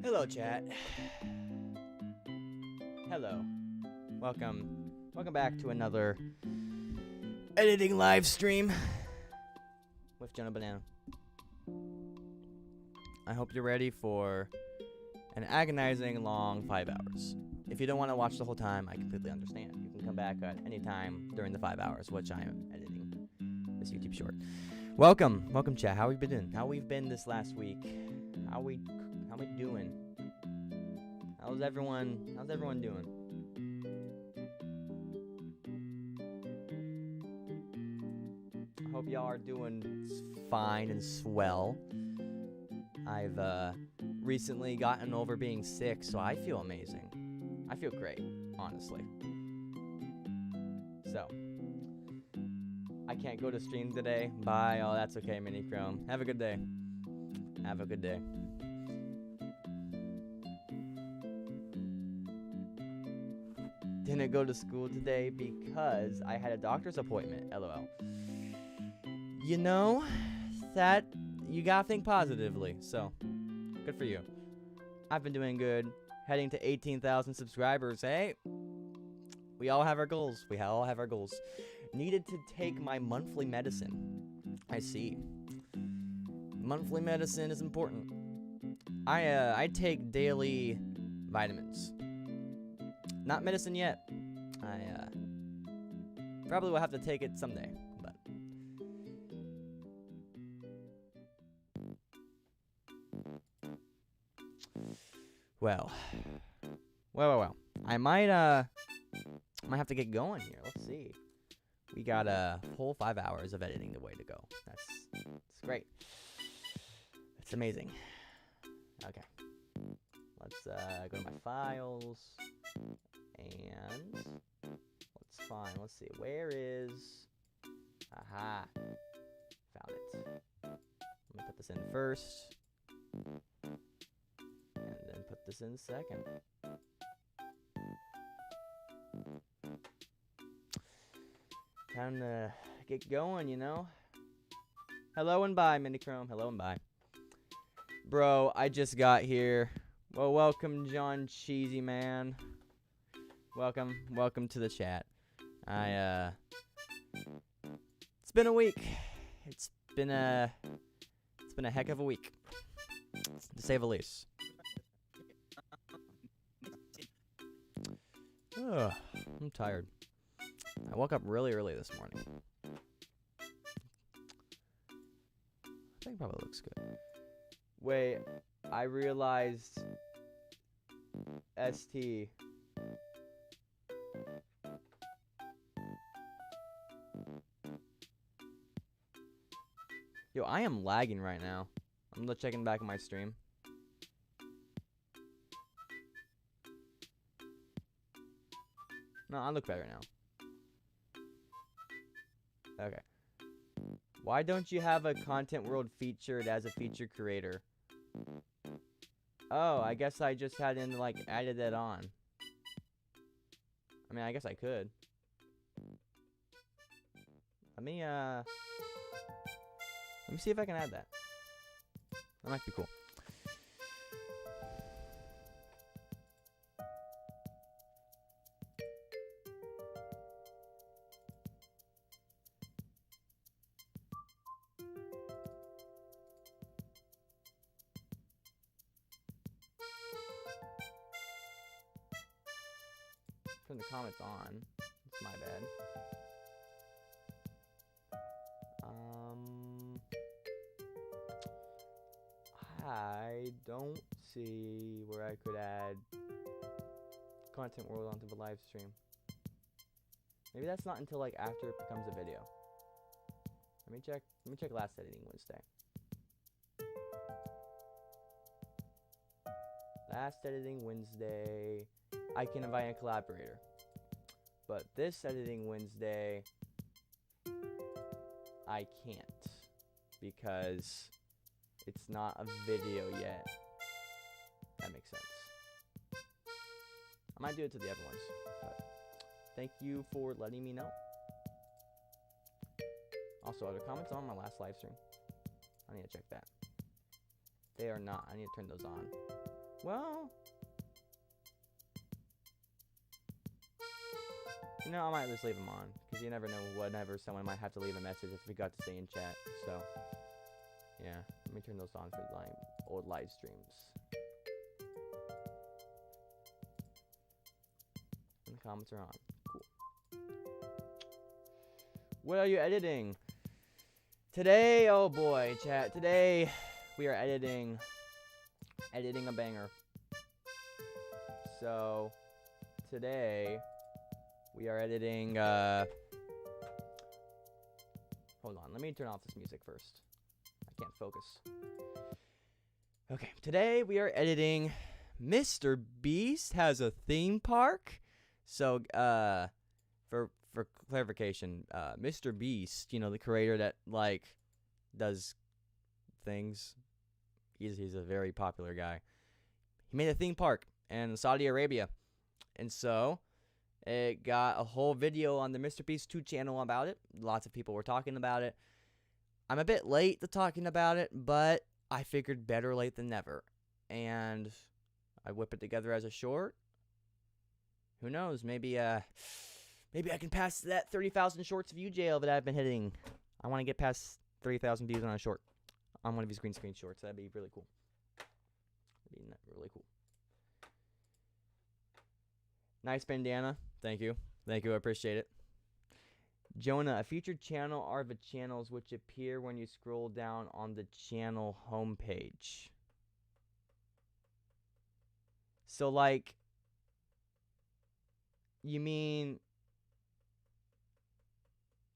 Hello, chat. Hello. Welcome. Welcome back to another editing live stream with Jonah Banana. I hope you're ready for an agonizing long 5 hours. If you don't want to watch the whole time, I completely understand. You can come back at any time during the 5 hours, which I am editing this YouTube short. Welcome, chat. How we been doing? How we've been this last week? How we doing? How's everyone doing? I hope y'all are doing fine and swell. I've recently gotten over being sick, so I feel amazing. I feel great, honestly. So, I can't go to stream today. Bye. Oh, that's okay, Mini Chrome. Have a good day. Have a good day. Didn't go to school today because I had a doctor's appointment. LOL. You know, that you gotta think positively. So, good for you. I've been doing good. Heading to 18,000 subscribers. Hey, we all have our goals. We all have our goals. Needed to take my monthly medicine. I see. Monthly medicine is important. I take daily vitamins. Not medicine yet. I probably will have to take it someday, but well. I might have to get going here. Let's see. We got a whole 5 hours of editing the way to go. That's great. It's amazing. Okay. Let's go to my files. And let's find, let's see, where is, aha, found it. Let me put this in first, and then put this in second. Time to get going, you know? Hello and bye, Minichrome, hello and bye. Bro, I just got here. Well, welcome, John Cheesy Man. Welcome to the chat. It's been a week. It's been a heck of a week, to say the least. Ugh, I'm tired. I woke up really early this morning. I think it probably looks good. Wait, I realized ST. Yo, I am lagging right now. I'm checking back on my stream. No, I look better now. Okay. Why don't you have a content world featured as a feature creator? Oh, I guess I just hadn't, like, added that on. I mean, I guess I could. Let me see if I can add that. That might be cool. Turn the comments on. It's my bad. I don't see where I could add content world onto the live stream. Maybe that's not until like after it becomes a video. Let me check last editing Wednesday. Last editing Wednesday, I can invite a collaborator. But this editing Wednesday, I can't because it's not a video yet. That makes sense. I might do it to the other ones, but thank you for letting me know. Also, are there comments on my last live stream? I need to check that. They are not. I need to turn those on. Well, you know, I might just leave them on, because you never know whenever someone might have to leave a message if we got to stay in chat. So, yeah, let me turn those on for like old live streams. And the comments are on. Cool. What are you editing? Today, oh boy, chat. Today, we are editing a banger. So, today, we are editing, hold on, let me turn off this music first. I can't focus. Okay, today we are editing Mr. Beast Has a Theme Park. So, for clarification, Mr. Beast, you know, the creator that, like, does things, he's a very popular guy. He made a theme park in Saudi Arabia. And so, it got a whole video on the Mr. Beast 2 channel about it. Lots of people were talking about it. I'm a bit late to talking about it, but I figured better late than never. And I whip it together as a short. Who knows? Maybe I can pass that 30,000 shorts view jail that I've been hitting. I want to get past 30,000 views on a short. On one of these green screen shorts. That'd be really cool. That'd be really cool. Nice bandana. Thank you. Thank you. I appreciate it. Jonah, a featured channel are the channels which appear when you scroll down on the channel homepage. So, like, you mean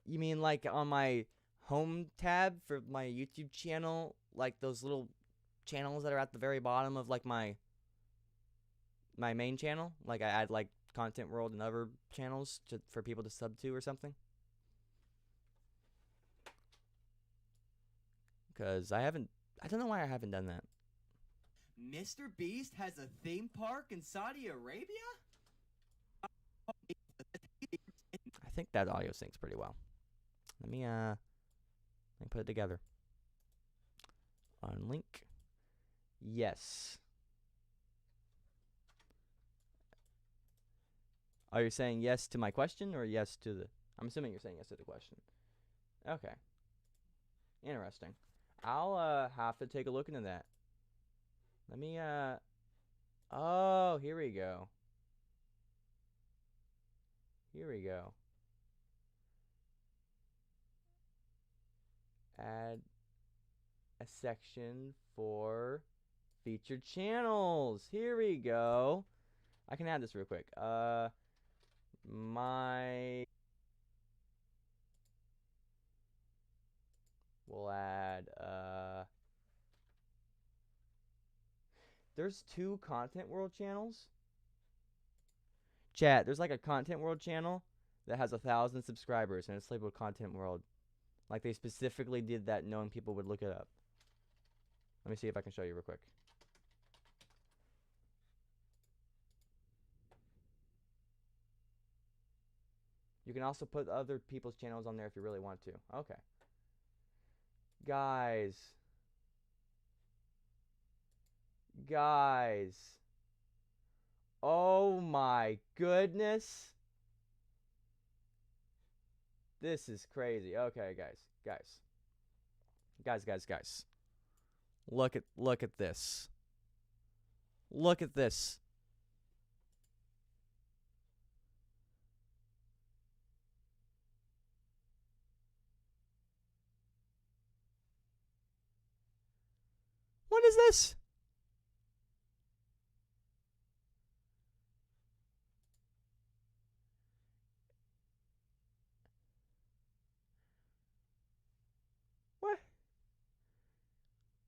like on my home tab for my YouTube channel, like those little channels that are at the very bottom of like my main channel? Like I add like Content World and other channels for people to sub to or something? Because I don't know why I haven't done that. Mr. Beast has a theme park in Saudi Arabia? I think that audio syncs pretty well. Let me put it together. Unlink. Yes. Are you saying yes to my question or yes to the... I'm assuming you're saying yes to the question. Okay. Interesting. I'll have to take a look into that. Let me oh, here we go. Here we go. Add a section for featured channels. Here we go. I can add this real quick. We'll add there's 2 Content World channels. Chat, there's like a Content World channel that has 1,000 subscribers and it's labeled Content World. Like they specifically did that knowing people would look it up. Let me see if I can show you real quick. You can also put other people's channels on there if you really want to. Okay. Guys. Oh my goodness. This is crazy. Okay, guys. Guys. Look at this. Look at this. What is this?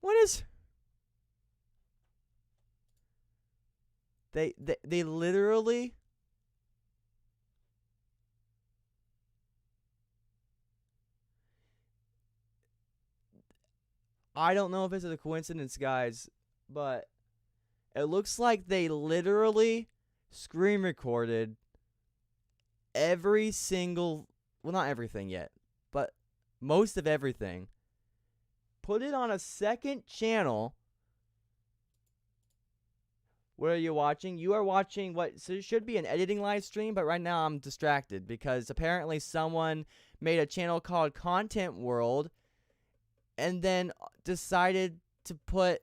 What is... They literally... I don't know if this is a coincidence, guys, but it looks like they literally screen recorded every single... Well, not everything yet, but most of everything. Put it on a second channel. What are you watching? You are watching what should be an editing live stream, but right now I'm distracted because apparently someone made a channel called Content World and then decided to put,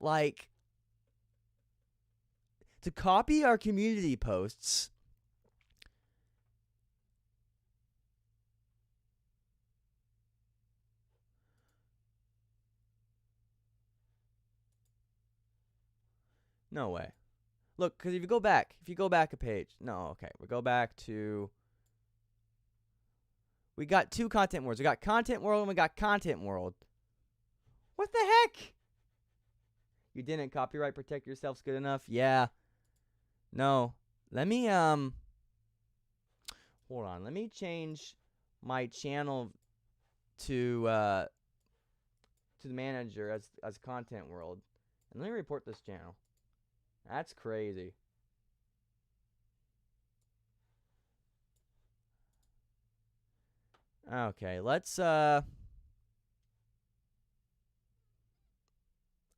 like, to copy our community posts. No way. Look, because if you go back a page. No, okay. We go back to. We got two Content Worlds. We got Content World and we got Content World. What the heck? You didn't copyright protect yourselves good enough? Yeah. No. Let me, hold on. Let me change my channel to the manager as Content World. And let me report this channel. That's crazy. Okay, let's, I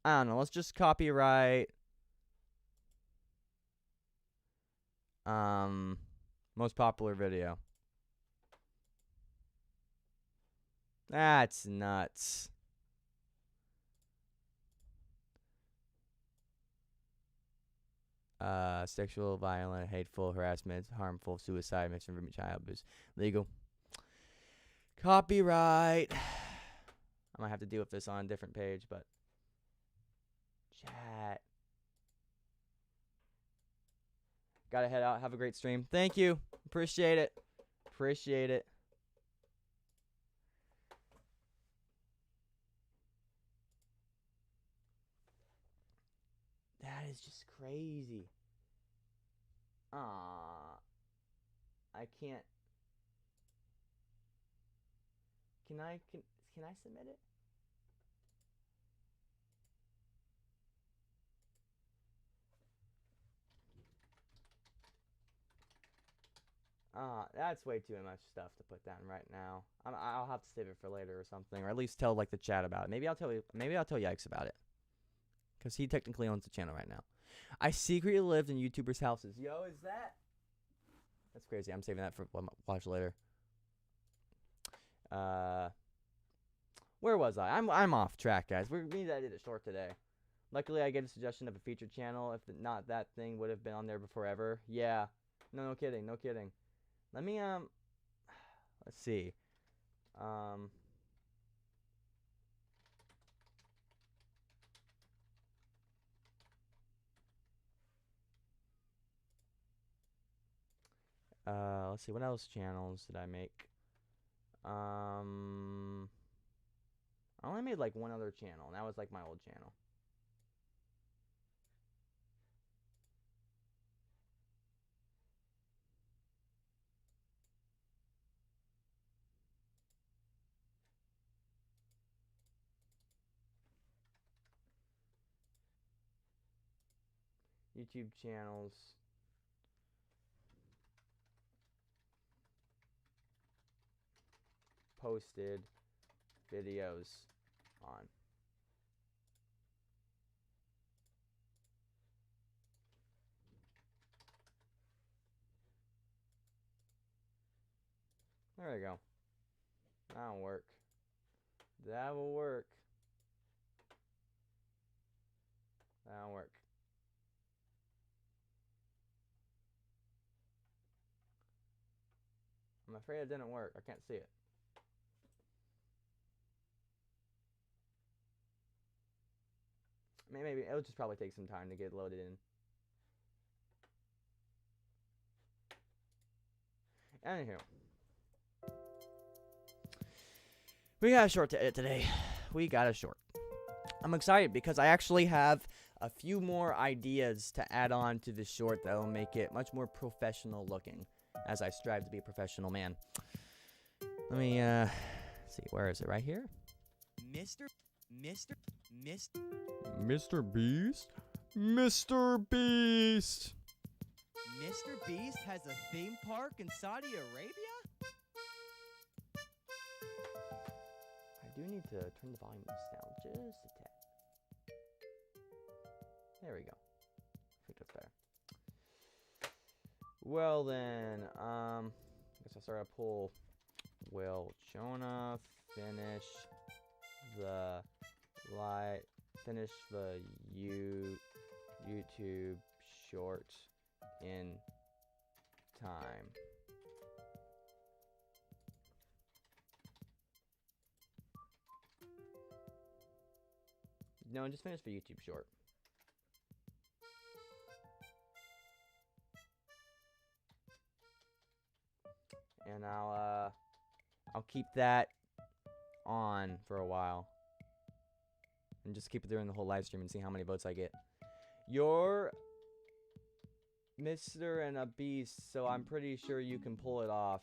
don't know, let's just copyright, most popular video. That's nuts. Sexual, violent, hateful, harassment, harmful, suicide, misinformation, child abuse, legal. Copyright. I might have to deal with this on a different page, but chat. Gotta head out. Have a great stream. Thank you. Appreciate it. Appreciate it. That is just crazy. I can't. Can I submit it? That's way too much stuff to put down right now. I'll have to save it for later or something, or at least tell like the chat about it. Maybe I'll tell Yikes about it, because he technically owns the channel right now. I secretly lived in YouTubers' houses. Yo, is that? That's crazy. I'm saving that for watch later. Where was I? I'm off track, guys. We need to edit it short today. Luckily, I get a suggestion of a featured channel. If not, that thing would have been on there forever. Yeah. No kidding. No kidding. Let me, let's see. Let's see. What else channels did I make? I only made like one other channel, and that was like my old channel. YouTube channels. Posted videos on. There we go. That'll work. That will work. That'll work. I'm afraid it didn't work. I can't see it. Maybe it'll just probably take some time to get loaded in. Anywho, we got a short to edit today. We got a short. I'm excited because I actually have a few more ideas to add on to this short that will make it much more professional looking as I strive to be a professional man. Let me see, where is it? Right here? Mr. Beast? Mr. Beast? Mr. Beast has a theme park in Saudi Arabia? I do need to turn the volume down just a tad. There we go. adjective there. Well then, guess I'll start a poll. Will Jonah finish the YouTube short in time? No, just finish the YouTube short. And I'll keep that on for a while. And just keep it during the whole live stream and see how many votes I get. You're Mr. and a Beast, so I'm pretty sure you can pull it off.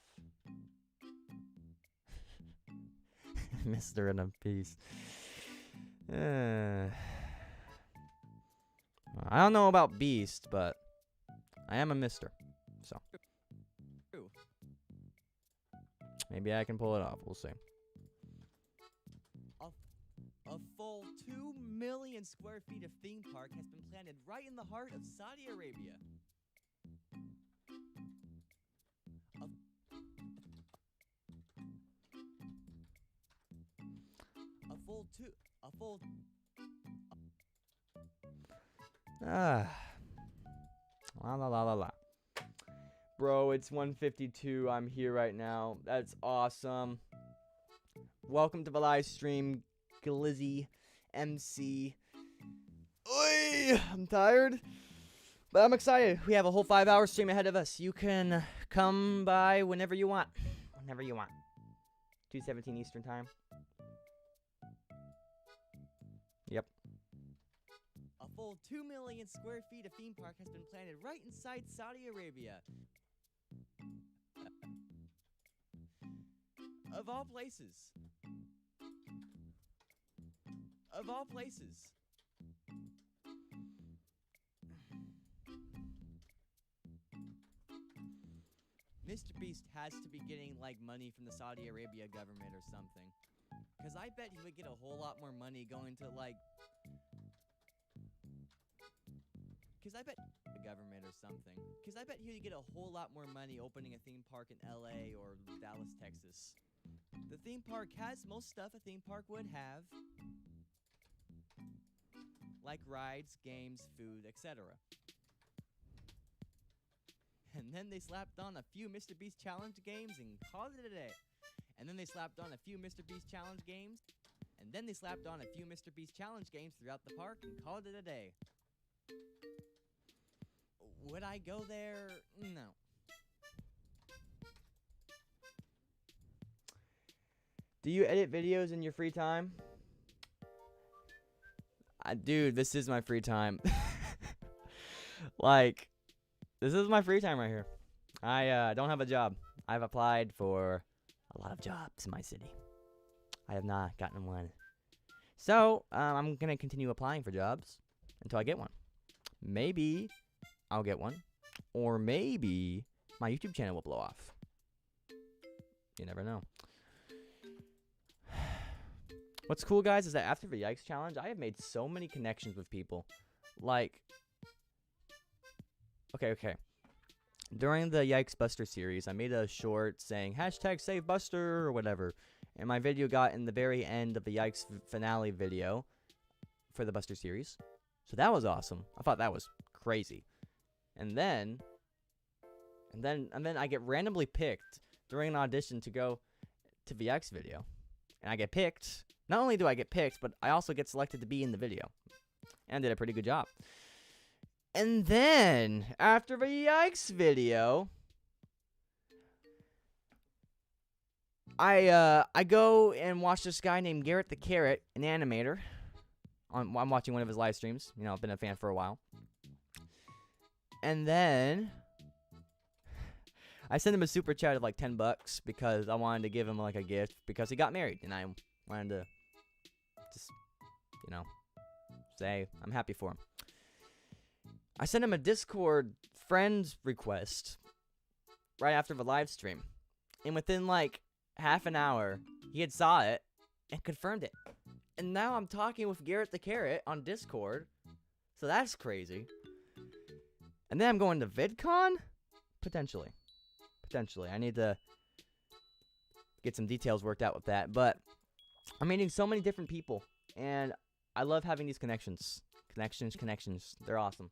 Mr. and a Beast. I don't know about Beast, but I am a Mister. So maybe I can pull it off. We'll see. A full 2 million square feet of theme park has been planted right in the heart of Saudi Arabia. La la la la la. Bro, it's 1:52. I'm here right now. That's awesome. Welcome to the live stream, Glizzy MC. Oy, I'm tired, but I'm excited. We have a whole 5-hour stream ahead of us. You can come by whenever you want. Whenever you want. 2:17 Eastern time. Yep. A full 2 million square feet of theme park has been planted right inside Saudi Arabia. Of all places. Of all places. Mr. Beast has to be getting, like, money from the Saudi Arabia government or something. Because I bet he would get a whole lot more money going to, like... Because I bet... the government or something. Because I bet he would get a whole lot more money opening a theme park in LA or Dallas, Texas. The theme park has most stuff a theme park would have. Like rides, games, food, etc. And then they slapped on a few Mr. Beast Challenge games and called it a day. And then they slapped on a few Mr. Beast Challenge games. And then they slapped on a few Mr. Beast Challenge games throughout the park and called it a day. Would I go there? No. Do you edit videos in your free time? Dude, this is my free time. Like, this is my free time right here. I don't have a job. I've applied for a lot of jobs in my city. I have not gotten one. So, I'm going to continue applying for jobs until I get one. Maybe I'll get one. Or maybe my YouTube channel will blow off. You never know. What's cool, guys, is that after the Yikes Challenge, I have made so many connections with people. Like, okay. During the Yikes Buster series, I made a short saying, #SaveBuster or whatever. And my video got in the very end of the Yikes finale video for the Buster series. So that was awesome. I thought that was crazy. And then I get randomly picked during an audition to go to the Yikes video. And I get picked. Not only do I get picked, but I also get selected to be in the video. And I did a pretty good job. And then, after the Yikes video, I go and watch this guy named Garrett the Carrot, an animator. I'm watching one of his live streams. You know, I've been a fan for a while. And then I sent him a super chat of like $10 because I wanted to give him like a gift because he got married. And I wanted to just, you know, say I'm happy for him. I sent him a Discord friend request right after the live stream. And within like half an hour, he had saw it and confirmed it. And now I'm talking with Garrett the Carrot on Discord. So that's crazy. And then I'm going to VidCon? Potentially. Potentially. I need to get some details worked out with that. But I'm meeting so many different people. And I love having these connections. Connections. They're awesome.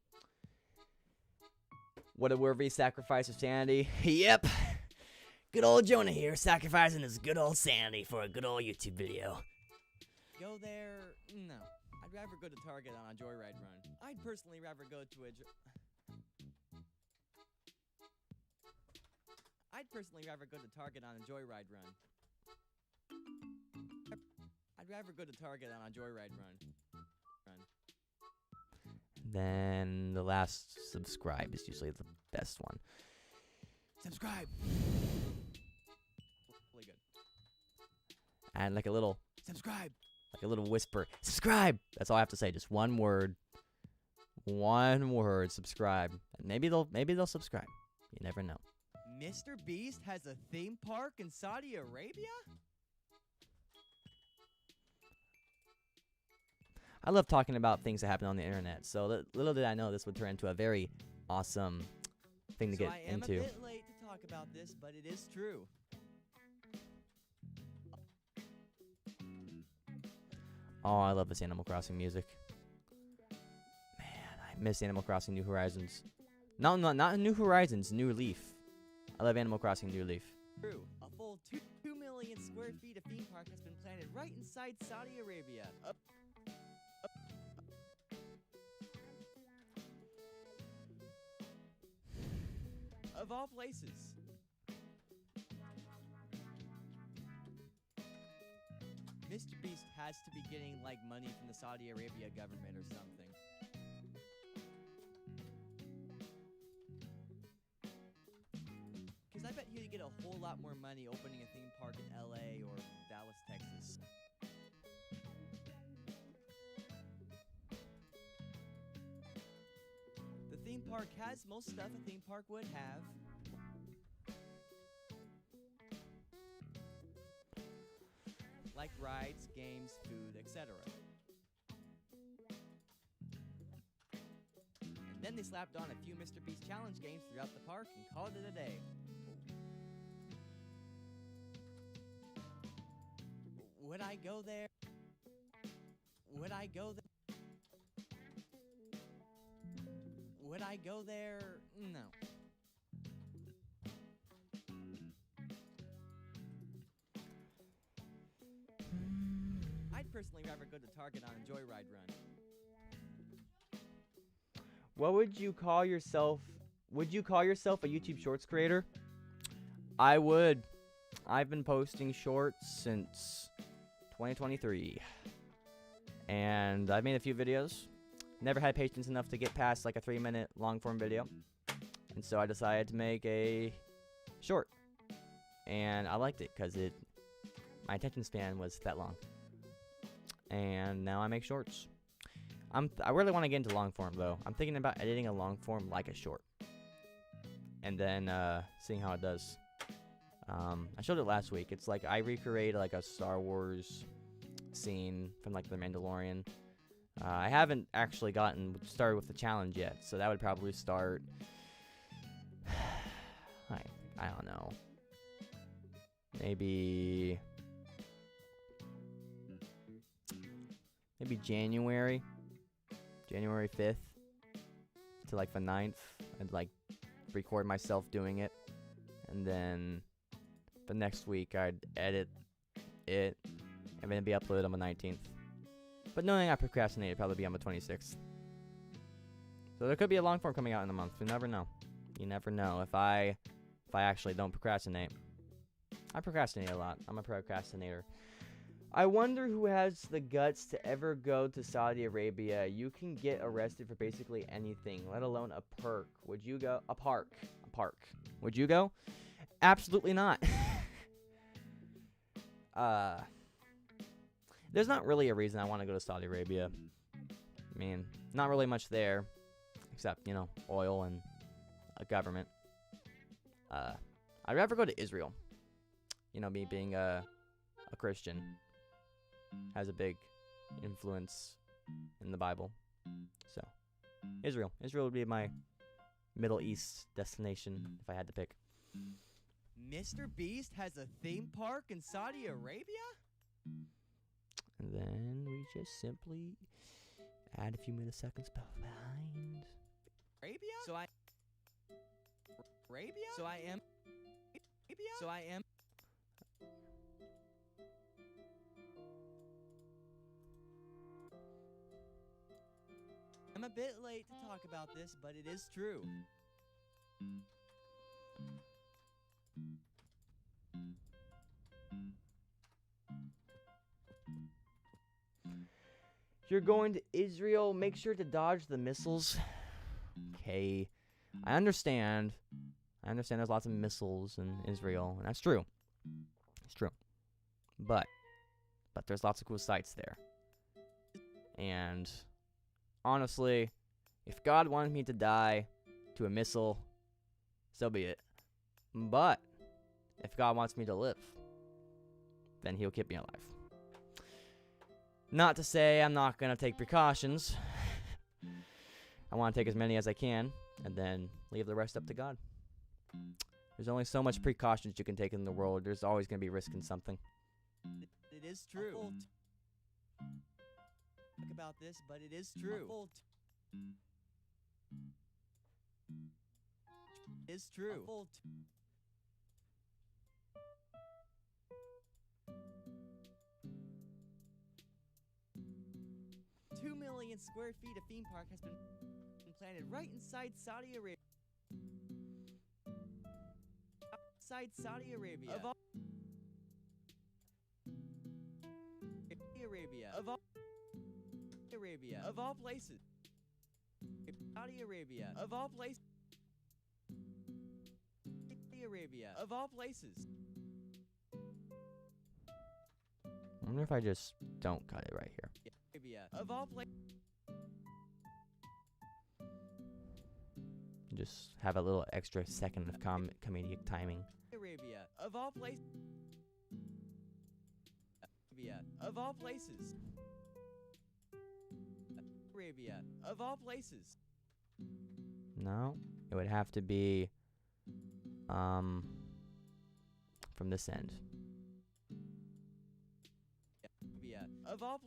What a worthy sacrifice of sanity. Yep. Good old Jonah here, sacrificing his good old sanity for a good old YouTube video. Go there? No. I'd rather go to Target on a joyride run. I'd personally rather go to a I'd personally rather go to Target on a joyride run. I'd rather go to Target on a joyride run. Then the last subscribe is usually the best one. Subscribe. Really good. And like a little Subscribe. whisper. Subscribe. That's all I have to say. Just one word. One word. Subscribe. And maybe they'll subscribe. You never know. Mr. Beast has a theme park in Saudi Arabia? I love talking about things that happen on the internet. So little did I know this would turn into a very awesome thing to get I am into. a bit late to talk about this, but it is true. Oh, I love this Animal Crossing music. Man, I miss Animal Crossing New Horizons. No, not New Horizons, New Leaf. I love Animal Crossing New Leaf. True. A full 2 million square feet of theme park has been planted right inside Saudi Arabia. Of all places. Mr. Beast has to be getting, like, money from the Saudi Arabia government or something. Because I bet he'd get a whole lot more money opening a theme park in LA or Dallas, Texas. The theme park has most stuff a theme park would have. Like rides, games, food, etc. And then they slapped on a few Mr. Beast challenge games throughout the park and called it a day. Would I go there? Would I go there? Would I go there? No. I'd personally rather go to Target on a joyride run. What would you call yourself? Would you call yourself a YouTube Shorts creator? I would. I've been posting shorts since 2023. And I've made a few videos. Never had patience enough to get past like a 3-minute long form video. And so I decided to make a short. And I liked it because my attention span was that long. And now I make shorts. I really want to get into long form though. I'm thinking about editing a long form like a short. And then seeing how it does. I showed it last week. It's like I recreate like a Star Wars scene from like The Mandalorian. I haven't actually started with the challenge yet, so that would probably start. I don't know. Maybe January 5th to like the 9th. I'd like record myself doing it, and then the next week I'd edit it, and then it'd be uploaded on the 19th. But knowing I procrastinate, it'd probably be on the 26th. So there could be a long form coming out in a month. You never know. You never know if I actually don't procrastinate. I procrastinate a lot. I'm a procrastinator. I wonder who has the guts to ever go to Saudi Arabia. You can get arrested for basically anything, let alone a perk. Would you go? A park. Would you go? Absolutely not. There's not really a reason I want to go to Saudi Arabia. I mean, not really much there, except, oil and a government. I'd rather go to Israel. Me being a Christian has a big influence in the Bible. So, Israel would be Middle East destination if I had to pick. Mr. Beast has a theme park in Saudi Arabia? And then we just simply add a few milliseconds behind. Arabia? So I Arabia? So I am Arabia? So I am I'm a bit late to talk about this, but it is true. You're going to Israel, make sure to dodge the missiles. Okay. I understand there's lots of missiles in Israel, and that's true. It's true. But there's lots of cool sites there. And honestly, if God wanted me to die to a missile, so be it. But if God wants me to live, then he'll keep me alive. Not to say I'm not going to take precautions. I want to take as many as I can and then leave the rest up to God. There's only so much precautions you can take in the world. There's always going to be risk in something. It is true. Talk about this, but it is true. It is true. 2 million square feet of theme park has been planted right inside Saudi Arabia. Outside Saudi Arabia. Of all Arabia. Of all places. Saudi Arabia. Of all places. Saudi Arabia. Of all places. I wonder if I just don't cut it right here. Arabia. Of all places. Just have a little extra second of comedic timing. Arabia. Of all places. Arabia. Of all places. Arabia. Of all places. No, it would have to be from this end. Arabia. Of all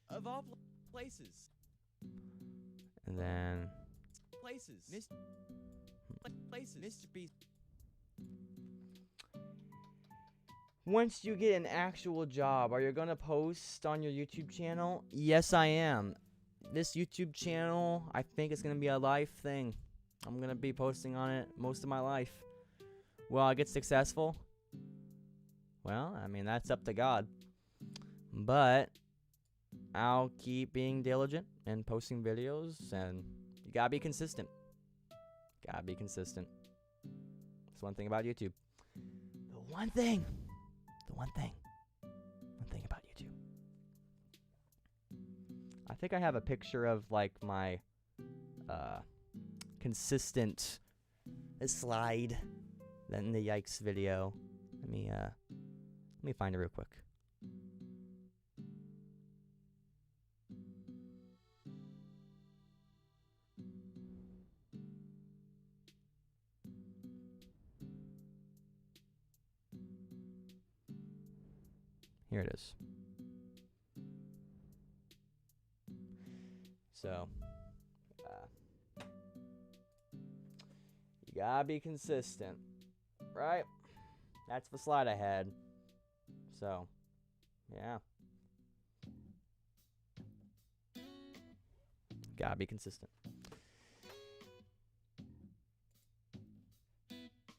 of all places. And then Places. Places. Mr. Beast. once you get an actual job, are you going to post on your YouTube channel? Yes, I am. This YouTube channel, I think it's going to be a life thing. I'm going to be posting on it most of my life. Will I get successful? Well, I mean, that's up to God. But I'll keep being diligent and posting videos, and you gotta be consistent. Gotta be consistent. That's one thing about YouTube. One thing about YouTube. I think I have a picture of like my consistent slide in the Yikes video. Let me find it real quick. Here it is. So, you gotta be consistent, right? That's the slide I had. So, yeah. Gotta be consistent.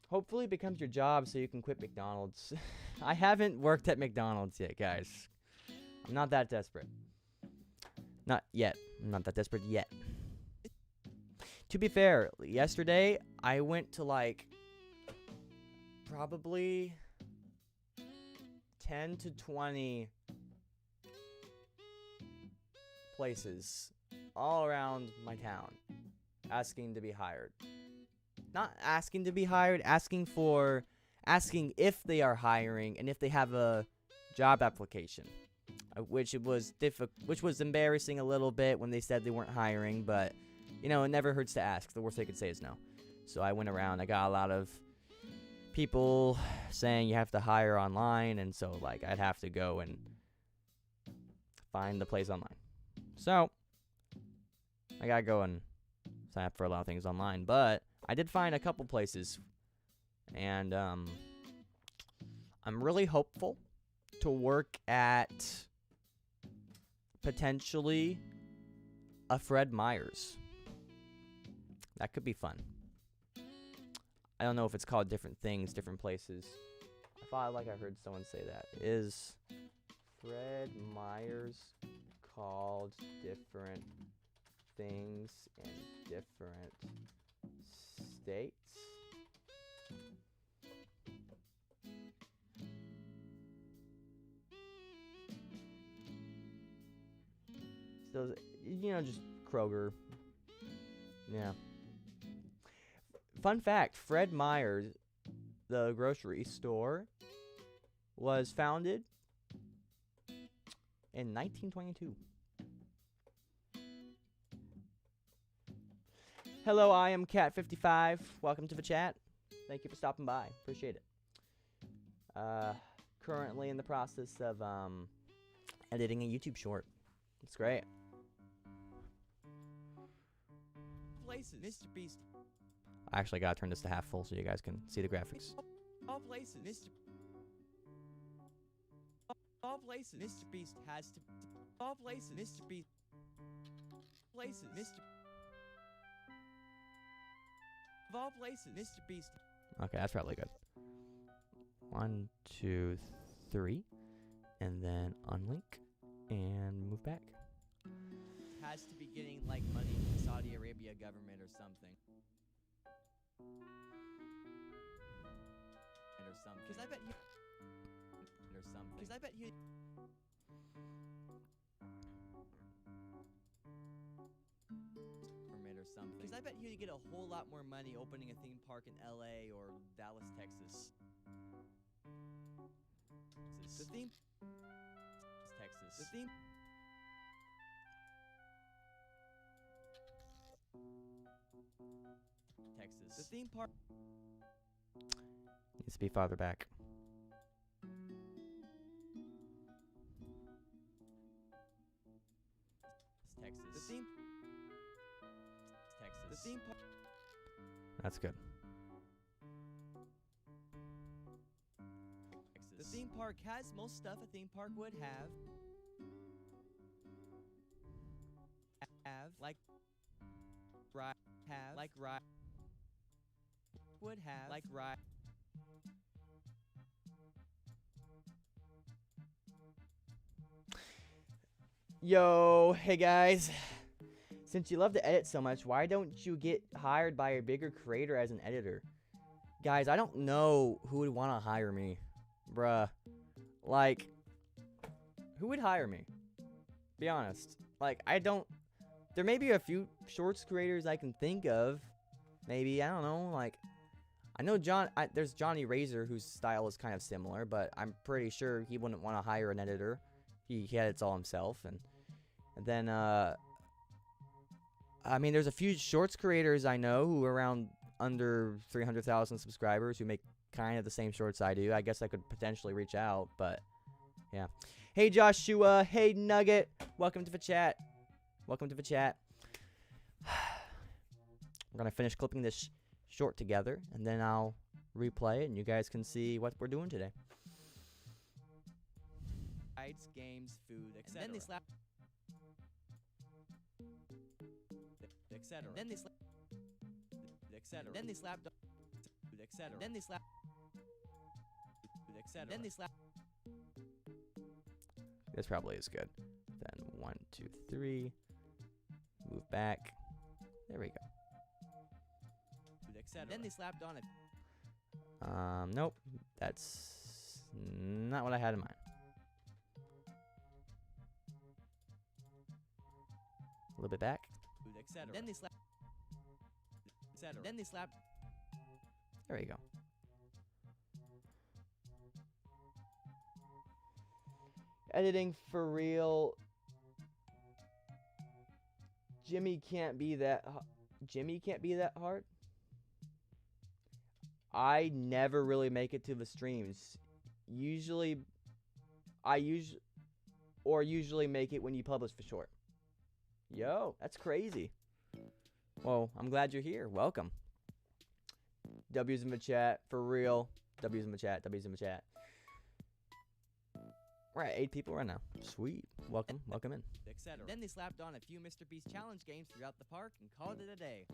Hopefully it becomes your job so you can quit McDonald's. I haven't worked at McDonald's yet, guys. I'm not that desperate. Not yet. I'm not that desperate yet. To be fair, yesterday I went to like probably 10 to 20 places all around my town asking to be hired. Not asking to be hired, asking if they are hiring and if they have a job application. which was embarrassing a little bit when they said they weren't hiring, but you know, it never hurts to ask. The worst they could say is no. So I went around. I got a lot of people saying you have to hire online, and so like I'd have to go and find the place online. So I gotta go and sign up for a lot of things online, but I did find a couple places, and I'm really hopeful to work at potentially a Fred Meyers. That could be fun. I don't know if it's called different things, different places. I thought like I heard someone say that. Is Fred Meyers called different things in different states? So, you know, just Kroger. Yeah. Fun fact, Fred Meyers, the grocery store, was founded in 1922. Hello, I am Cat55. Welcome to the chat. Thank you for stopping by. Appreciate it. Currently in the process of editing a YouTube short. It's great. Places. Mr. Beast. I actually gotta turn this to half full so you guys can see the graphics. All places. All places. Mr. Beast has to. All places. Mr. Beast. Places. Mr. Of all places. Mr. Beast. Okay, that's probably good. 1, 2, 3, and then unlink and move back. Has to be getting like money from the Saudi Arabia government or something. Or something. Because I bet he. Or something. Because I bet he. Or something. Because I bet he'd get a whole lot more money opening a theme park in LA or Dallas, Texas. The theme. Texas. The theme. Texas. The theme park. Needs to be farther back. Texas. The theme. Texas. The theme park. That's good. Texas. The theme park has most stuff a theme park would have. Like ride. Have like ride. Would have like ride. Yo, hey guys. Since you love to edit so much, why don't you get hired by a bigger creator as an editor? Guys, I don't know who would want to hire me. Bruh. Like, who would hire me? Be honest. Like, I don't... There may be a few shorts creators I can think of. Maybe, I don't know, like... I know there's Johnny Razor, whose style is kind of similar, but I'm pretty sure he wouldn't want to hire an editor. He edits all himself, and then, I mean, there's a few shorts creators I know who are around under 300,000 subscribers who make kind of the same shorts I do. I guess I could potentially reach out, but, yeah. Hey, Joshua. Hey, Nugget. Welcome to the chat. Welcome to the chat. We're going to finish clipping this short together, and then I'll replay it, and you guys can see what we're doing today. Rides, games, food, etc. Then they slap. Etc. Then they slap. Etc. Then they slap. Etc. Then they slap. Etc. Then they slap. This probably is good. Then 1, 2, 3. Move back. There we go. Then they slapped on it. Nope. That's not what I had in mind. A little bit back. Then they slapped. Then they slapped. There you go. Editing for real. Jimmy can't be that hard. I never really make it to the streams. Usually usually make it when you publish for short. Yo, that's crazy. Well, I'm glad you're here. Welcome. W's in the chat, for real. W's in the chat, W's in the chat. We're at 8 people right now. Sweet. Welcome in. etc. Then they slapped on a few Mr. Beast challenge games throughout the park and called it a day.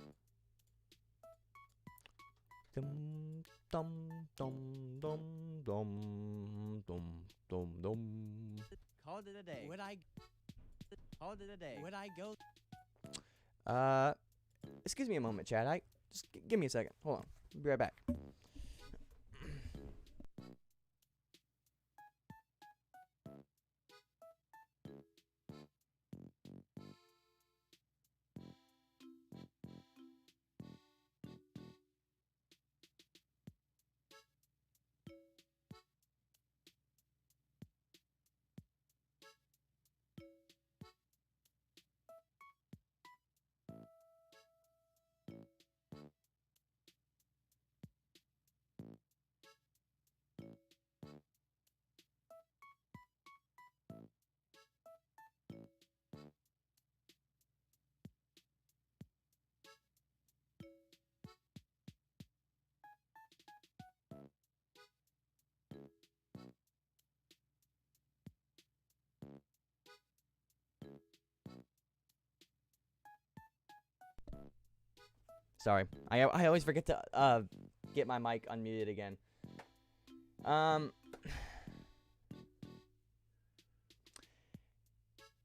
Dum dum dum dum dum dum dum dum. Called it a day. Would I go? Excuse me a moment, Chad. Just give me a second. Hold on. I'll be right back. Sorry, I always forget to get my mic unmuted again.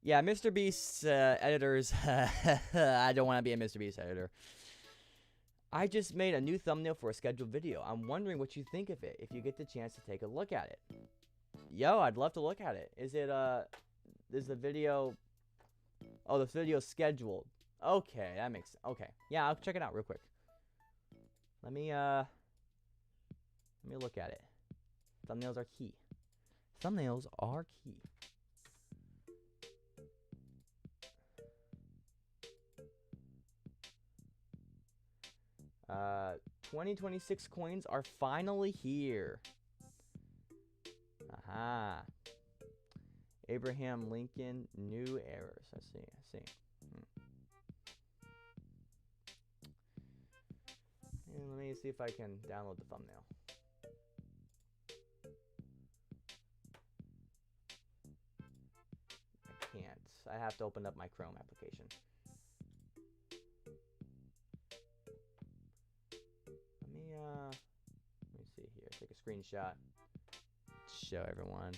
Yeah, Mr. Beast's editors. I don't want to be a Mr. Beast editor. I just made a new thumbnail for a scheduled video. I'm wondering what you think of it if you get the chance to take a look at it. Yo, I'd love to look at it. Is the video? Oh, the video's scheduled. Okay, that makes okay. Yeah, I'll check it out real quick. Let me look at it. Thumbnails are key. Thumbnails are key. Uh, 2026 coins are finally here. Aha. Abraham Lincoln, new errors. I see. And let me see if I can download the thumbnail. I can't. I have to open up my Chrome application. Let me see here. Take a screenshot. Show everyone.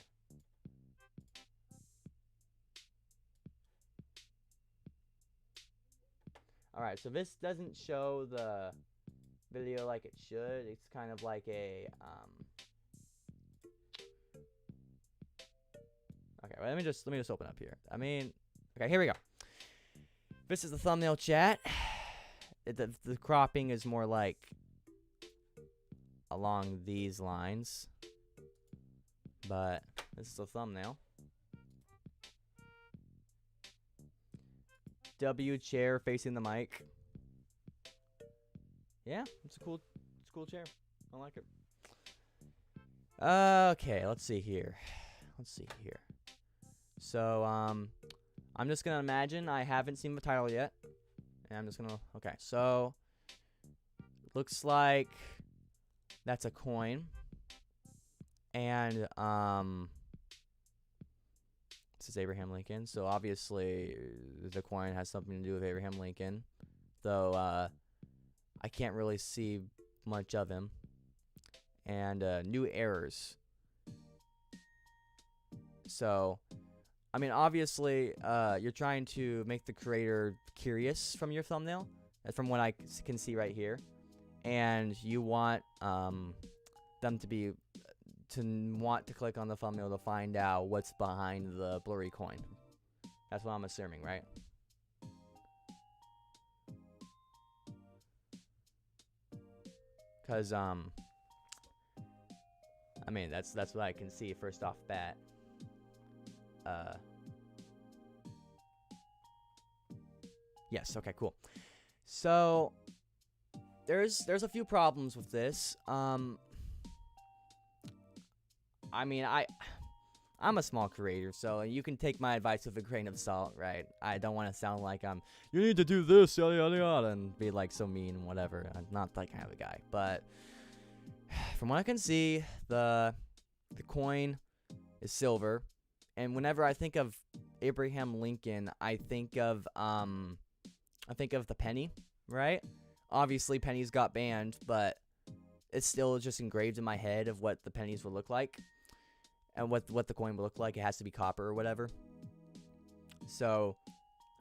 Alright, so this doesn't show the video like it should. It's kind of like a okay, well, let me just open up here. I mean, okay, here we go. This is the thumbnail, chat. The cropping is more like along these lines, but this is the thumbnail. W chair facing the mic. Yeah, it's a cool chair. I like it. Okay, let's see here. So, I'm just gonna imagine I haven't seen the title yet, and I'm just gonna. Okay, so looks like that's a coin, and this is Abraham Lincoln. So obviously, the coin has something to do with Abraham Lincoln, though I can't really see much of him. And new errors. So, I mean, obviously, you're trying to make the creator curious from your thumbnail, from what I can see right here, and you want them to want to click on the thumbnail to find out what's behind the blurry coin. That's what I'm assuming, right? Because I mean, that's what I can see first off bat. Yes. Okay. Cool. So there's a few problems with this. I mean, I'm a small creator, so you can take my advice with a grain of salt, right? I don't want to sound like you need to do this, yada yada yada, and be like so mean and whatever. I'm not that kind of a guy. But from what I can see, the coin is silver, and whenever I think of Abraham Lincoln, I think of the penny, right? Obviously, pennies got banned, but it's still just engraved in my head of what the pennies would look like. And what the coin will look like. It has to be copper or whatever. So,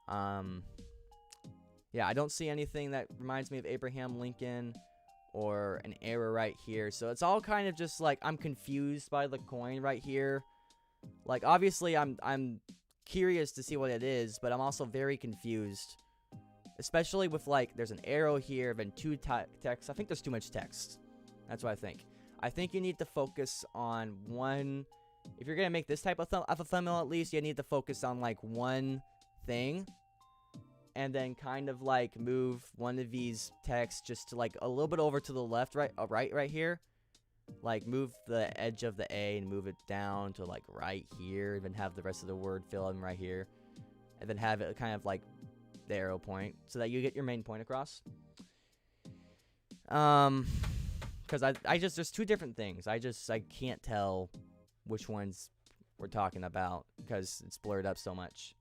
yeah, I don't see anything that reminds me of Abraham Lincoln or an arrow right here. So it's all kind of just like I'm confused by the coin right here. Like obviously I'm curious to see what it is, but I'm also very confused. Especially with like there's an arrow here, then two text. I think there's too much text. That's what I think. I think you need to focus on one. If you're gonna make this type of a thumbnail, at least you need to focus on like one thing, and then kind of like move one of these texts just to like a little bit over to the left, right here. Like move the edge of the A and move it down to like right here, and then have the rest of the word fill in right here, and then have it kind of like the arrow point so that you get your main point across. Because I just there's two different things. I can't tell which ones we're talking about because it's blurred up so much.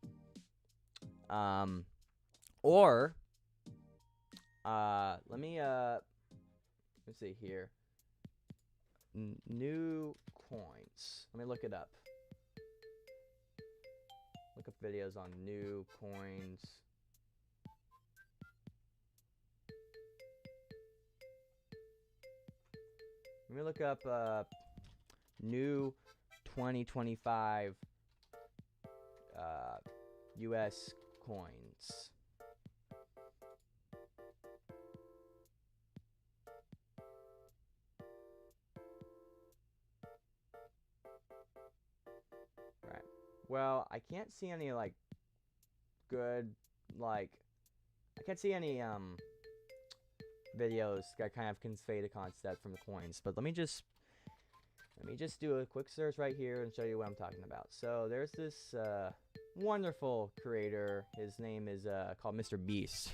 Or let me see here. New coins. Let me look it up. Look up videos on new coins. Let me look up new 2025 US coins. Right. Well, I can't see any like good like I can't see any videos that kind of convey the concept from the coins, but let me just do a quick search right here and show you what I'm talking about. So there's this wonderful creator. His name is called Mr. Beast,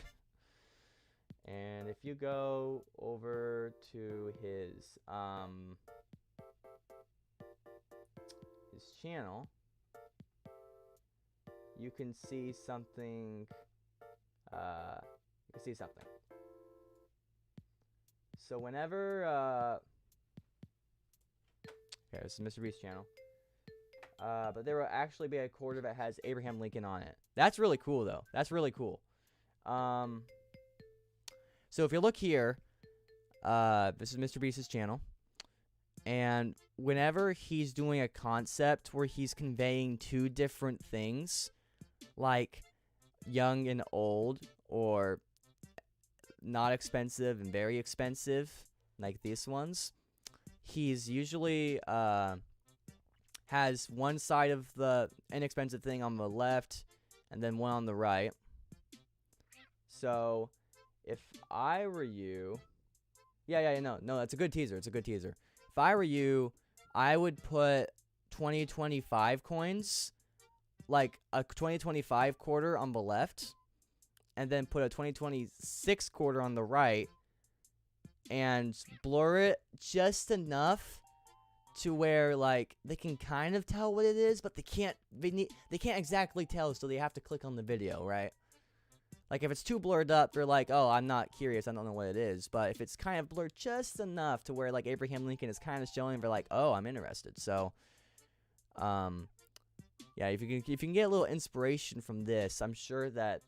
and if you go over to his channel, you can see something. So whenever okay, this is Mr. Beast's channel. But there will actually be a quarter that has Abraham Lincoln on it. That's really cool, though. That's really cool. So if you look here, this is Mr. Beast's channel. And whenever he's doing a concept where he's conveying two different things, like young and old, or not expensive and very expensive, like these ones, he's usually has one side of the inexpensive thing on the left and then one on the right. So if I were you, no, that's a good teaser. It's a good teaser. If I were you, I would put 2025 coins, like a 2025 quarter on the left, and then put a 2026 quarter on the right, and blur it just enough to where like they can kind of tell what it is, but they can't exactly tell, so they have to click on the video, right? Like if it's too blurred up, they're like, oh, I'm not curious, I don't know what it is. But if it's kind of blurred just enough to where like Abraham Lincoln is kind of showing, they're like, oh, I'm interested. So yeah, if you can get a little inspiration from this, I'm sure that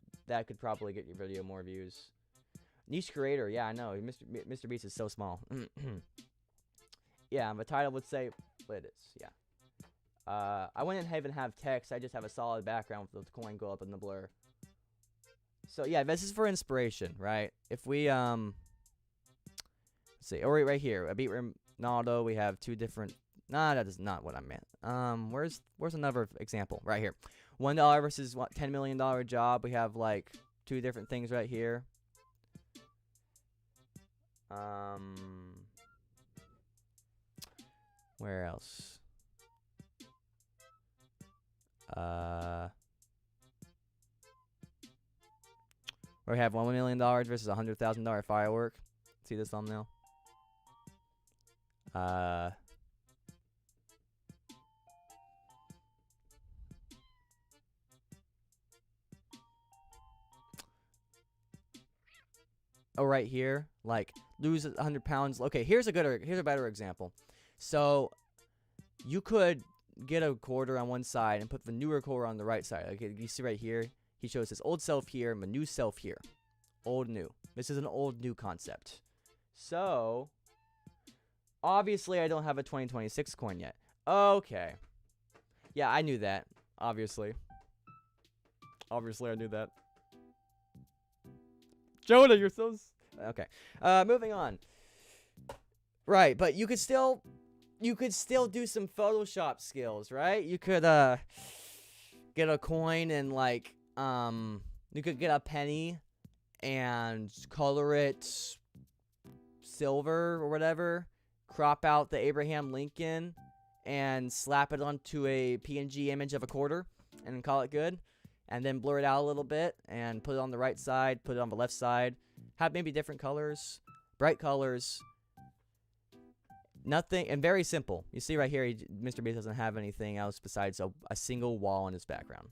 could probably get your video more views. Niche creator, yeah, I know. Mr. Beast is so small. Yeah, the title would say what it is, yeah. I wouldn't even have text, I just have a solid background with the coin go up in the blur. So yeah, this is for inspiration, right? If we let's see, right here, I beat Ronaldo, we have two different Nah, that is not what I meant. Where's another example? Right here. $1 versus what, $10 million job. We have like two different things right here. Where else? Where we have $1 million versus $100,000 firework. See this thumbnail? Oh, right here, like lose 100 pounds. Okay, here's a better example. So you could get a quarter on one side and put the newer quarter on the right side. Okay, you see right here, he shows his old self here, my new self here. Old, new. This is an old, new concept. So obviously I don't have a 2026 coin yet. Okay. Yeah, I knew that. Obviously I knew that. Jonah, you're so okay. Moving on. Right, but you could still do some Photoshop skills, right? You could get a coin and like you could get a penny and color it silver or whatever, crop out the Abraham Lincoln and slap it onto a PNG image of a quarter and call it good. And then blur it out a little bit and put it on the right side, put it on the left side. Have maybe different colors, bright colors. Nothing, and very simple. You see right here, Mr. Beast doesn't have anything else besides a single wall in his background.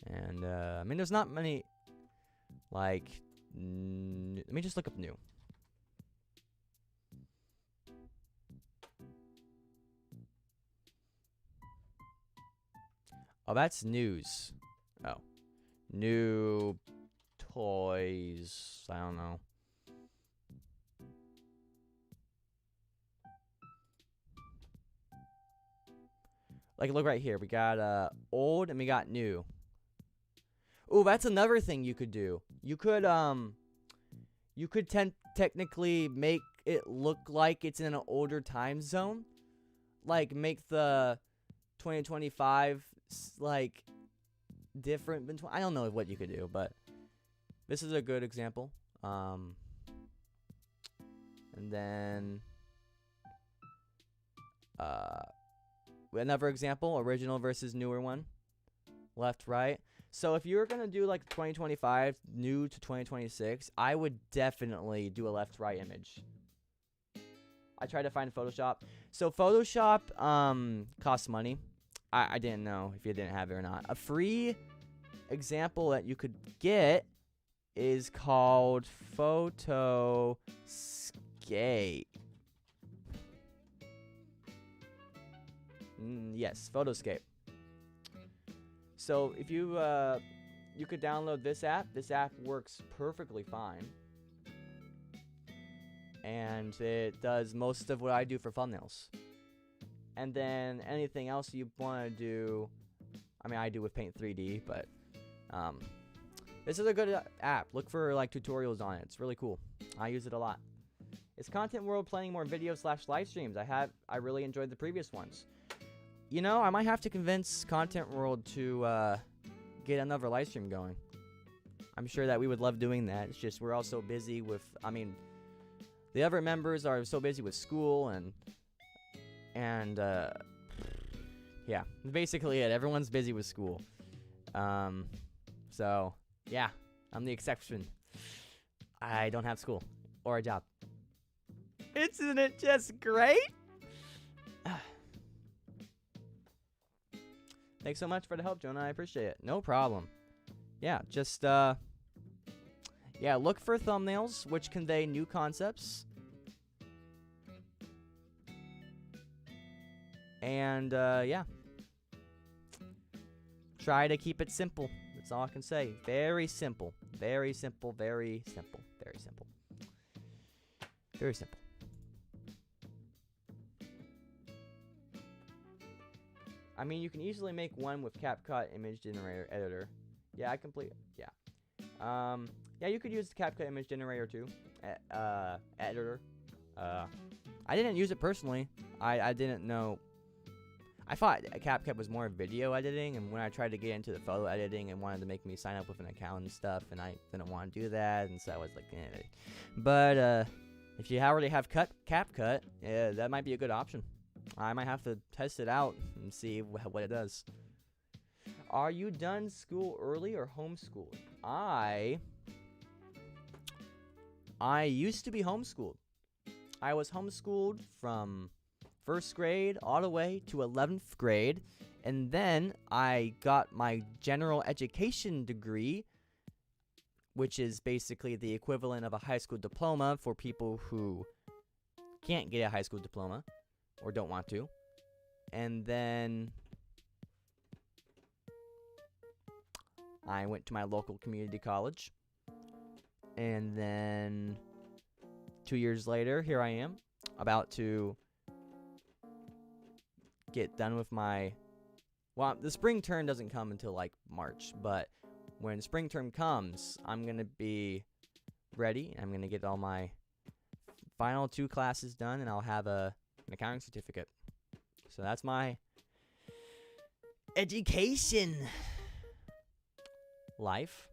And, I mean, there's not many, like, let me just look up new. Oh, that's news. Oh. New toys. I don't know. Like, look right here. We got old and we got new. Ooh, that's another thing you could do. You could technically make it look like it's in an older time zone. Like, make the 2025 like different than I don't know what you could do, but this is a good example. And then another example, original versus newer one, left, right. So if you're gonna do like 2025 new to 2026, I would definitely do a left right image. I tried to find Photoshop. So Photoshop costs money. I didn't know if you didn't have it or not. A free example that you could get is called Photoscape. Yes, Photoscape. So if you could download this app. This app works perfectly fine. And it does most of what I do for thumbnails. And then anything else you want to do, I mean, I do with Paint 3D, but this is a good app. Look for like tutorials on it. It's really cool. I use it a lot. Is Content World planning more videos / live streams? I really enjoyed the previous ones. You know, I might have to convince Content World to get another live stream going. I'm sure that we would love doing that. It's just we're all so busy with, I mean, the other members are so busy with school and yeah, basically it. Everyone's busy with school. So yeah, I'm the exception. I don't have school or a job. Isn't it just great? Thanks so much for the help, Jonah. I appreciate it. No problem. Yeah, just yeah, look for thumbnails which convey new concepts. And yeah, try to keep it simple. That's all I can say. Very simple. Very simple. Very simple. Very simple. Very simple. I mean, you can easily make one with CapCut Image Generator Editor. Yeah, I complete. Yeah. Yeah, you could use the CapCut image generator too. Editor. I didn't use it personally. I didn't know. I thought CapCut was more video editing, and when I tried to get into the photo editing, it wanted to make me sign up with an account and stuff, and I didn't want to do that, and so I was like, eh. But if you already have CapCut, yeah, that might be a good option. I might have to test it out and see what it does. Are you done school early or homeschooled? I used to be homeschooled. I was homeschooled from 1st grade all the way to 11th grade, and then I got my general education degree, which is basically the equivalent of a high school diploma for people who can't get a high school diploma or don't want to. And then I went to my local community college, and then 2 years later, here I am, about to get done with my, well, the spring term doesn't come until like March, but when spring term comes, I'm going to be ready. I'm going to get all my final 2 classes done, and I'll have an accounting certificate. So that's my education life.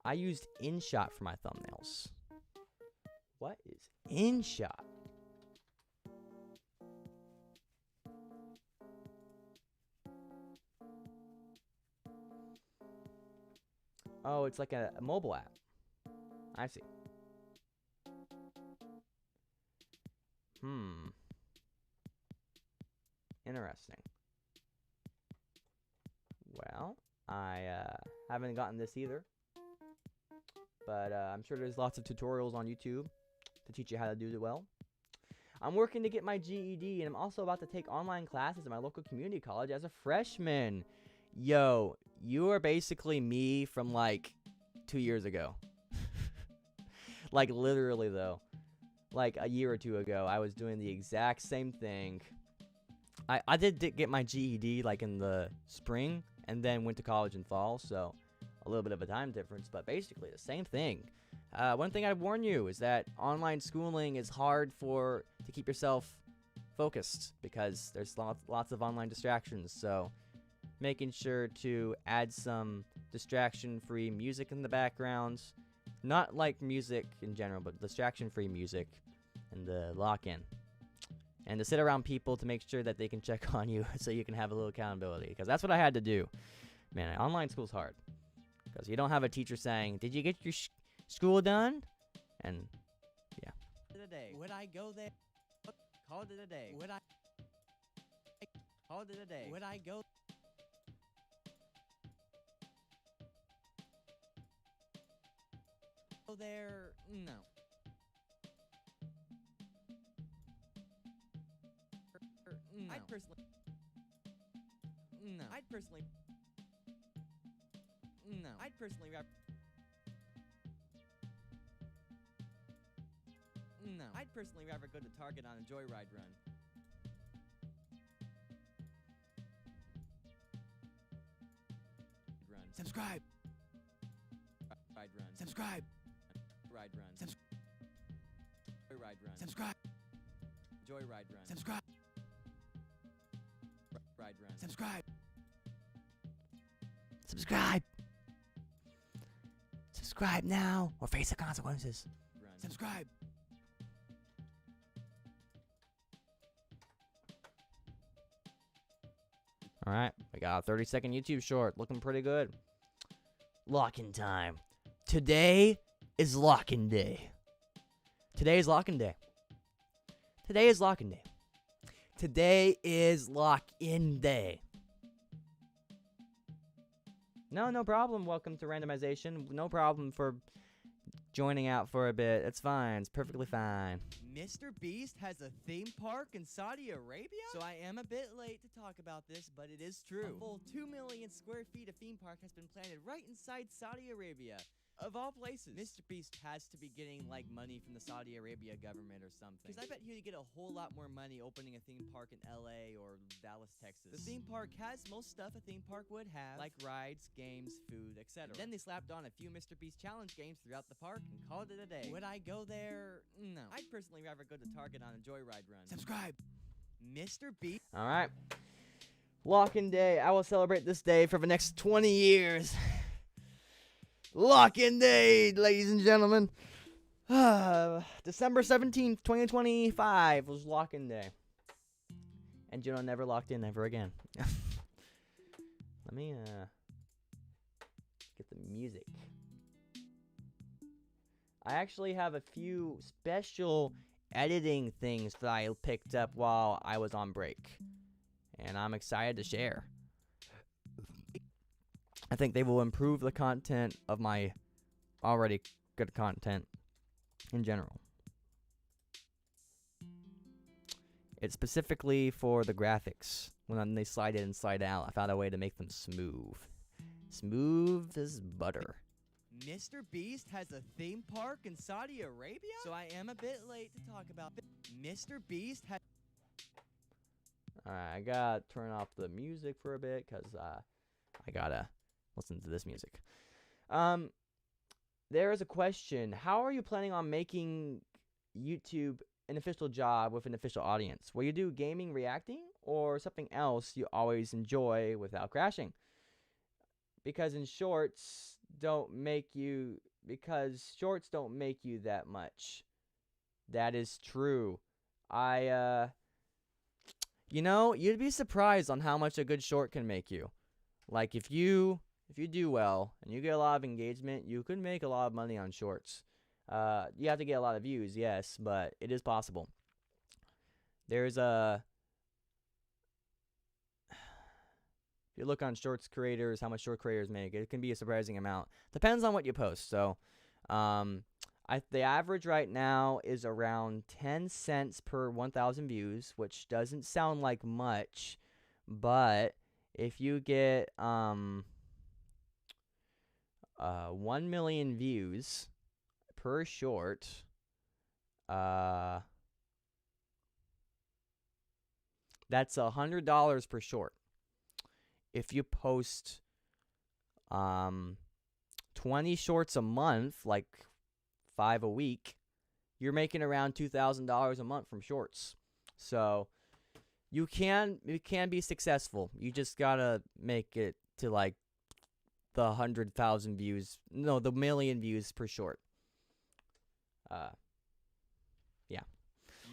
I used InShot for my thumbnails. What is InShot? Oh, it's like a mobile app. I see. Interesting. Well, I haven't gotten this either. But I'm sure there's lots of tutorials on YouTube to teach you how to do it well. I'm working to get my GED, and I'm also about to take online classes at my local community college as a freshman. Yo, you are basically me from like 2 years ago. Like literally though. Like a year or 2 ago, I was doing the exact same thing. I did get my GED like in the spring, and then went to college in fall, so a little bit of a time difference, but basically the same thing. One thing I'd warn you is that online schooling is hard to keep yourself focused because there's lots of online distractions, so making sure to add some distraction-free music in the background, not like music in general, but distraction-free music, and the lock-in. And to sit around people to make sure that they can check on you so you can have a little accountability. Because that's what I had to do. Man, online school's hard. Because you don't have a teacher saying, did you get your school done? And, yeah. Today, would I go there? Call it a day. Would I? Call it a day. Would I go? Go there? No. No. I'd personally. No. I'd personally. No. I'd personally. No. I'd personally rather go to Target on a joyride run. Subscribe. Ride run. Subscribe. Ride run. Joyride run. Subscribe. Joyride run. Subscribe. Ride run. Subscribe. Subscribe! Subscribe now, or face the consequences. Run. Subscribe. Alright, we got a 30-second YouTube short. Looking pretty good. Lock-in time. Today is lock-in day. Today is lock-in day. Today is lock-in day. Today is lock-in day. No problem. Welcome to randomization. No problem for joining out for a bit. It's fine. It's perfectly fine. Mr. Beast has a theme park in Saudi Arabia? So I am a bit late to talk about this, but it is true. A full 2 million square feet of theme park has been planted right inside Saudi Arabia. Of all places, Mr. Beast has to be getting like money from the Saudi Arabia government or something. Because I bet he'd get a whole lot more money opening a theme park in LA or Dallas, Texas. The theme park has most stuff a theme park would have, like rides, games, food, etc. Then they slapped on a few Mr. Beast challenge games throughout the park and called it a day. Would I go there? No. I'd personally rather go to Target on a joyride run. Subscribe. Mr. Beast. All right. Lock-in day. I will celebrate this day for the next 20 years. Lock-in day, ladies and gentlemen. December 17th, 2025 was lock-in day. And Juno never locked in ever again. Let me get the music. I actually have a few special editing things that I picked up while I was on break. And I'm excited to share. I think they will improve the content of my already good content in general. It's specifically for the graphics. When they slide in and slide out, I found a way to make them smooth. Smooth as butter. Mr. Beast has a theme park in Saudi Arabia? So I am a bit late to talk about Mr. Beast has... Alright, I gotta turn off the music for a bit, because I gotta listen to this music. There is a question. How are you planning on making YouTube an official job with an official audience? Will you do gaming reacting or something else you always enjoy without crashing? Because shorts don't make you that much. That is true. You know, you'd be surprised on how much a good short can make you. Like if you do well and you get a lot of engagement, you could make a lot of money on shorts. You have to get a lot of views, yes, but it is possible. There's if you look on shorts creators, how much short creators make, it can be a surprising amount. Depends on what you post. So, the average right now is around 10 cents per 1,000 views, which doesn't sound like much, but if you get 1 million views per short, that's $100 per short. If you post 20 shorts a month, like 5 a week, you're making around $2,000 a month from shorts. So you can be successful. You just gotta make it to like the 100,000 views. No, the million views per short. Yeah.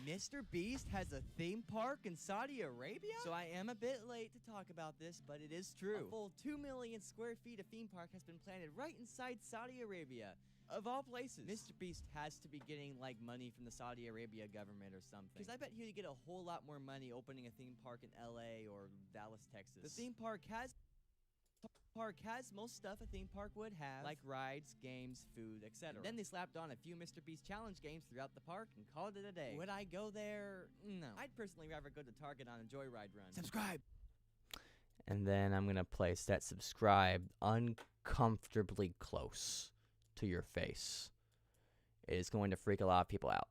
Mr. Beast has a theme park in Saudi Arabia? So I am a bit late to talk about this, but it is true. A full 2 million square feet of theme park has been planted right inside Saudi Arabia. Of all places, Mr. Beast has to be getting like money from the Saudi Arabia government or something. Because I bet he'd get a whole lot more money opening a theme park in LA or Dallas, Texas. The theme park has most stuff a theme park would have, like rides, games, food, etc. Then they slapped on a few Mr. Beast challenge games throughout the park and called it a day. Would I go there? No. I'd personally rather go to Target on a joyride run. Subscribe. And then I'm going to place that subscribe uncomfortably close to your face. It is going to freak a lot of people out.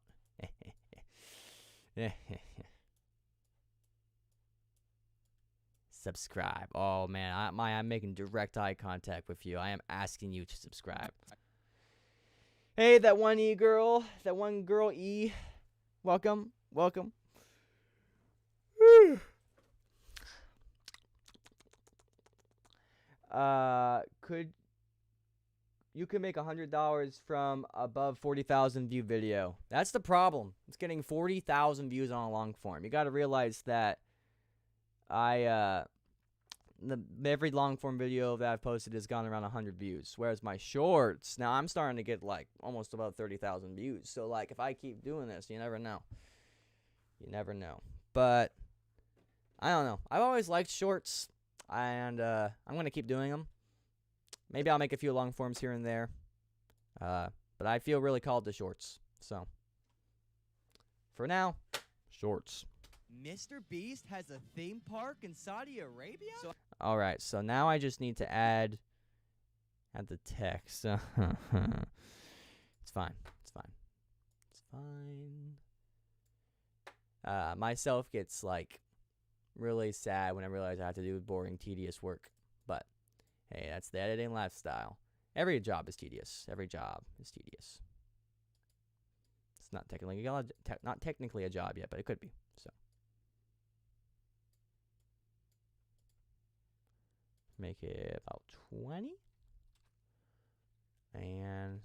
Subscribe. Oh man, I'm making direct eye contact with you. I am asking you to subscribe. Hey, that one girl E. Welcome. You could make $100 from above 40,000 view video. That's the problem. It's getting 40,000 views on a long form. You got to realize that every long form video that I've posted has gone around 100 views, whereas my shorts, now I'm starting to get like almost above 30,000 views. So like if I keep doing this, you never know. But I don't know. I've always liked shorts, and I'm going to keep doing them. Maybe I'll make a few long forms here and there. But I feel really called to shorts. So for now, shorts. Mr. Beast has a theme park in Saudi Arabia? Alright, so now I just need to add at the text. It's fine. It's fine. It's fine. Myself gets like really sad when I realize I have to do boring, tedious work. But hey, that's the editing lifestyle. Every job is tedious. Every job is tedious. It's not technically a job yet, but it could be. So make it about 20. And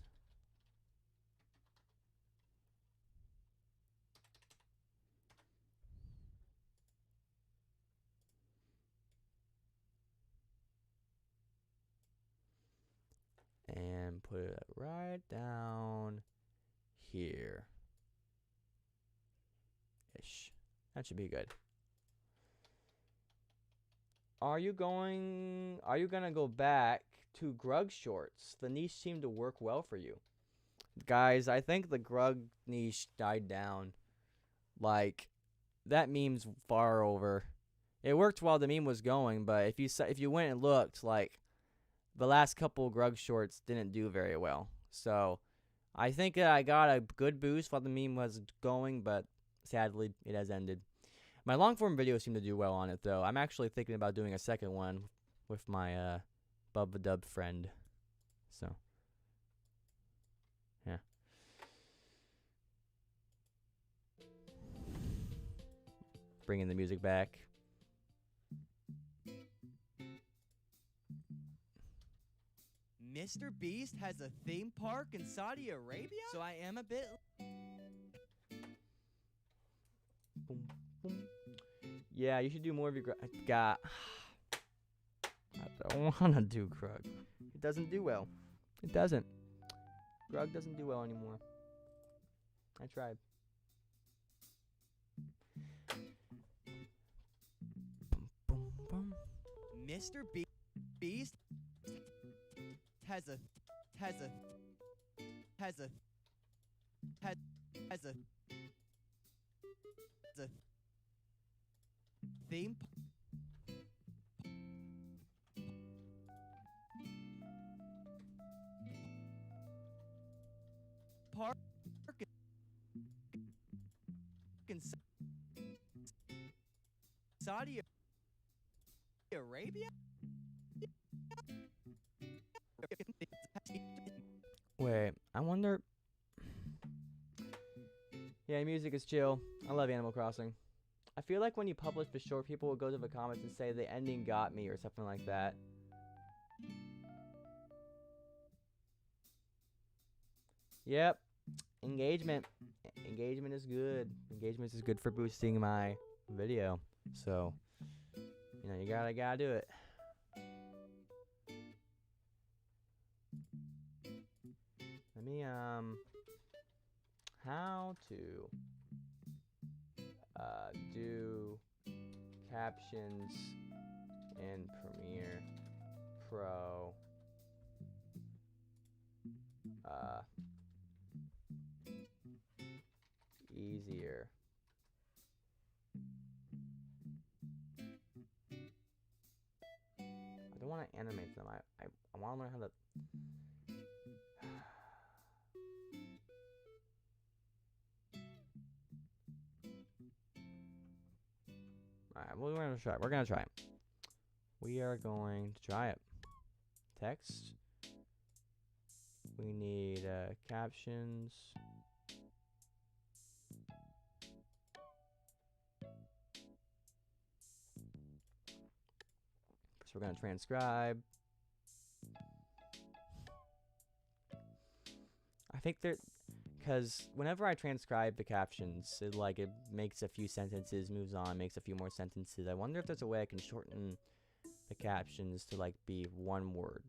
put it right down here. Ish. That should be good. Are you gonna go back to Grug shorts? The niche seemed to work well for you. Guys, I think the Grug niche died down. Like, that meme's far over. It worked while the meme was going, but if you went and looked, like, the last couple Grug shorts didn't do very well. So I think I got a good boost while the meme was going, but sadly it has ended. My long form videos seem to do well on it though. I'm actually thinking about doing a second one with my Bubba Dub friend. So yeah. Bringing the music back. Mr. Beast has a theme park in Saudi Arabia? So I am a bit... Boom, boom. Yeah, you should do more of your I don't want to do Grug. It doesn't do well. It doesn't. Grug doesn't do well anymore. I tried. Boom, boom, boom. Mr. Beast has a theme park in Saudi Arabia? Wait, I wonder... Yeah, music is chill. I love Animal Crossing. I feel like when you publish the short, people will go to the comments and say the ending got me or something like that. Yep. Engagement. Engagement is good. Engagement is good for boosting my video. So, you know, you gotta do it. Let me, how to do captions in Premiere Pro easier. I don't want to animate them. I want to learn how to... Alright, we're gonna try. We're gonna try it. We are going to try it. Text. We need captions. So we're gonna transcribe. I think there, because whenever I transcribe the captions, it makes a few sentences, moves on, makes a few more sentences. I wonder if there's a way I can shorten the captions to like be one word.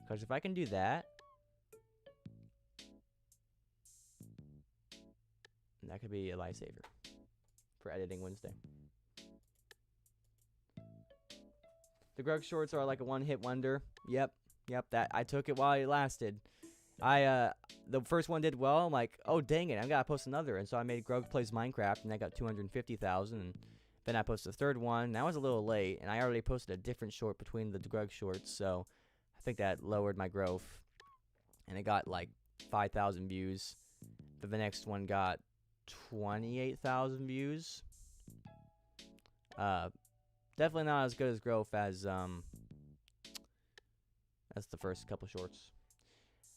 Because if I can do that, that could be a lifesaver for editing Wednesday. The Grug shorts are like a one-hit wonder. Yep, that I took it while it lasted. The first one did well. I'm like, oh dang it, I gotta post another. And so I made Grug Plays Minecraft, and I got 250,000. And Then I posted a third one. That was a little late, and I already posted a different short between the Greg shorts, so I think that lowered my growth. And it got like 5,000 views. But the next one got 28,000 views. Definitely not as good as growth as the first couple shorts.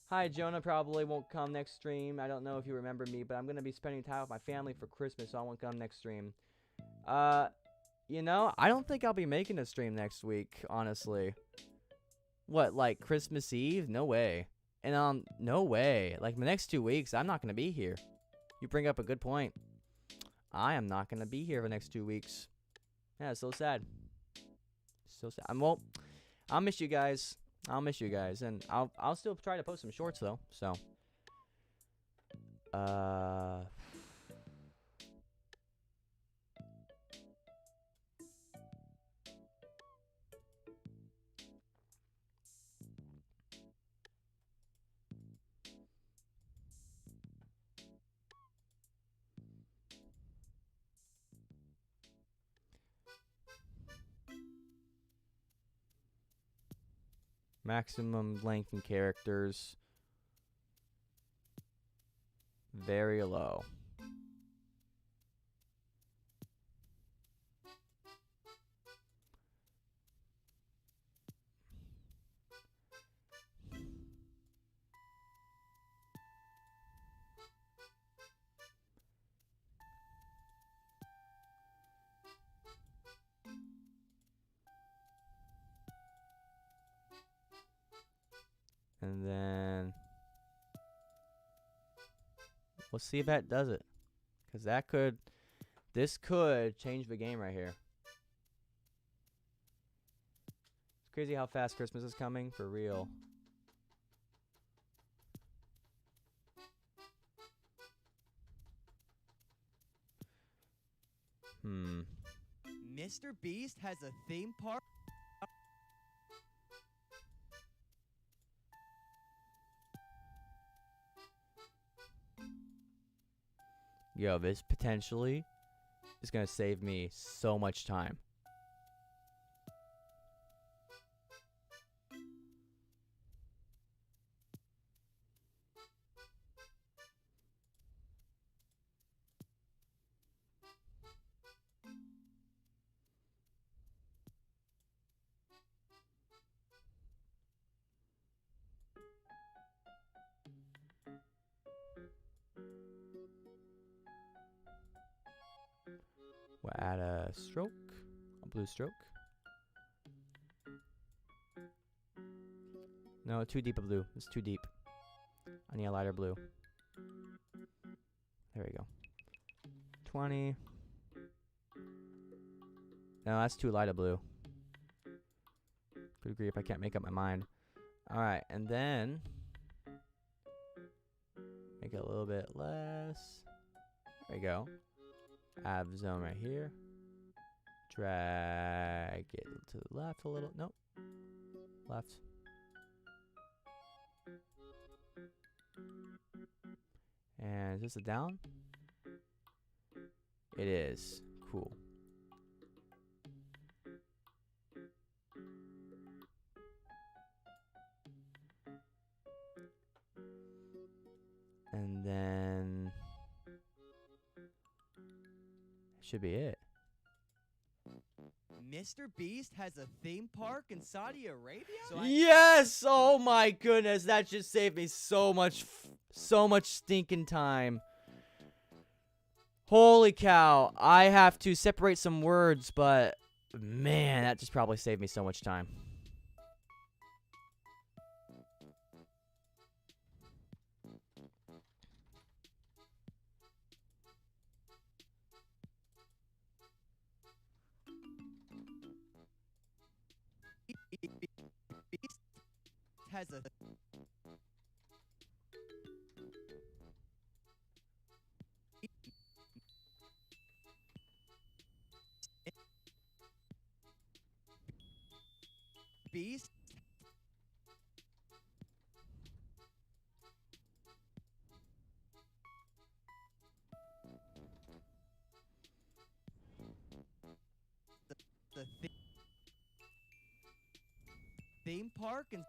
Hi, Jonah probably won't come next stream. I don't know if you remember me, but I'm going to be spending time with my family for Christmas, so I won't come next stream. You know, I don't think I'll be making a stream next week, honestly. What, like Christmas Eve? No way. And, no way. Like, the next 2 weeks, I'm not going to be here. You bring up a good point. I am not going to be here the next 2 weeks. Yeah, it's so sad. So sad. I'll miss you guys. I'll miss you guys. And I'll still try to post some shorts, though. So, maximum length in characters. Very low. And then we'll see if that does it. Because this could change the game right here. It's crazy how fast Christmas is coming, for real. Mr. Beast has a theme park. Yo, this potentially is going to save me so much time. We'll add a stroke, a blue stroke. No, too deep a blue. It's too deep. I need a lighter blue. There we go. 20. No, that's too light a blue. Good grief, I can't make up my mind. Alright, and then make it a little bit less. There we go. Add zone right here. Drag it to the left a little. Nope. Left. And is this a down? It is. Cool. And then should be it. Mr. Beast has a theme park in Saudi Arabia? Yes! Oh my goodness, that just saved me so much stinking time. Holy cow. I have to separate some words, but man, that just probably saved me so much time. Beast has a Beast theme park and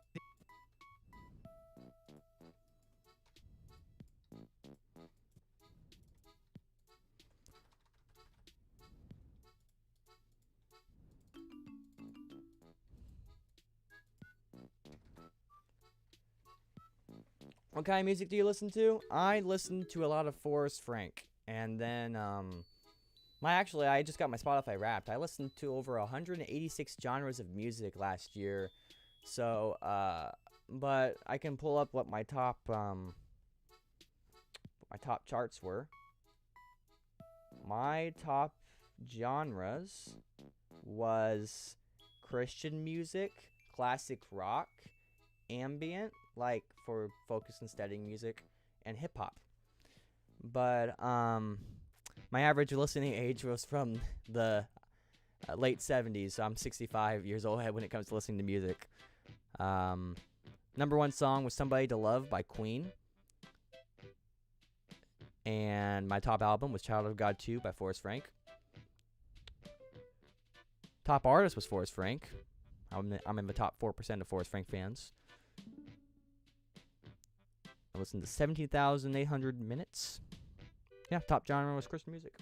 What kind of music do you listen to? I listen to a lot of Forrest Frank. And then, I just got my Spotify Wrapped. I listened to over 186 genres of music last year. So, but I can pull up what my top charts were. My top genres was Christian music, classic rock, ambient, like for focus and studying music, and hip hop. But my average listening age was from the late 70s, so I'm 65 years old when it comes to listening to music. Number one song was Somebody to Love by Queen. And my top album was Child of God 2 by Forrest Frank. Top artist was Forrest Frank. I'm in the top 4% of Forrest Frank fans. I listened to 17,800 minutes. Yeah, top genre was Christian music.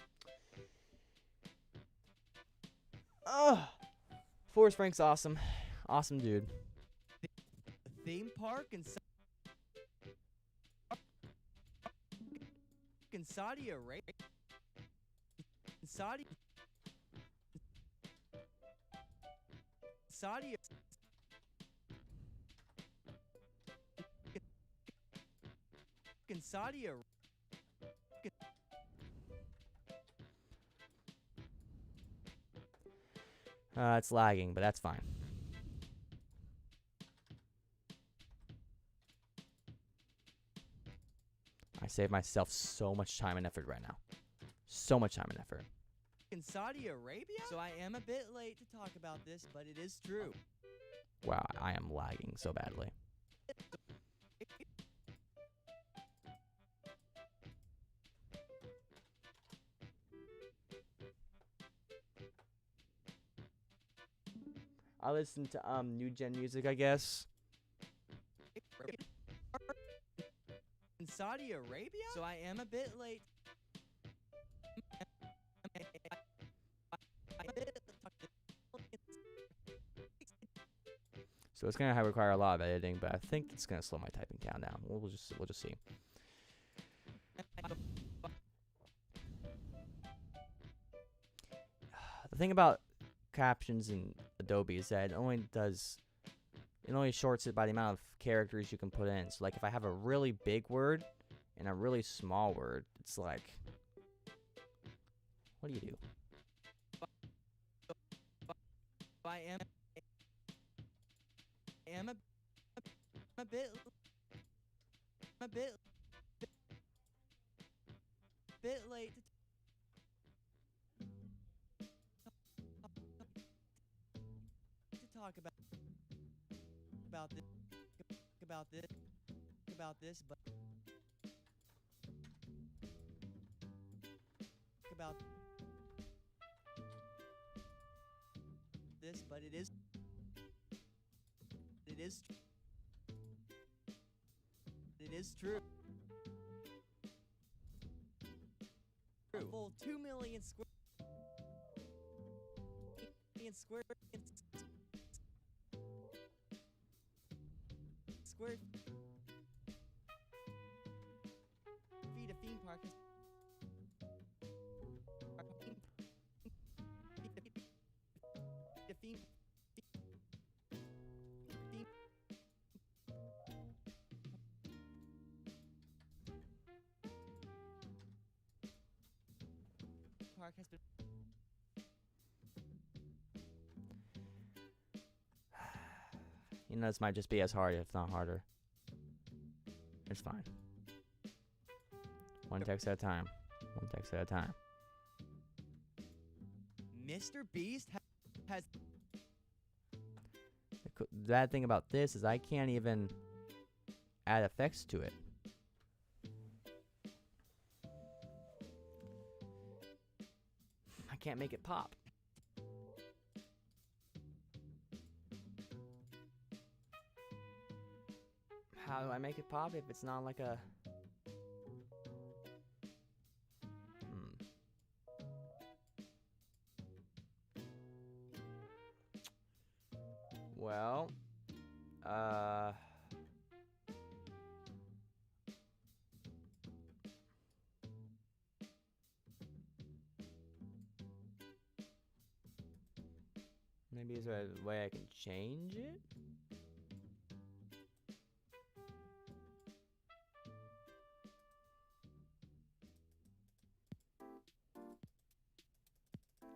Forrest Frank's awesome. Awesome dude. theme park in Saudi Arabia. Saudi in Saudi Arabia. It's lagging, but that's fine. I save myself so much time and effort right now. So much time and effort. In Saudi Arabia? So I am a bit late to talk about this, but it is true. Wow, I am lagging so badly. I listen to new gen music, I guess. In Saudi Arabia? So I am a bit late. So it's gonna require a lot of editing, but I think it's gonna slow my typing count down. We'll just see. The thing about captions in Adobe is that it only shorts it by the amount of characters you can put in. So like if I have a really big word and a really small word, it's like, what do you do? I am a bit late to talk about this, but it is true. A full 2 million square feet of theme park has been You know, this might just be as hard, if not harder. It's fine. One text at a time. One text at a time. Mr. Beast has The bad thing about this is I can't even add effects to it. I can't make it pop. how do I make it pop if it's not like a... Well, maybe is there a way I can change it?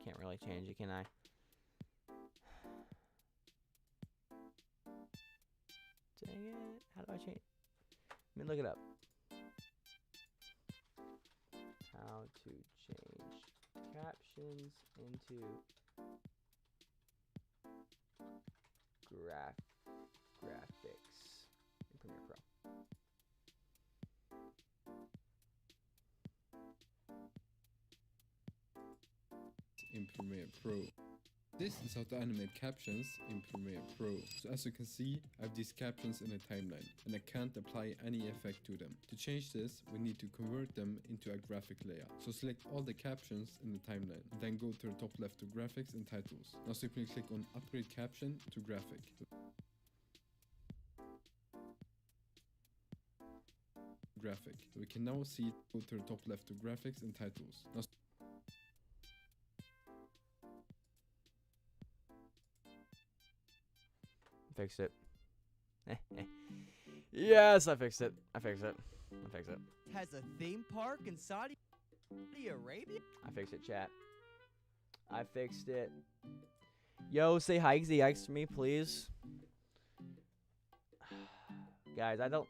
Can't really change it, can I? Dang it. How do I change? Let me look it up. How to change captions into graphics in Premiere Pro. In Premiere Pro. This is how to animate captions in Premiere Pro. So as you can see, I have these captions in a timeline and I can't apply any effect to them. To change this, we need to convert them into a graphic layout. So select all the captions in the timeline, then go to the top left to graphics and titles. Now simply click on upgrade caption to graphic. We can now see, go to the top left to graphics and titles. Now Fixed it. Yes, I fixed it. I fixed it. I fixed it. Has a theme park in Saudi Arabia? I fixed it, chat. I fixed it. Yo, say hi to the Yikes to me, please. Guys, I don't...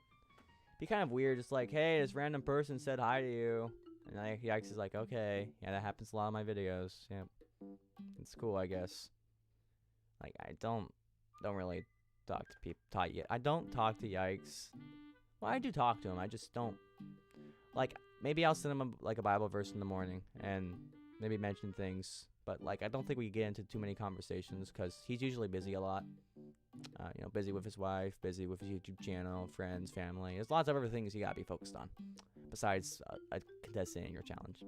Be kind of weird, just like, hey, this random person said hi to you. And like, Yikes is like, okay. Yeah, that happens a lot in my videos. Yep. It's cool, I guess. Like, I don't really talk to people. I don't talk to Yikes. Well, I do talk to him. I just don't. Like, maybe I'll send him a Bible verse in the morning and maybe mention things. But like, I don't think we get into too many conversations because he's usually busy a lot. You know, busy with his wife, busy with his YouTube channel, friends, family. There's lots of other things you gotta be focused on besides a contestant in your challenge.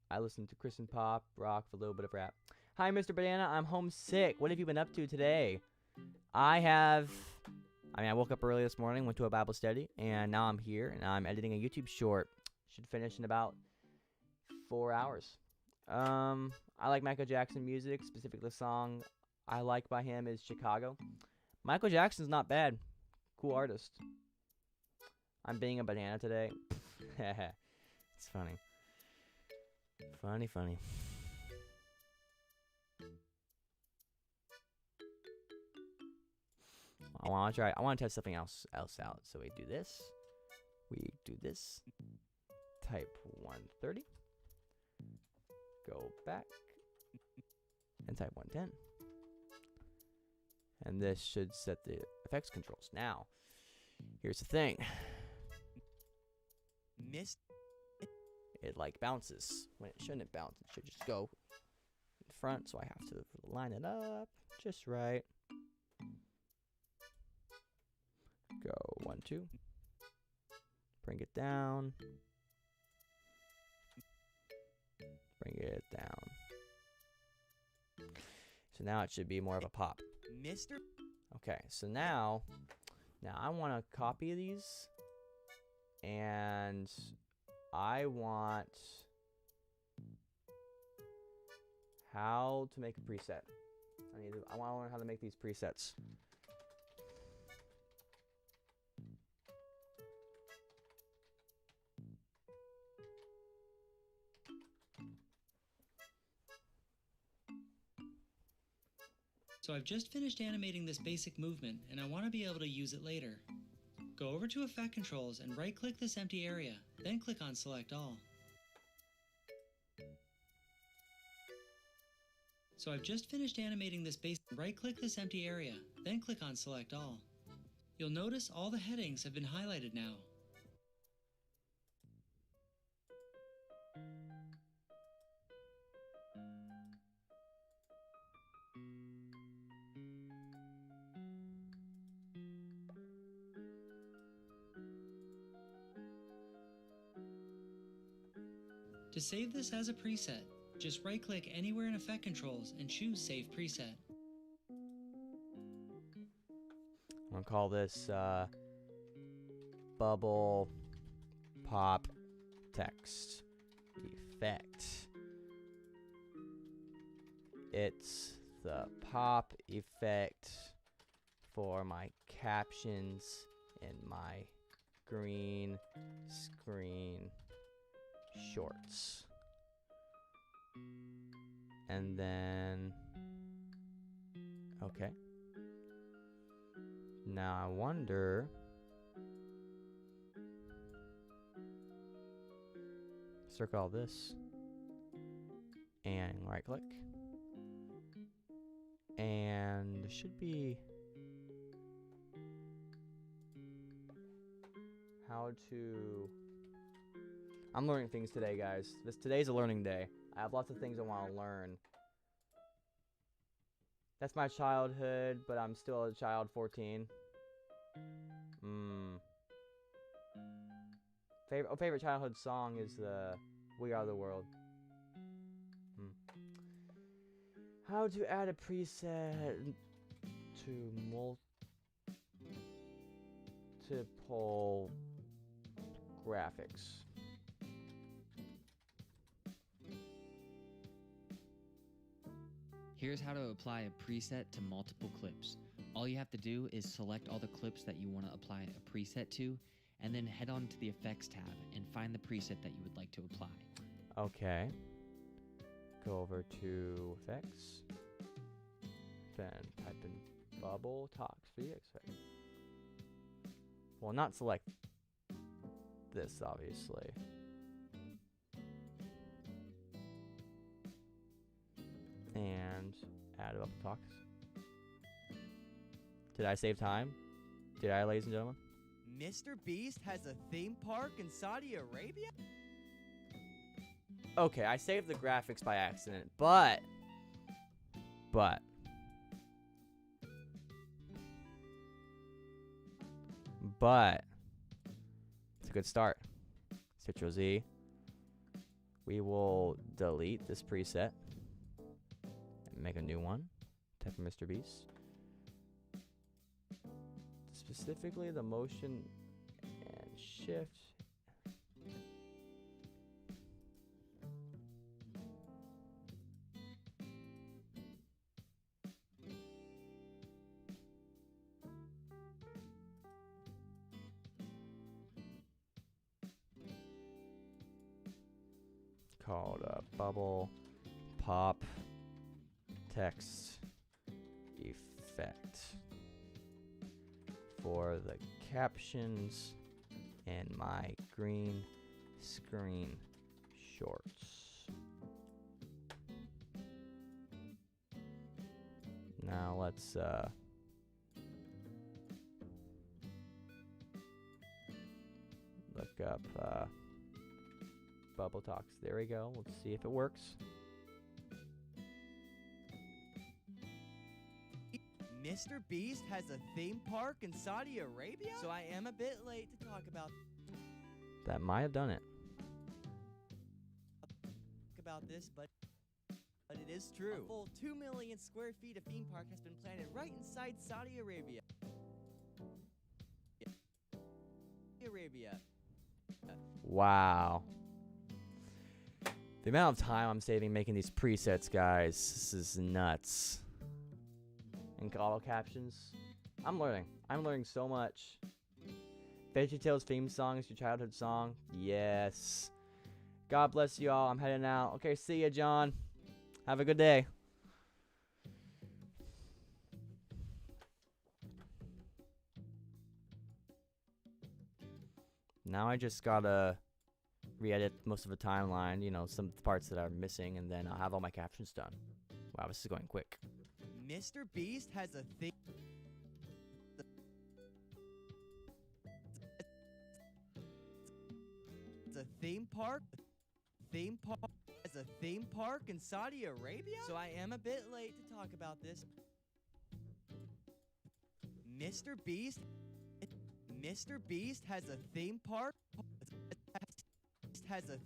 I listen to Christian pop, rock, a little bit of rap. Hi, Mr. Banana. I'm homesick. What have you been up to today? I woke up early this morning, went to a Bible study, and now I'm here, and I'm editing a YouTube short. Should finish in about 4 hours. I like Michael Jackson music, specifically the song I like by him is Chicago. Michael Jackson's not bad. Cool artist. I'm being a banana today. It's funny. Funny. I want to test something else out. So we do this. Type 130. Go back. And type 110. And this should set the effects controls. Now, here's the thing. It like bounces when it shouldn't bounce. It should just go in front, so I have to line it up just right. Go 1, 2. Bring it down. Bring it down. So now it should be more of a pop. Mr. Okay, so now I want to copy these, and I want how to make a preset. I want to learn how to make these presets. So I've just finished animating this basic movement, and I want to be able to use it later. Go over to Effect Controls and right-click this empty area, then click on Select All. So I've just finished animating this basic. Right-click this empty area, then click on Select All. You'll notice all the headings have been highlighted now. To save this as a preset, just right-click anywhere in Effect Controls and choose Save Preset. I'm gonna call this bubble pop text effect. It's the pop effect for my captions in my green screen shorts. And then, okay. Now I wonder, circle all this and right click, and should be how to. I'm learning things today, guys. Today's a learning day. I have lots of things I want to learn. That's my childhood, but I'm still a child, 14. Favorite childhood song is the We Are the World. How to add a preset to multiple graphics. Here's how to apply a preset to multiple clips. All you have to do is select all the clips that you want to apply a preset to, and then head on to the Effects tab and find the preset that you would like to apply. Okay. Go over to Effects. Then type in Bubble Talks VX. Well, not select this, obviously. And add Bubble Talks. Did I save time? Did I, ladies and gentlemen? Mr. Beast has a theme park in Saudi Arabia? Okay, I saved the graphics by accident, but it's a good start. Ctrl Z. We will delete this preset and make a new one. Type in Mr. Beast. Specifically the motion and shift. Called bubble pop text effect for the captions in my green screen shorts. Now let's look up Bubble Talks. There we go. Let's see if it works. Mr. Beast has a theme park in Saudi Arabia? So I am a bit late to talk That might have done it. about this, but it is true. A full 2 million square feet of theme park has been planted right inside Saudi Arabia. Wow. The amount of time I'm saving making these presets, guys, this is nuts. And auto captions. I'm learning so much. VeggieTales theme song is your childhood song. Yes. God bless you all. I'm heading out. Okay, see ya, John. Have a good day. Now I just gotta re-edit most of the timeline, you know, some parts that are missing, and then I'll have all my captions done. Wow, this is going quick. Mr. Beast has a theme. It's a theme park. Has a theme park in Saudi Arabia? So I am a bit late to talk about this. Mr. Beast has a theme park. Has a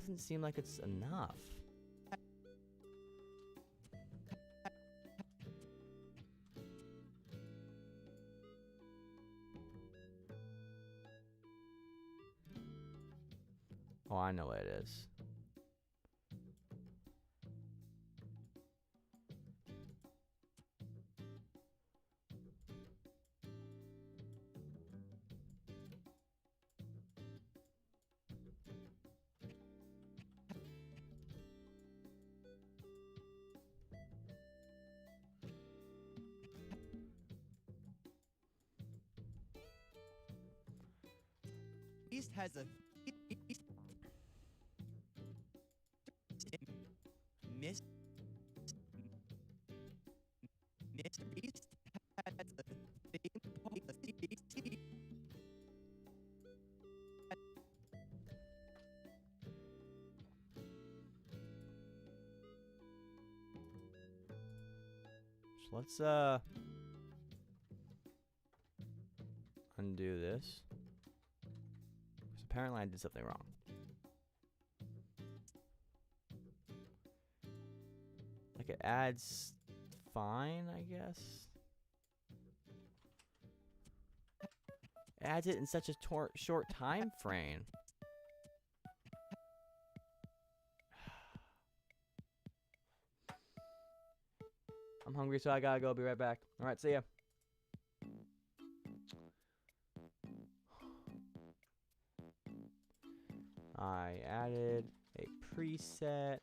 doesn't seem like it's enough. Oh, I know what it is. Beast has a Miss Mr. Beast has a thing. So let's undo this. 'Cause apparently I did something wrong. Like it adds fine, I guess. It adds it in such a short time frame. I'm hungry, so I gotta go. Be right back. All right, see ya. I added a preset,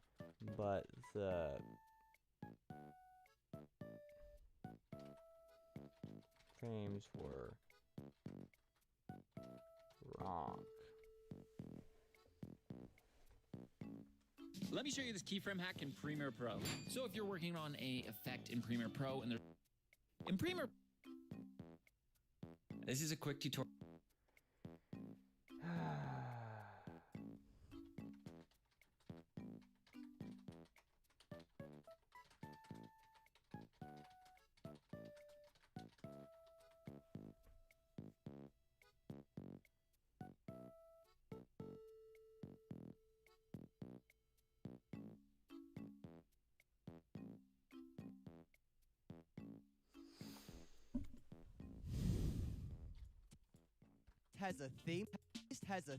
but the frames were wrong. Let me show you this keyframe hack in Premiere Pro. So if you're working on a effect in Premiere Pro and in Premiere, this is a quick tutorial. Has a theme. Has a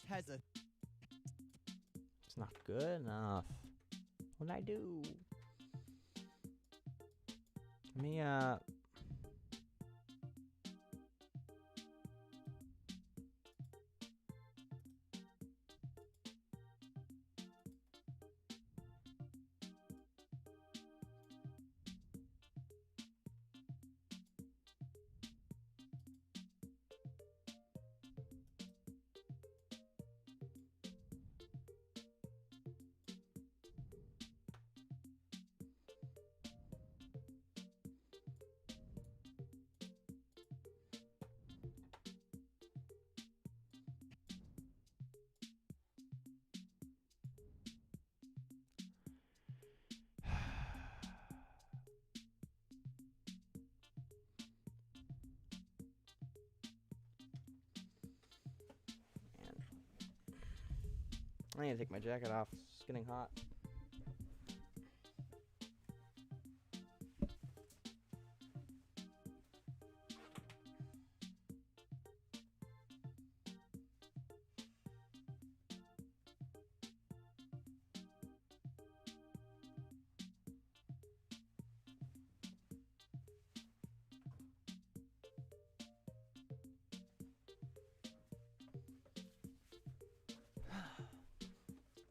has a It's not good enough. What'd I do? Let me I need to take my jacket off. It's getting hot.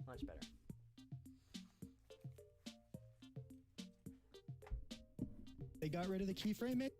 Much better. They got rid of the keyframe.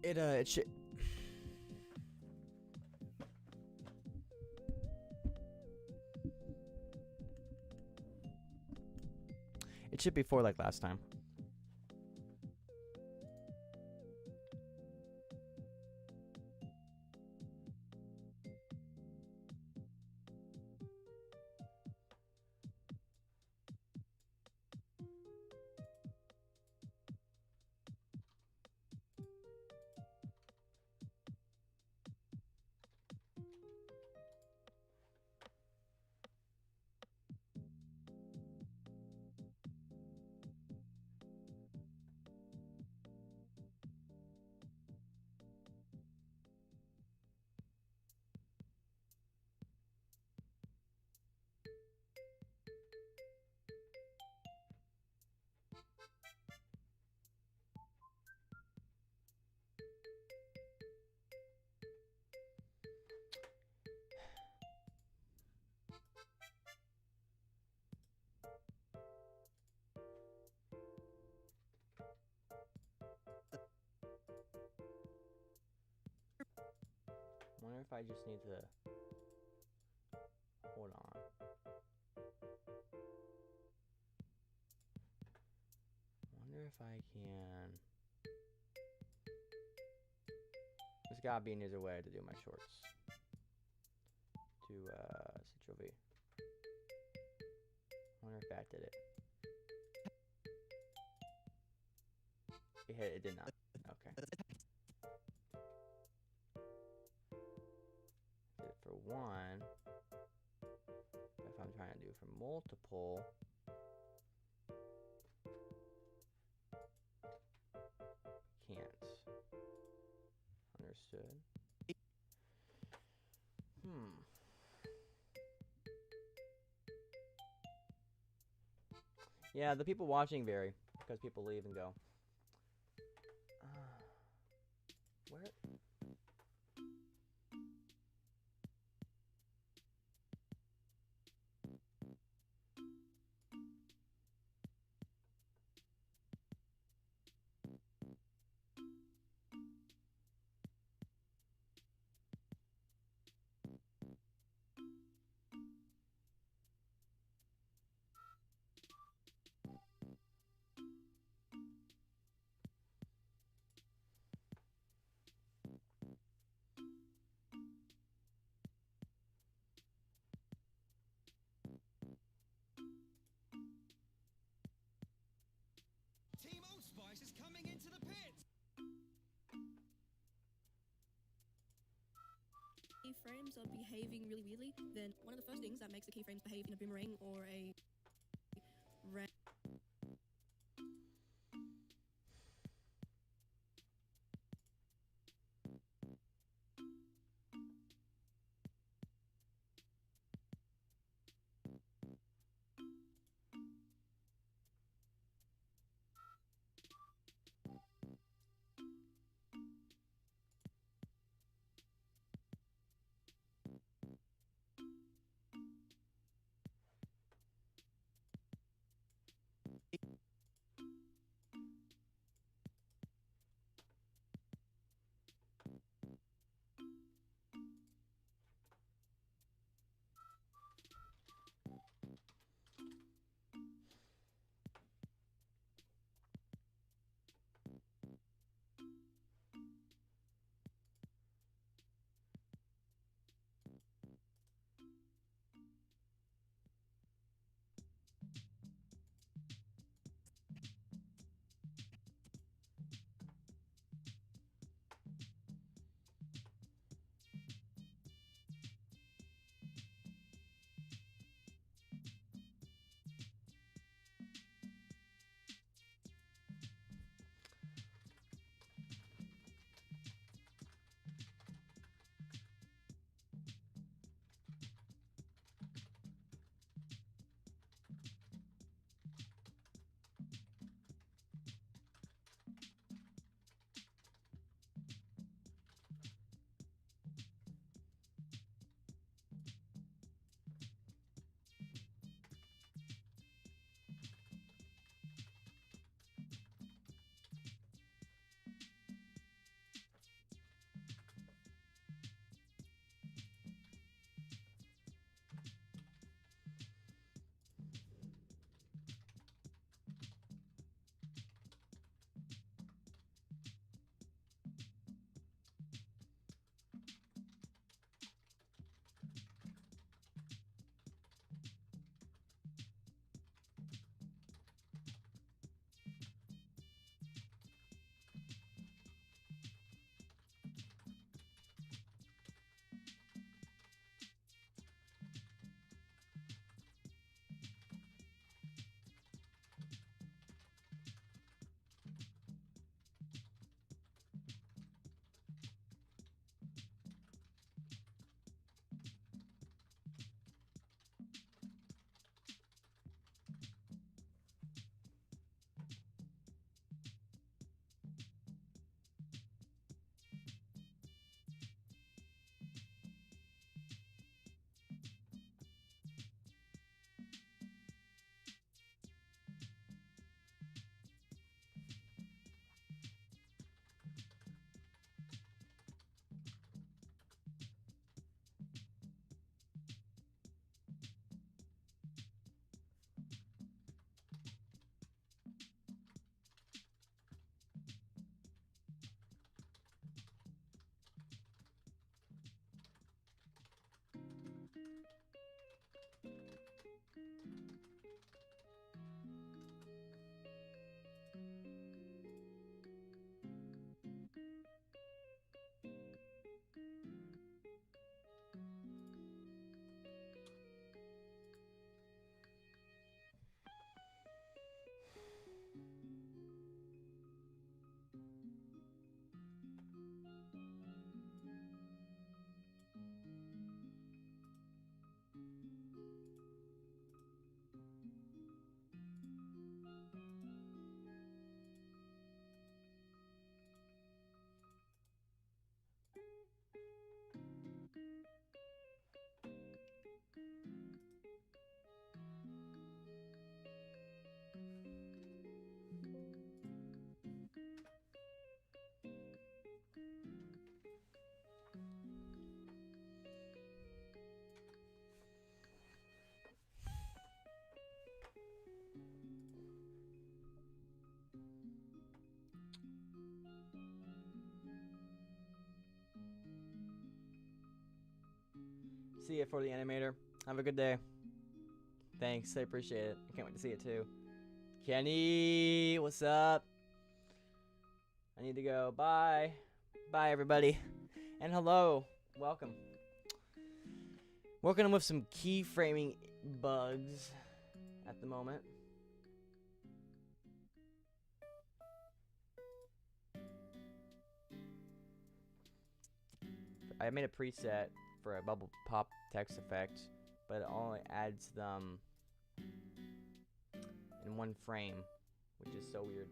It should. It should be 4 like last time. Wonder if I just need to hold on. Wonder if I can. There's gotta be an easier way to do my shorts. To Ctrl V. Wonder if that did it. It did not. Okay. Did it for one. But if I'm trying to do it for multiple, can't. Understood. Yeah, the people watching vary because people leave and go. Where? Team Old Spice is coming into the pit. Keyframes are behaving really weirdly, then one of the first things that makes the keyframes behave in a boomerang or a ram. see it for the animator. Have a good day. Thanks, I appreciate it. I can't wait to see it too. Kenny, what's up? I need to go. Bye. Bye, everybody. And hello. Welcome. Working with some keyframing bugs at the moment. I made a preset for a bubble pop text effect, but it only adds them in one frame, which is so weird.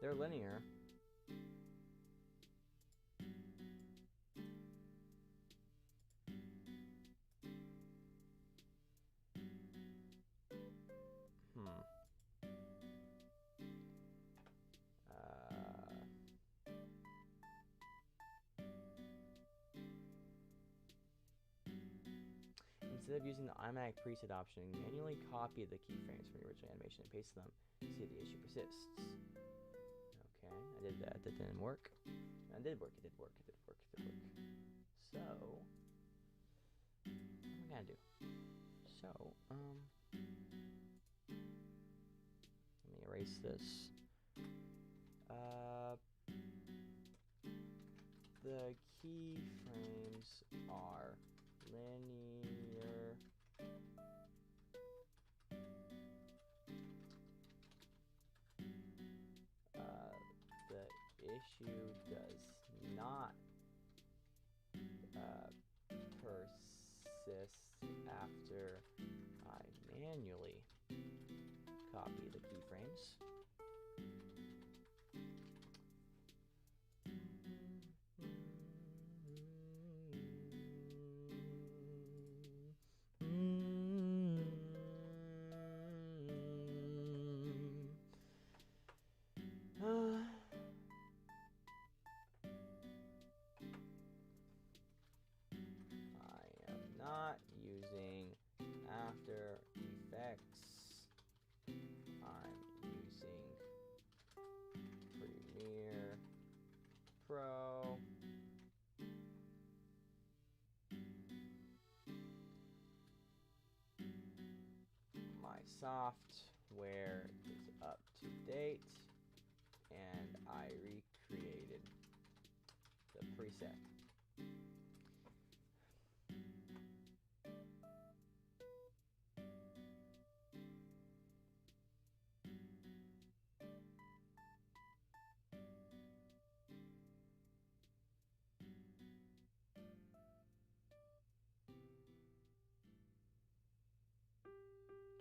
They're linear. Instead of using the automatic preset option, manually copy the keyframes from the original animation and paste them. See if the issue persists. Okay, I did that. That didn't work. It did work. It did work. It did work. It did work. So, what am I gonna do? So, let me erase this. The keyframes are linear. The issue does not persist after I manually copy the keyframes. Not using After Effects. I'm using Premiere Pro. My software is up to date, and I recreated the preset.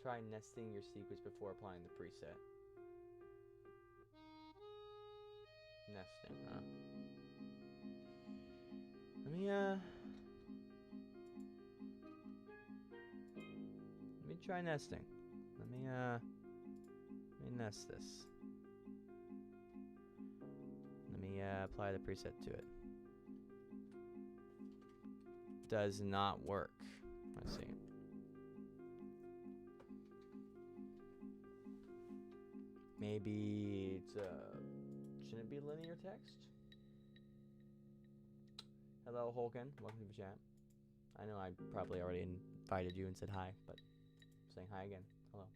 Try nesting your sequence before applying the preset. Nesting, huh? Let me try nesting. Let me nest this. Let me apply the preset to it. Does not work. Let's see. Maybe it's shouldn't it be linear text? Hello, Holken. Welcome to the chat. I know I probably already invited you and said hi, but I'm saying hi again. Hello.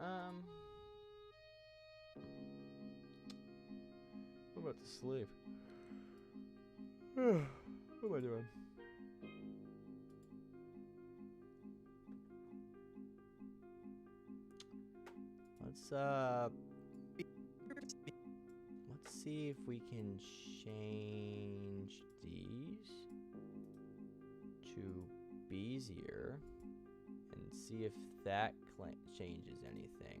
I'm about to sleep. What am I doing? Let's see if we can change these to Bezier and see if that changes anything.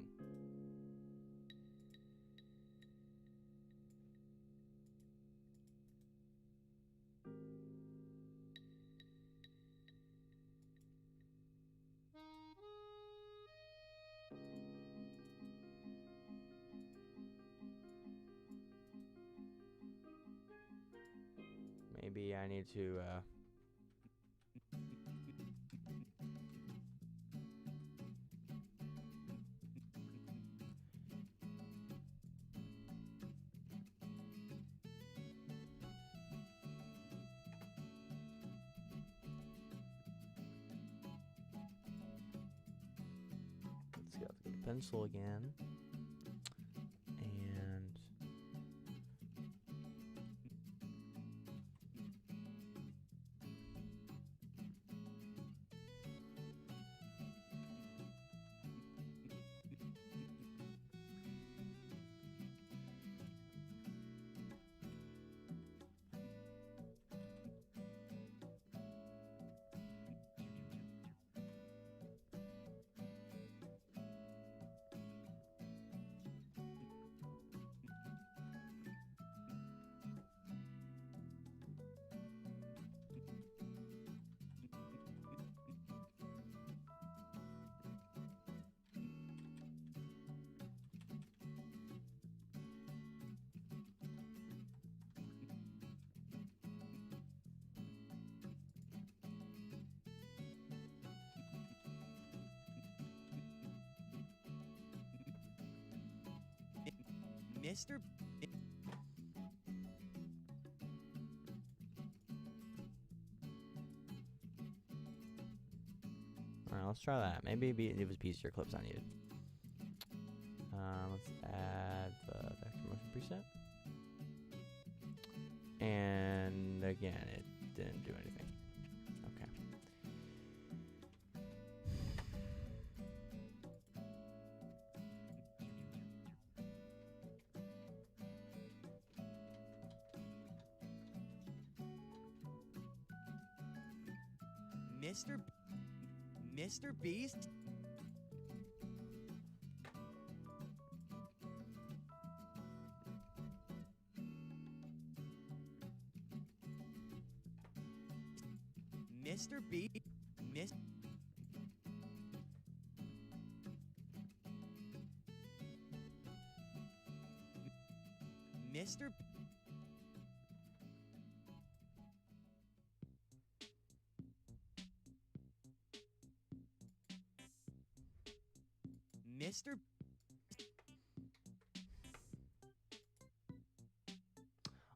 Maybe I need to pencil again. And Mr. alright, let's try that. Maybe it was easier clips I needed. Let's add the vector motion preset. And again, it didn't do anything. Okay. Mr. Beast? Mr. B. Mr. Mr.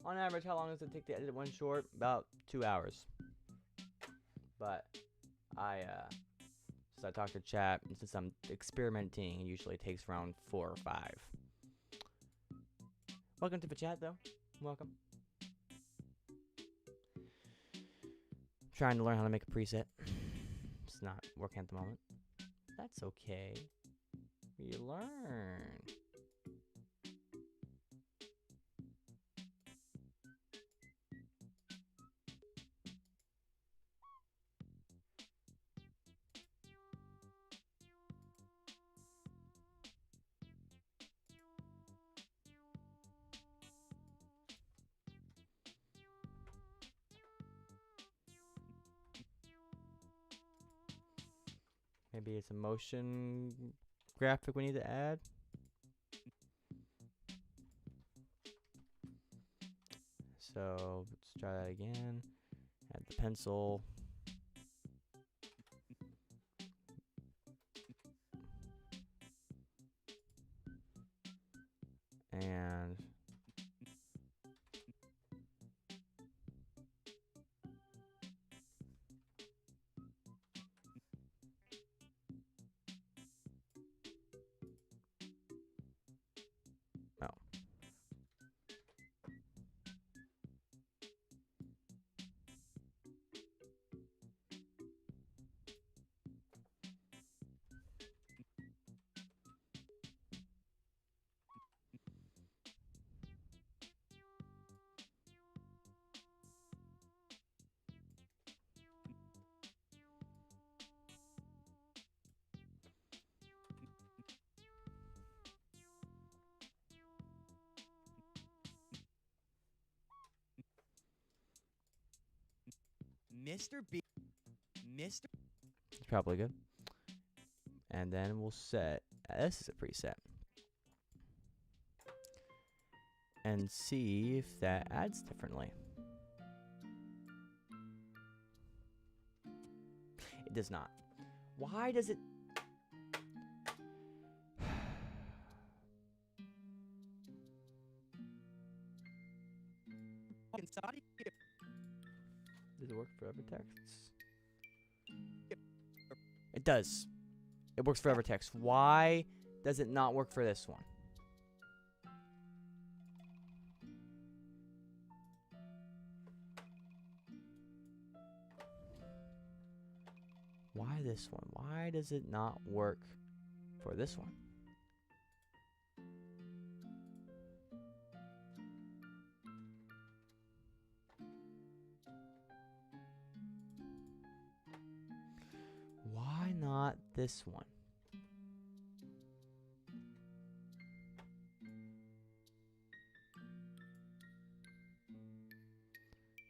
On average, how long does it take to edit one short? About 2 hours. But since I talked to chat, and since I'm experimenting, it usually takes around 4 or 5. Welcome to the chat, though. Welcome. Trying to learn how to make a preset. It's not working at the moment. That's okay. We learn. Maybe it's a motion graphic we need to add. So let's try that again. Add the pencil. And oh. Mr. B. Mr. It's probably good. And then we'll set, this is a preset. And see if that adds differently. It does not. Why does it? Inside here. Does it work for EverText? It does. It works for EverText. Why does it not work for this one? Why this one? Why does it not work for this one? Why not this one?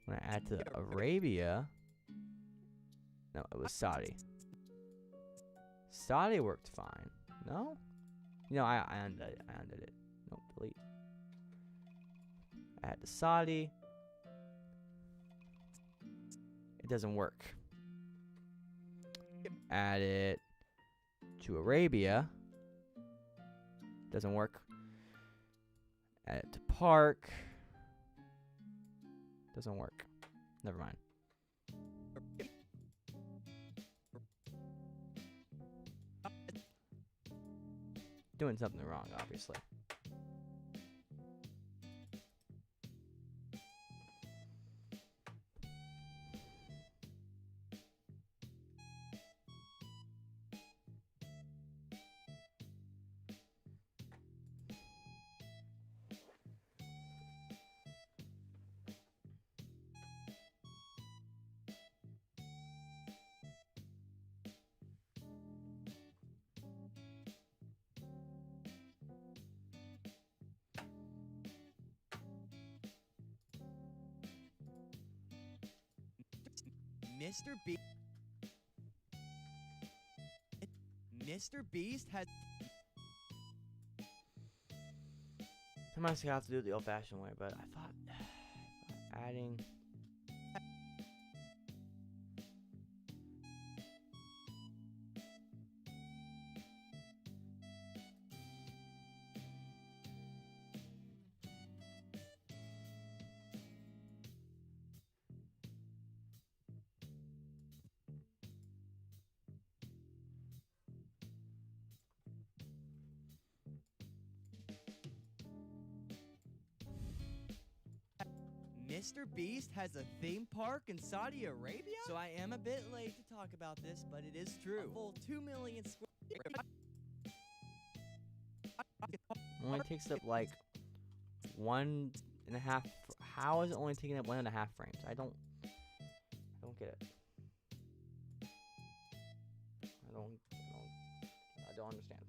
When I add to Arabia, no, it was Saudi. Saudi worked fine. No? No, I undid it. I undid it. Nope, delete. Add to Saudi. It doesn't work. Add it to Arabia. Doesn't work. Add it to Park. Doesn't work. Never mind. Doing something wrong, obviously. Mr. Beast has. I must have to do it the old-fashioned way, but I thought adding. Mr. Beast has a theme park in Saudi Arabia? So I am a bit late to talk about this, but it is true. A full 2 million square. Only takes up like 1.5. How is it only taking up 1.5 frames? I don't get it. I don't understand.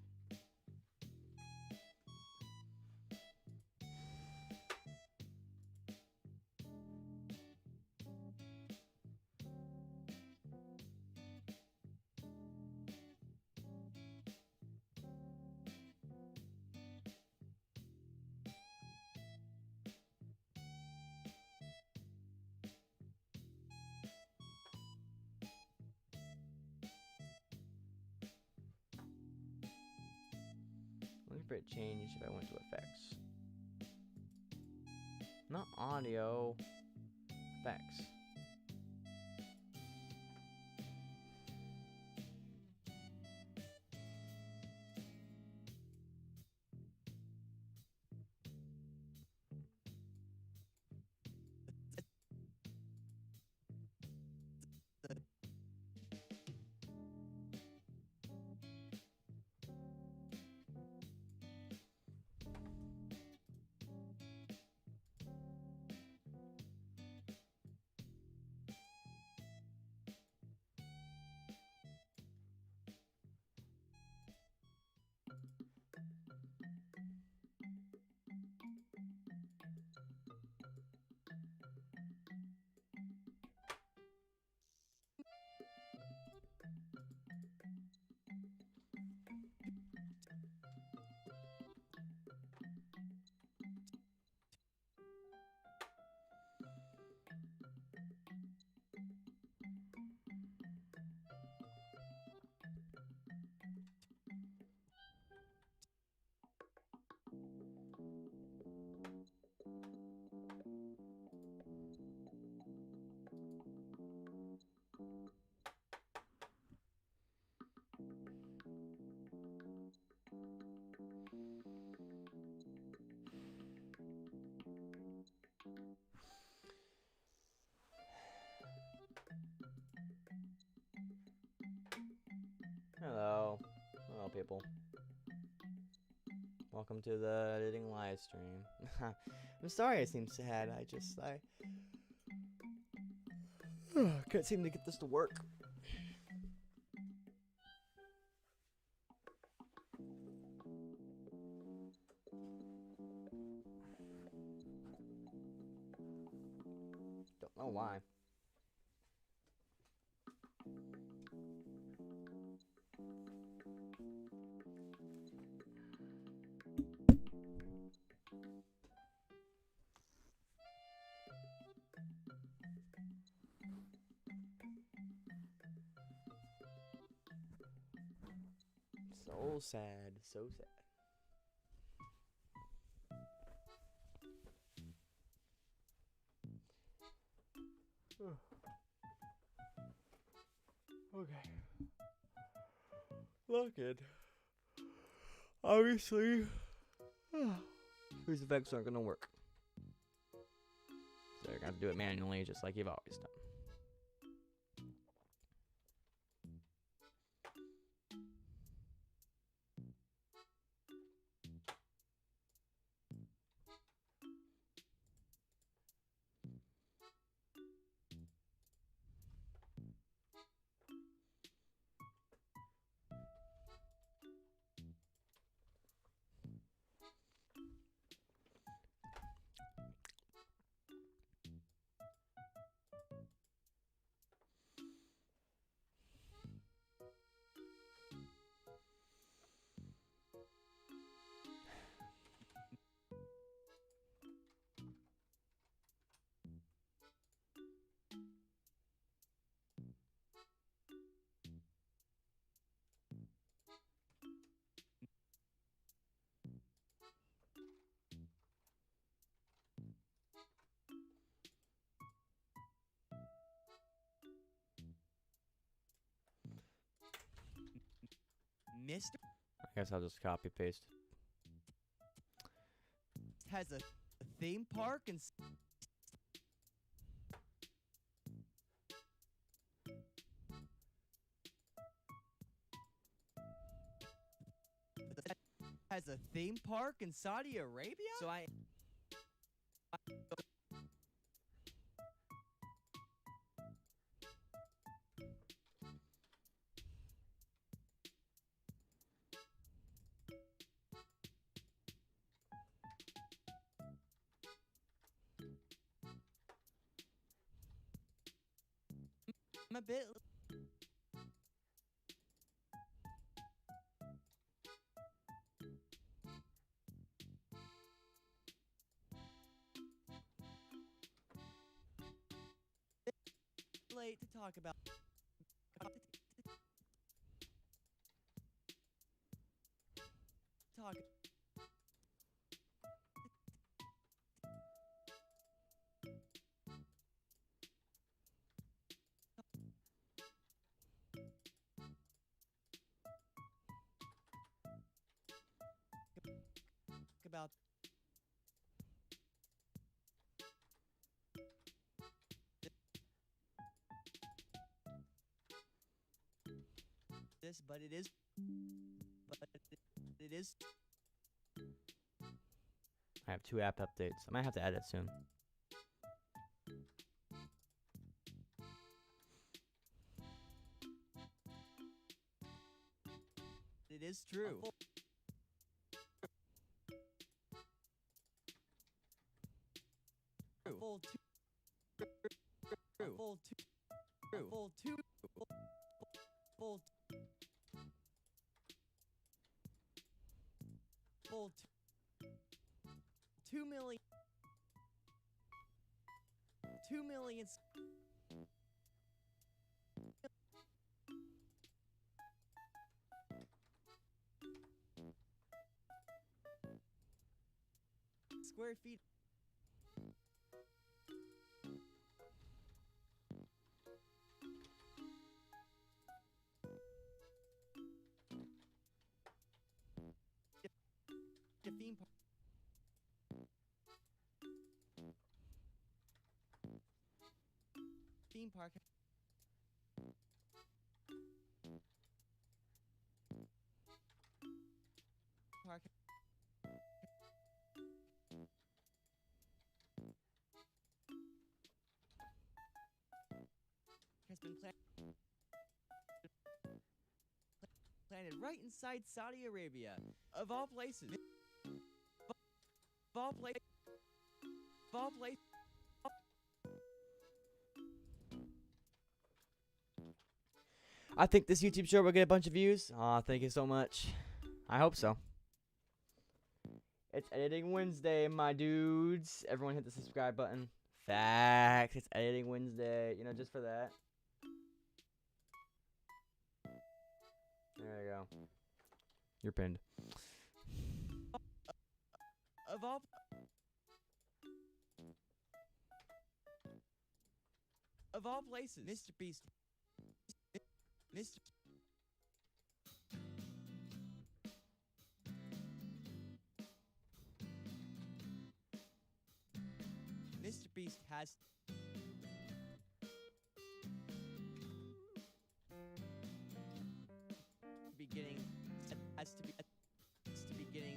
What if it changed if I went to effects? Not audio, effects. Hello. Hello, people. Welcome to the editing live stream. I'm sorry I seem sad. I can't seem to get this to work. Don't know why. So sad, so sad. Okay. Look it. Obviously, these effects aren't gonna work. So you're gonna have to do it manually, just like you've always done. Mr. I guess I'll just copy paste. has a theme park and has a theme park in Saudi Arabia? So I I'm a bit late to talk about talk about this, but it is I have 2 app updates. I might have to edit soon. it is true. Full two, full two, full two, full full 2 million 2 million square feet. The theme park. Theme park. park has been planted right inside Saudi Arabia, of all places. Of all places. Of all places. I think this YouTube short will get a bunch of views. Aw, thank you so much. I hope so. It's Editing Wednesday, my dudes. Everyone hit the subscribe button. Facts. It's Editing Wednesday. You know, just for that. There you go. You're pinned. Of all places, Mr. Beast. Mr. Beast has beginning has to be beginning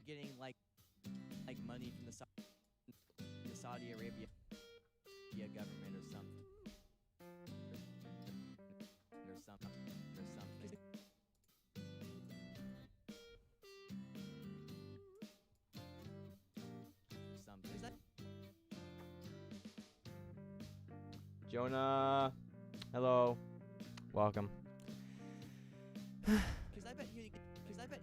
getting like money from the Saudi Arabia government or something. Is that Jonah. Hello. Welcome. Because I bet you. Because I bet.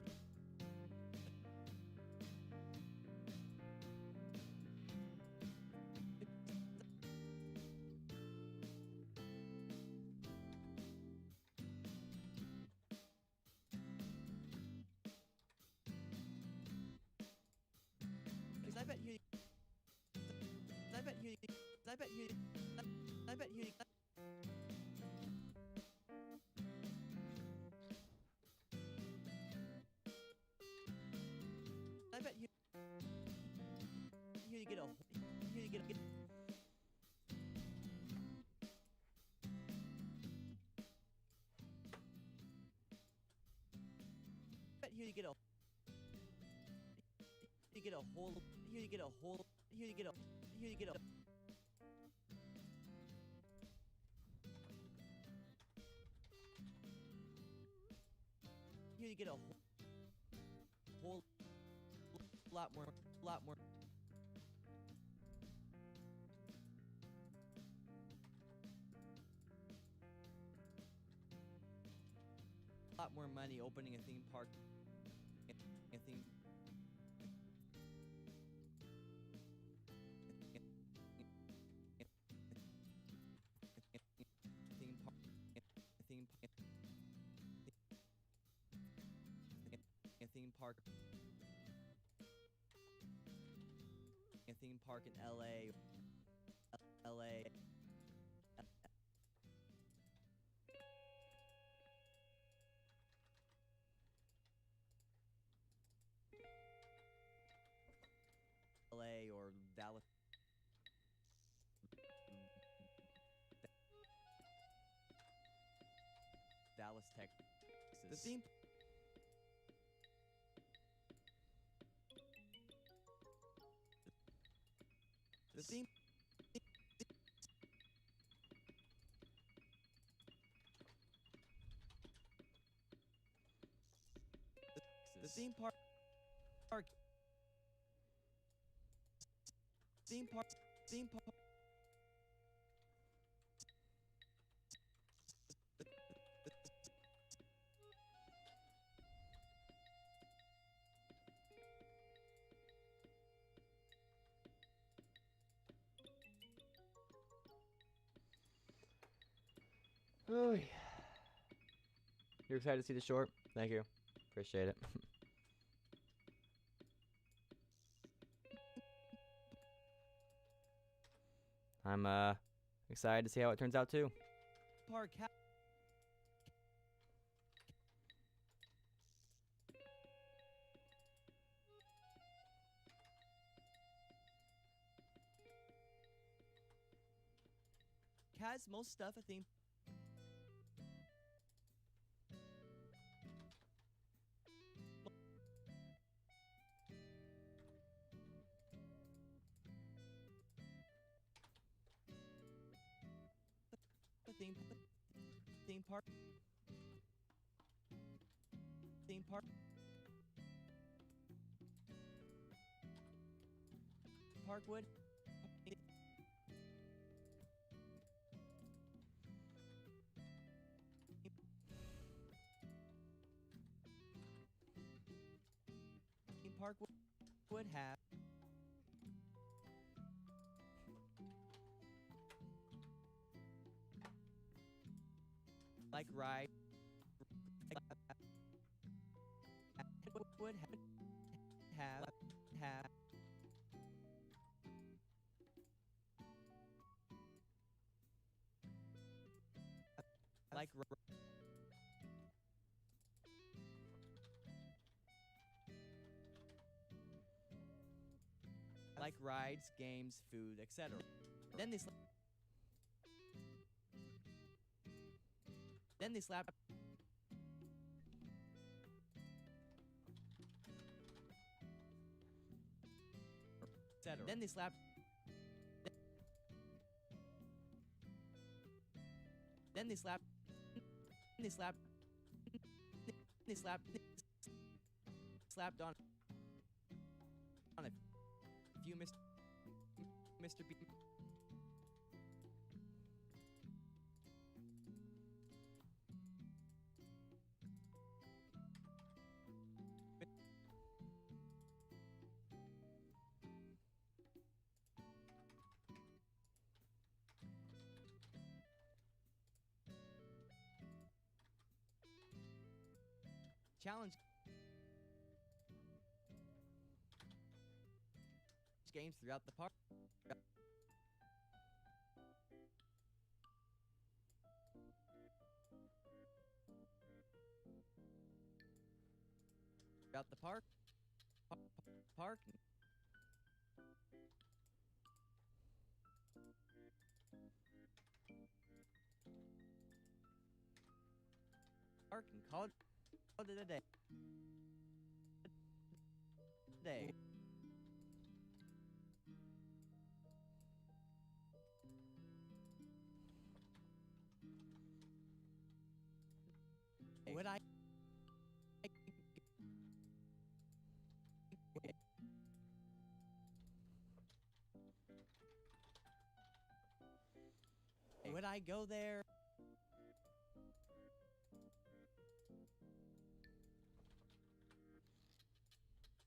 Because I bet you. I bet you. I bet you. I bet you. I bet you. You get a. You get a. Bet you get a. You get a whole. You get a whole. You get a. You get a. You get a whole lot more. Lot more money opening a theme park. A theme. Theme park. Theme park. A theme park. A theme park in LA. LA. LA or Dallas. Dallas, Texas. The theme. The theme. The theme park. Theme park. Theme park. Oh, yeah. You're excited to see the short? Thank you. Appreciate it. I'm excited to see how it turns out too. Park. has most stuff a theme. Theme park. Theme park. Parkwood. Theme park would have like ride would have like rides, games, food, etc. Then they slap etc. Then they slap slapped on a few Mr. B. Challenge games throughout the park. Throughout the park. Park. Park and call it a day. Would I go there?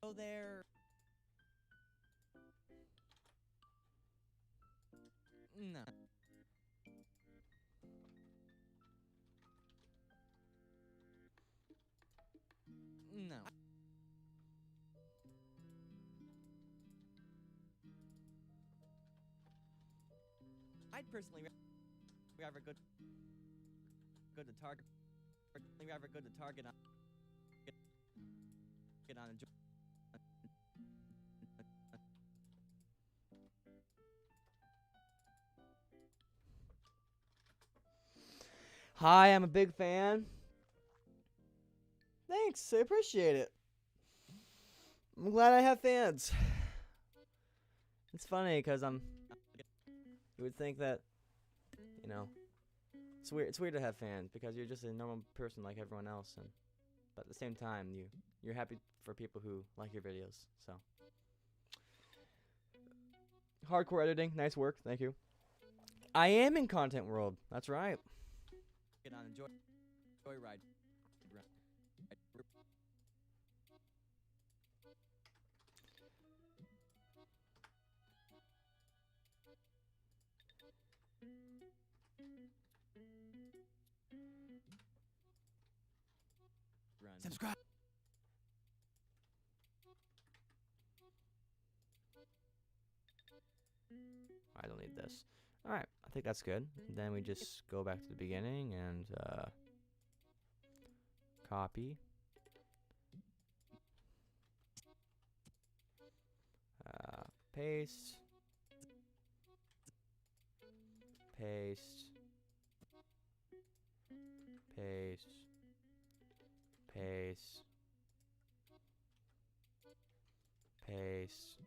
Go there. No. No. I'd personally rather go to Target. Rather go to Target on get on a. Hi, I'm a big fan. Thanks, I appreciate it. I'm glad I have fans. It's funny because you would think that, you know, it's weird to have fans because you're just a normal person like everyone else, but at the same time you're happy for people who like your videos. So hardcore editing, nice work, thank you. I am in Content World. That's right. Get on a joyride. Subscribe. I don't need this. Alright, I think that's good. Then we just go back to the beginning and copy. Paste. Paste. Paste. Paste. Paste.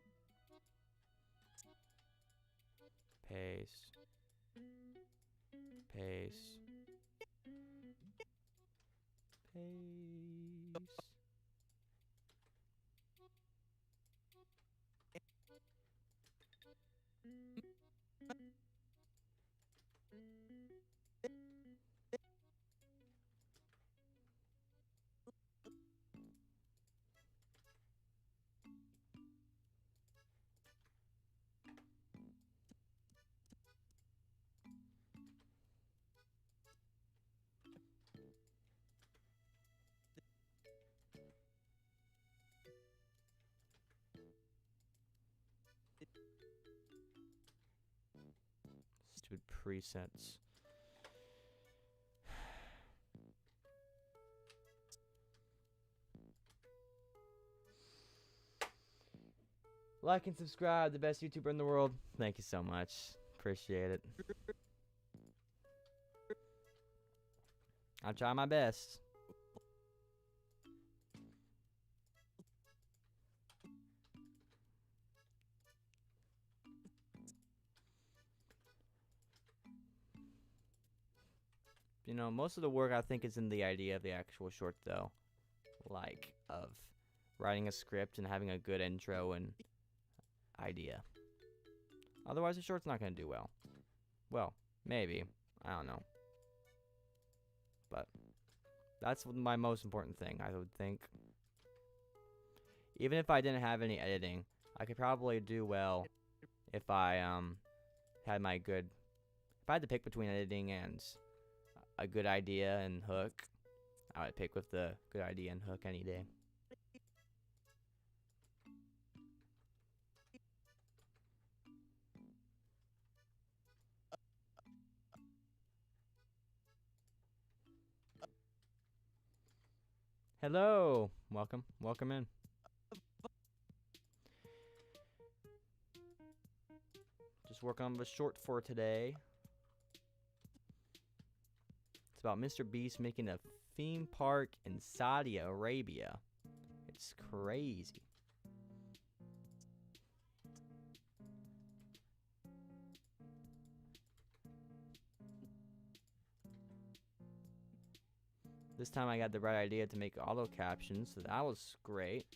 Paste. Paste. Paste. Stupid presets. Like and subscribe, the best YouTuber in the world. Thank you so much. Appreciate it. I'll try my best. You know, most of the work I think is in the idea of the actual short, though. Like, of writing a script and having a good intro and idea. Otherwise, the short's not going to do well. Well, maybe. I don't know. But that's my most important thing, I would think. Even if I didn't have any editing, I could probably do well if I had my good... If I had to pick between editing and a good idea and hook, I would pick with the good idea and hook any day. Hello! Welcome. Welcome in. Just working on the short for today. It's about Mr. Beast making a theme park in Saudi Arabia. It's crazy. This time I got the right idea to make auto captions, so that was great.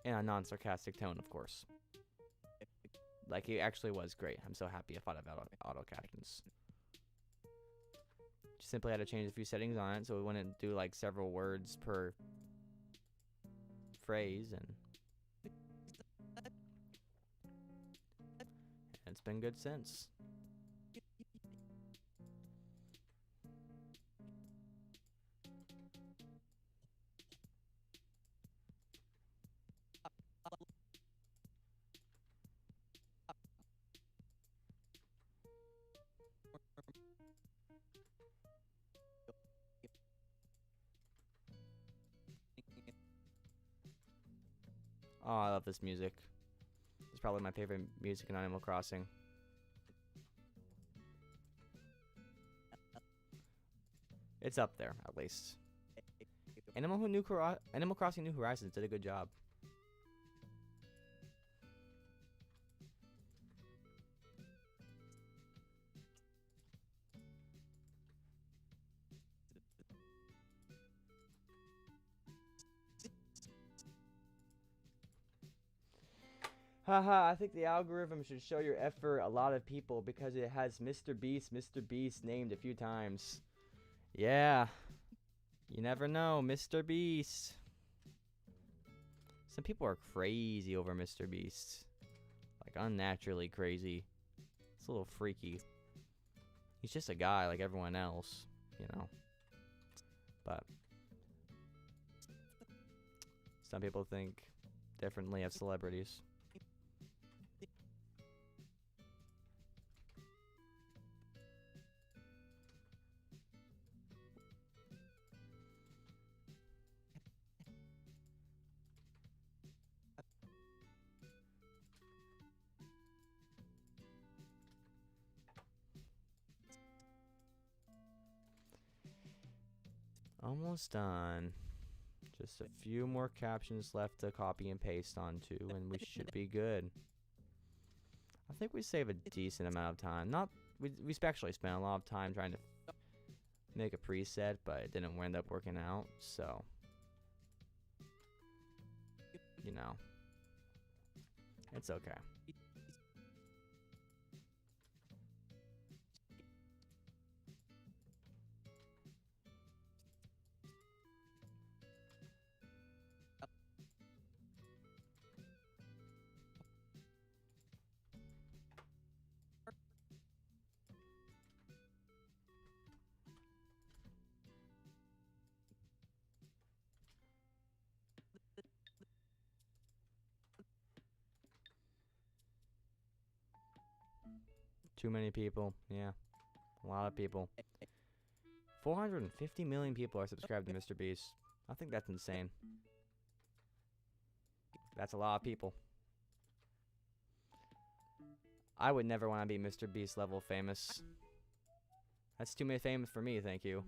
In a non-sarcastic tone, of course. Like, it actually was great. I'm so happy I thought about auto captions. Just simply had to change a few settings on it so it wouldn't do like several words per phrase, and it's been good since. Oh, I love this music. It's probably my favorite music in Animal Crossing. It's up there, at least. Animal Crossing New Horizons did a good job. Haha, I think the algorithm should show your effort a lot of people because it has Mr. Beast named a few times. Yeah. You never know, Mr. Beast. Some people are crazy over Mr. Beast. Like, unnaturally crazy. It's a little freaky. He's just a guy like everyone else, you know. But some people think differently of celebrities. Almost done. Just a few more captions left to copy and paste onto, and we should be good. I think we save a decent amount of time. Not we actually spent a lot of time trying to make a preset, but it didn't end up working out. So, you know, it's okay. Too many people. Yeah. A lot of people. 450 million people are subscribed to Mr. Beast. I think that's insane. That's a lot of people. I would never want to be Mr. Beast level famous. That's too many famous for me, thank you.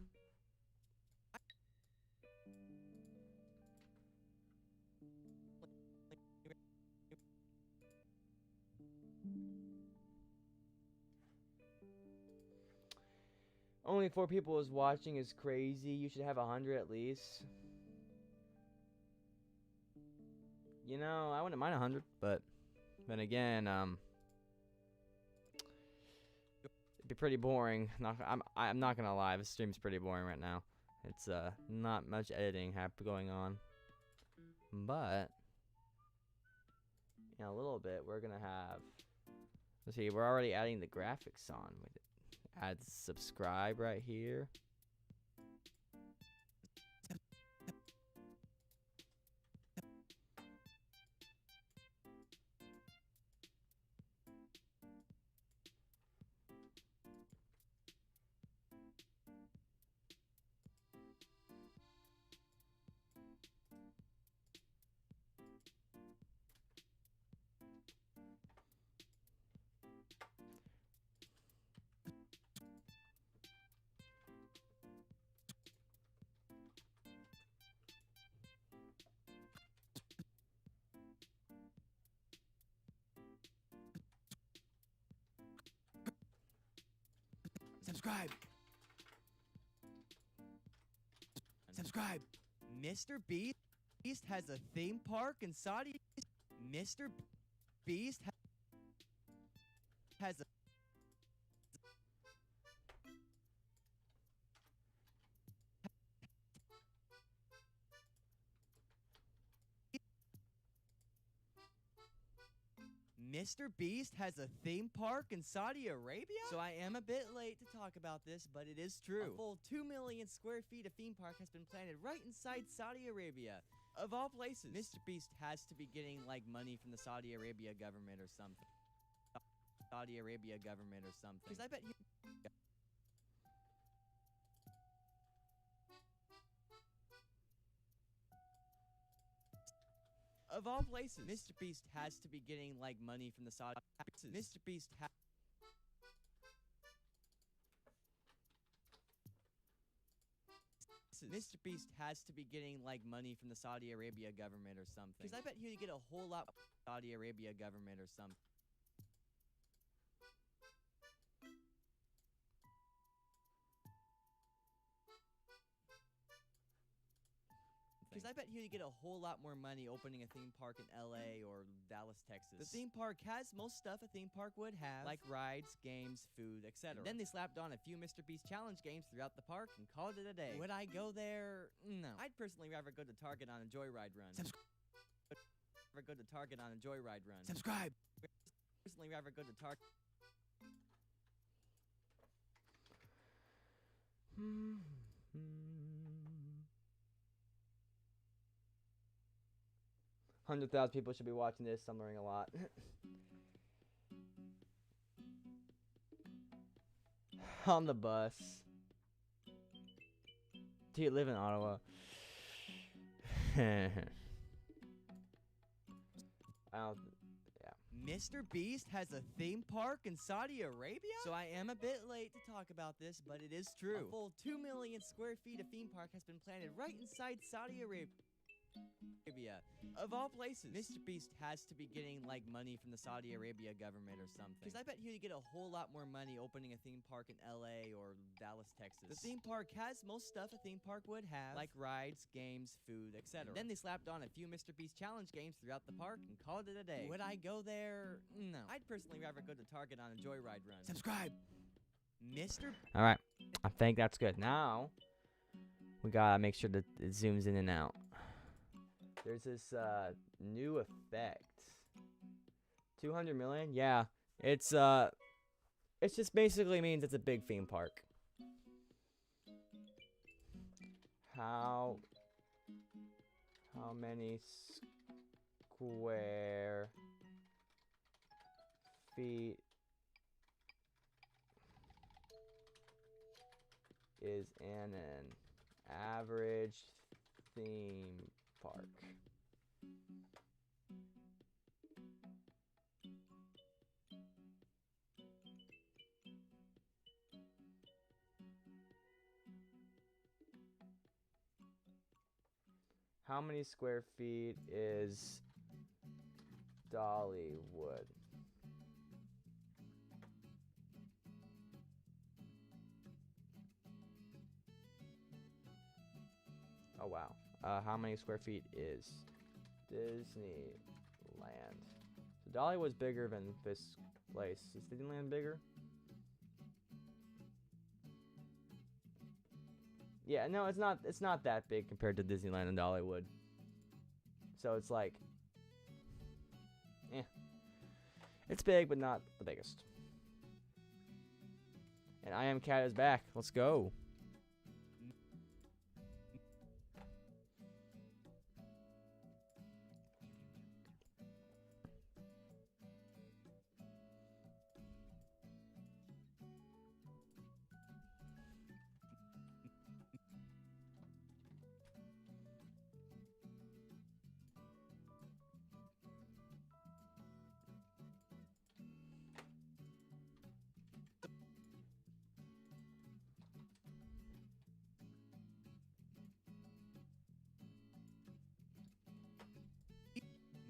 Only 4 people is watching is crazy. You should have 100 at least. You know, I wouldn't mind 100, but then again, it'd be pretty boring. I'm not gonna lie, this stream's pretty boring right now. It's not much editing going on, but in a little bit we're gonna have. Let's see, we're already adding the graphics on with it. Add subscribe right here. Subscribe. Subscribe. Mr. Beast has a theme park in Saudi. Mr. Beast has a Mr. Beast has a theme park in Saudi Arabia? So I am a bit late to talk about this, but it is true. A full 2 million square feet of theme park has been planted right inside Saudi Arabia. Of all places, Mr. Beast has to be getting, like, money from the Saudi Arabia government or something. Saudi Arabia government or something. Because I bet he... Of all places, Mr. Beast has to be getting, like, money from the Saudi... Mr. Beast has... Mr. Beast has to be getting, like, money from the Saudi Arabia government or something. Because I bet he'd get a whole lot... Saudi Arabia government or something. Because I bet he'd get a whole lot more money opening a theme park in LA or Dallas, Texas. The theme park has most stuff a theme park would have, like rides, games, food, etc. Then they slapped on a few Mr. Beast challenge games throughout the park and called it a day. Would I go there? No. I'd personally rather go to Target on a joyride run. Rather go to Target on a joyride run. Subscribe. Personally rather go to Target. 100,000 people should be watching this. I'm learning a lot. On the bus. Do you live in Ottawa? I don't. Yeah. Mr. Beast has a theme park in Saudi Arabia? So I am a bit late to talk about this, but it is true. A full 2 million square feet of theme park has been planted right inside Saudi Arabia. Of all places, Mr. Beast has to be getting like money from the Saudi Arabia government or something. Because I bet he would get a whole lot more money opening a theme park in LA or Dallas, Texas. The theme park has most stuff a theme park would have, like rides, games, food, etc. Then they slapped on a few Mr. Beast challenge games throughout the park and called it a day. Would I go there? No. I'd personally rather go to Target on a joyride run. Subscribe. Mr. All right, I think that's good. Now we gotta make sure that it zooms in and out. There's this new effect. 200 million? Yeah. It just basically means it's a big theme park. How many square feet is in an average theme park? How many square feet is Dollywood? Oh wow. How many square feet is Disneyland? So Dollywood's bigger than this place. Is Disneyland bigger? Yeah, no, it's not. It's not that big compared to Disneyland and Dollywood. So it's like, it's big, but not the biggest. And I Am Cat is back. Let's go.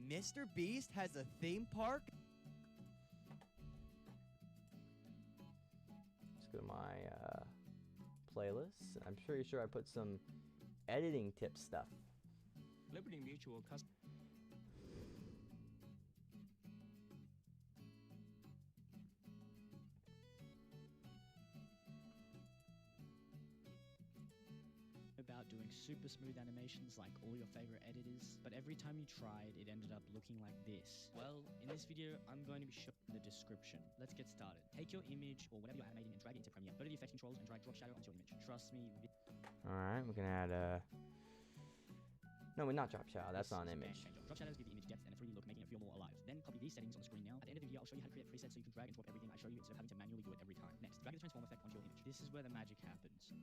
Mr. Beast has a theme park? Let's go to my playlist. I'm pretty sure I put some editing tip stuff. Liberty Mutual custom. About doing super smooth animations like all your favorite editors, but every time you tried, it ended up looking like this. Well, in this video, I'm going to be showing the description. Let's get started. Take your image or whatever you're animating and drag it into Premiere. Go to the effect controls and drag drop shadow onto your image. Trust me. Alright, we're gonna add no, we're not drop shadow. That's not an image. Drop shadows give the image depth and a 3D look, making it feel more alive. Then copy these settings on the screen now. At the end of the video, I'll show you how to create presets so you can drag and drop everything I show you instead of having to manually do it every time. Next, drag the transform effect onto your image. This is where the magic happens.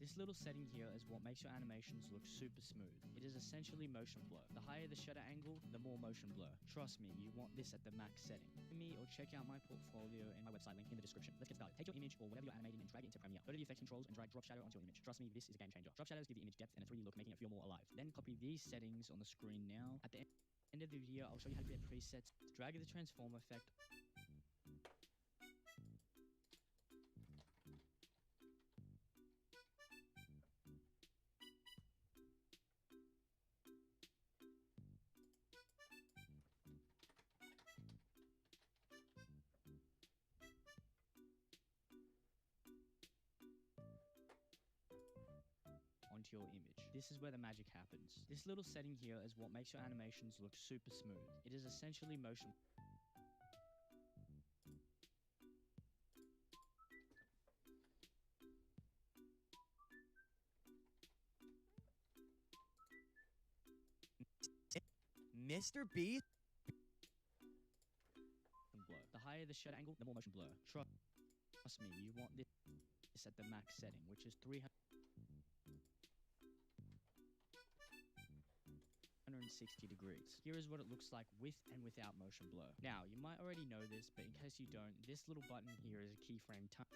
This little setting here is what makes your animations look super smooth. It is essentially motion blur. The higher the shutter angle, the more motion blur. Trust me, you want this at the max setting. Me or check out my portfolio and my website link in the description. Let's get started. Take your image or whatever you're animating and drag it into Premiere. Go to the effect controls and drag drop shadow onto your image. Trust me, this is a game changer. Drop shadows give the image depth and a 3D look, making it feel more alive. Then copy these settings on the screen now. At the end of the video, I'll show you how to create presets. Drag the transform effect. Onto your image. This is where the magic happens. This little setting here is what makes your animations look super smooth. It is essentially motion. Mr. Beast? Blur. The higher the shutter angle, the more motion blur. Trust me, you want this at the max setting, which is 390 360 degrees. Here is what it looks like with and without motion blur. Now, you might already know this, but in case you don't, this little button here is a keyframe timer.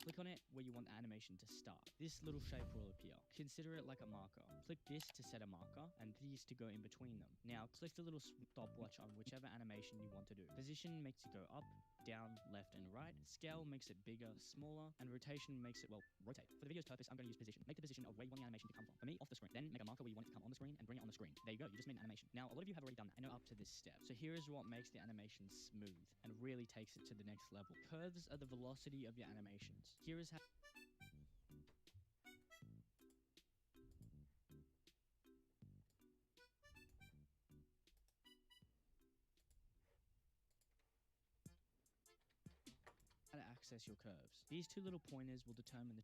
Click on it where you want the animation to start. This little shape will appear. Consider it like a marker. Click this to set a marker, and these to go in between them. Now, click the little stopwatch on whichever animation you want to do. Position makes it go up, down, left, and right. Scale makes it bigger, smaller, and rotation makes it, well, rotate. For the video's purpose, I'm going to use position. Make the position of where you want the animation to come from. For me, off the screen. Then make a marker where you want it to come on the screen and bring it on the screen. There you go, you just made an animation. Now, a lot of you have already done that. I know up to this step. So here is what makes the animation smooth and really takes it to the next level. Curves are the velocity of your animations. Here is how to access your curves. These two little pointers will determine the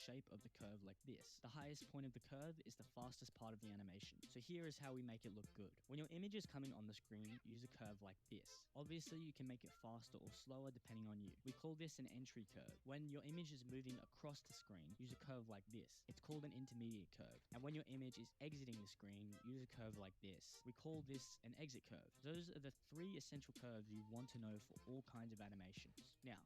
shape of the curve like this. The highest point of the curve is the fastest part of the animation. So here is how we make it look good. When your image is coming on the screen, use a curve like this. Obviously, you can make it faster or slower depending on you. We call this an entry curve. When your image is moving across the screen, use a curve like this. It's called an intermediate curve. And when your image is exiting the screen, use a curve like this. We call this an exit curve. Those are the three essential curves you want to know for all kinds of animations. Now,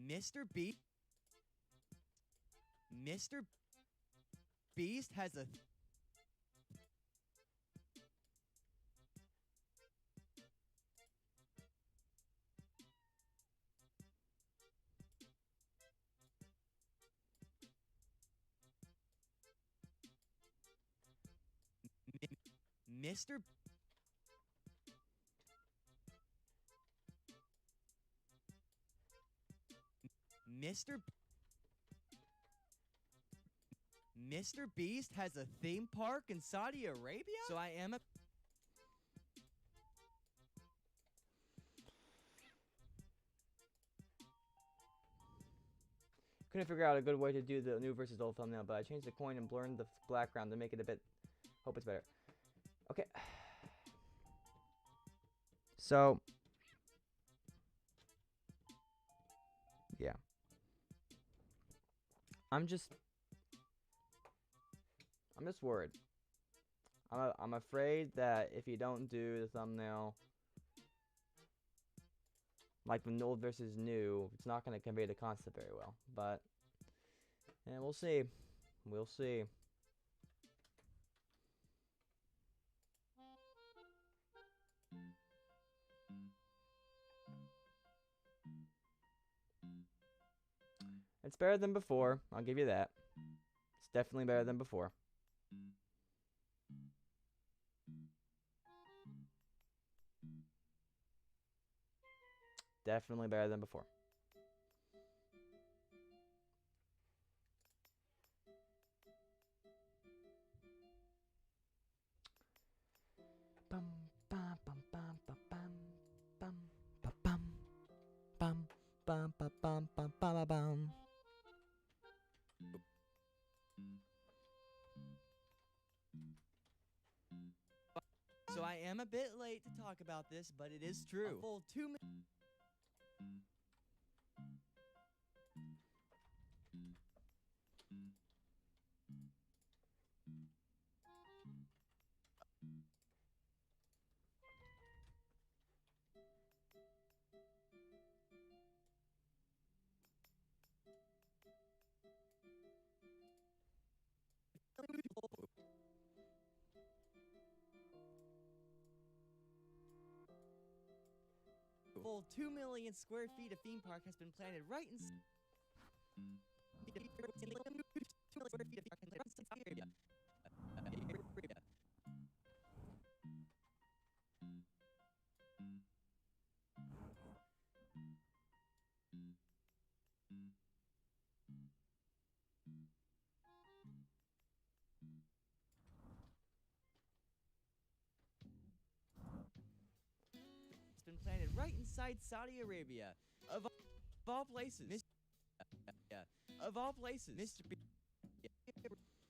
Mr. Beast has a Mr. Mr. Beast has a theme park in Saudi Arabia? So I am a Couldn't figure out a good way to do the new versus old thumbnail, but I changed the coin and blurred the background to make it a bit. Hope it's better. Okay. So. Yeah. I'm just worried. I'm afraid that if you don't do the thumbnail like the old versus new, it's not going to convey the concept very well. But yeah, we'll see. We'll see. It's better than before. I'll give you that. It's definitely better than before. Definitely better than before. Bum bum bum bum bum bum bum bum bum bum bum bum bum bum. So I am a bit late to talk about this, but it is true. A full 2 minutes. Full 2 million square feet of theme park has been planted right in. 2 million square feet of theme park has been planted right in Saudi Arabia. inside Saudi Arabia. Of all places. Of all places. Mr. B.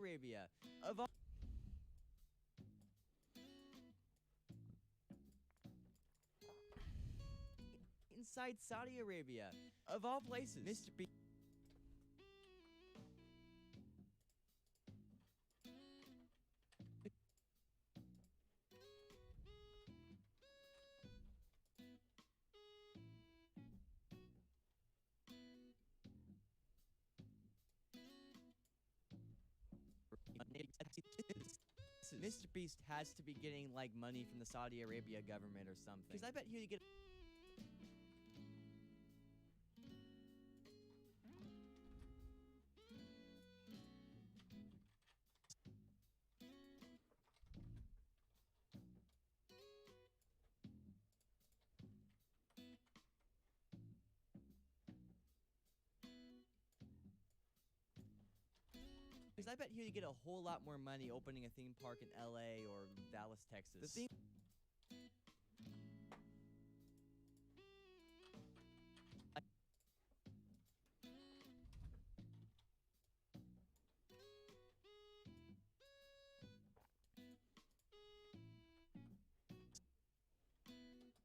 Arabia. Of all. Inside Saudi Arabia. Of all places. Mr. B. Mr. Beast has to be getting like money from the Saudi Arabia government or something. Because I bet you get. Because I bet you get a whole lot more money opening a theme park in LA or Dallas, Texas. The theme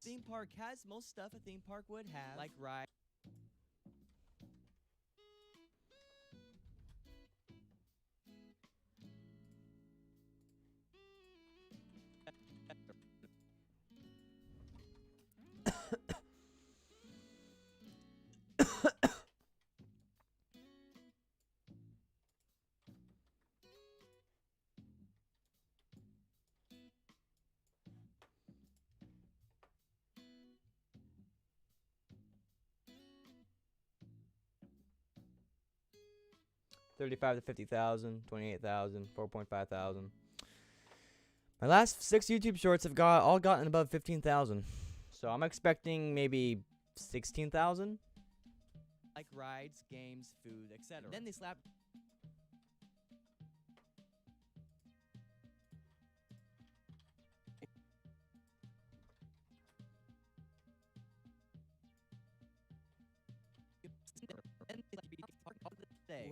theme park has most stuff a theme park would have, like rides. $35,000 to $50,000, $28,000, $4,500. My last 6 YouTube shorts have all gotten above 15,000, so I'm expecting maybe 16,000. Like rides, games, food, etc. Then they slap.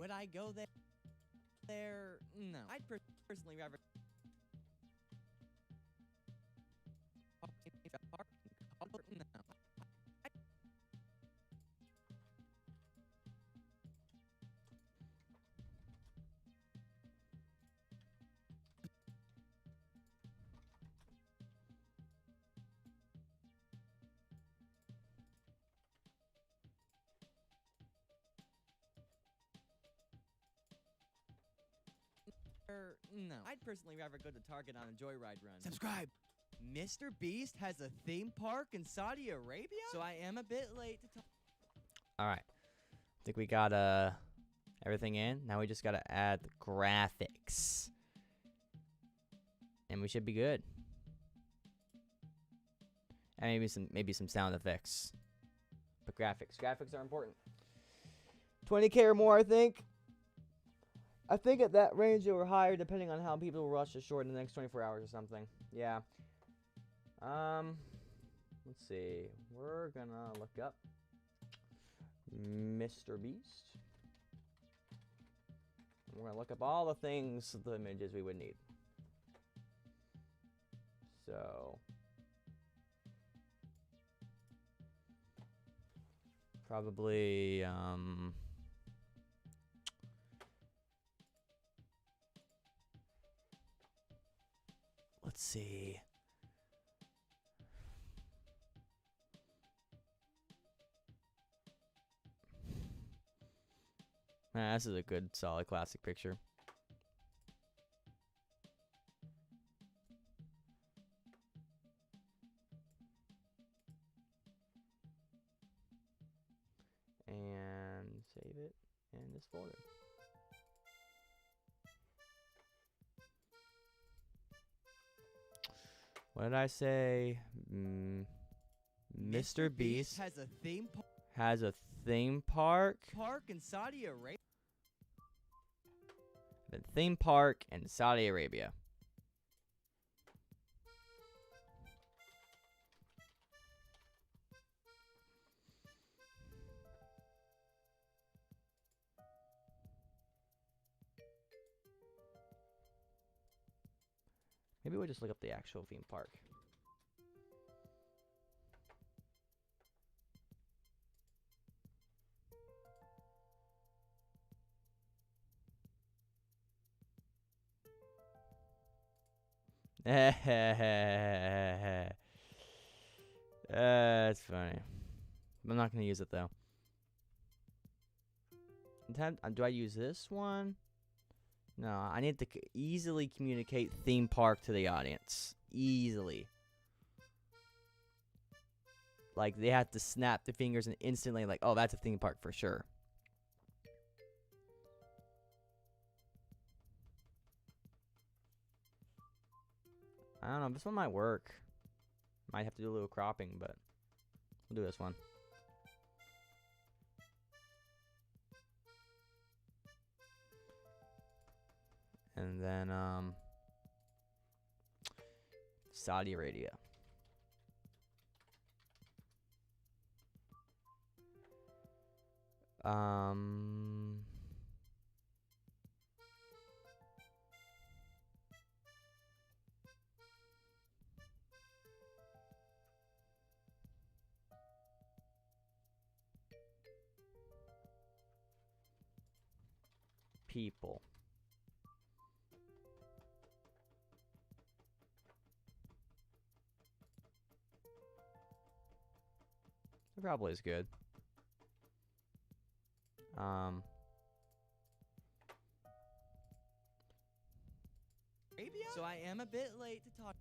Would I go there? No. I'd personally rather. No. No. I'd personally rather go to Target on a joyride run. Subscribe! Mr. Beast has a theme park in Saudi Arabia? So I am a bit late to talk. Alright. I think we got everything in. Now we just gotta add the graphics. And we should be good. And maybe some sound effects. But graphics are important. 20K or more, I think. I think at that range or higher, depending on how people will rush the short in the next 24 hours or something. Yeah. Let's see. We're gonna look up Mr. Beast. We're gonna look up all the things, the images we would need. So probably let's see. This is a good, solid, classic picture. And save it in this folder. What did I say? Mr. Beast has a theme park. Has a theme park. Park in Saudi Arabia. The theme park in Saudi Arabia. Maybe we'll just look up the actual theme park. That's funny. I'm not gonna use it though. Do I use this one? No, I need to easily communicate theme park to the audience. Easily. Like, they have to snap their fingers and instantly, like, oh, that's a theme park for sure. I don't know, this one might work. Might have to do a little cropping, but we'll do this one. And then, Saudi Arabia. People. It probably is good. So I am a bit late to talk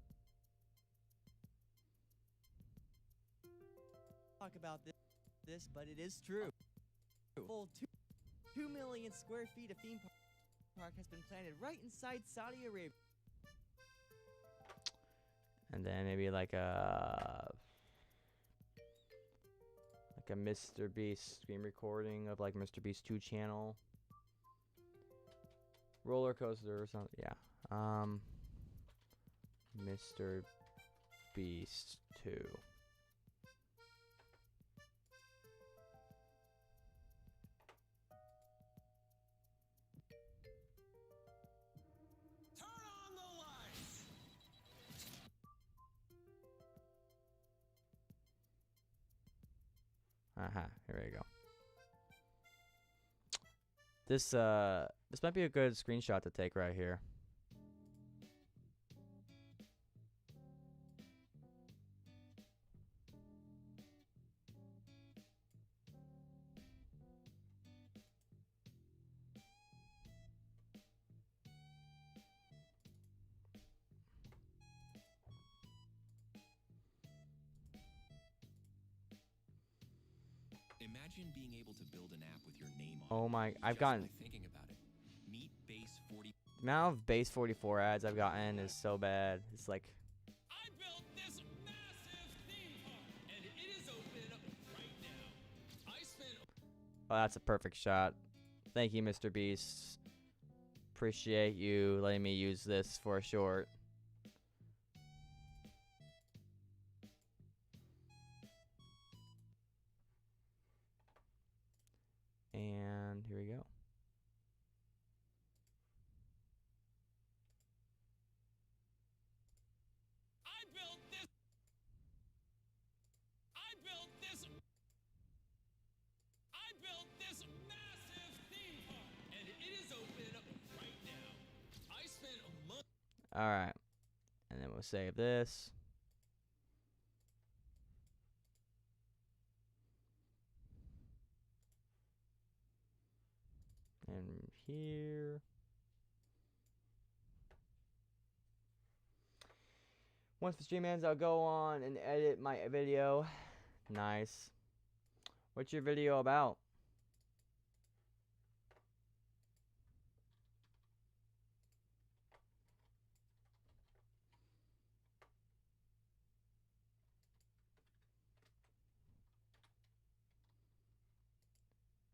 about this, but it is true. Full 2 million square feet of theme park has been planted right inside Saudi Arabia. And then maybe like a Mr. Beast screen recording of like Mr. Beast 2 channel. Roller coaster or something. Yeah. Mr. Beast 2. Turn on the lights. Here we go. This might be a good screenshot to take right here. Imagine being able to build an app with your name on Oh it. my, I've Just gotten by thinking about it. Meet Base 40. the amount of Base 44 ads I've gotten is so bad. It's like, I built this massive theme park, and it is open right now. I spent oh, that's a perfect shot. Thank you, Mr. Beast. Appreciate you letting me use this for a short. And here we go. I built this. I built this. I built this massive theme park, and it is open right now. I spent a month. All right. And then we'll save this. And here. Once the stream ends, I'll go on and edit my video. Nice. What's your video about?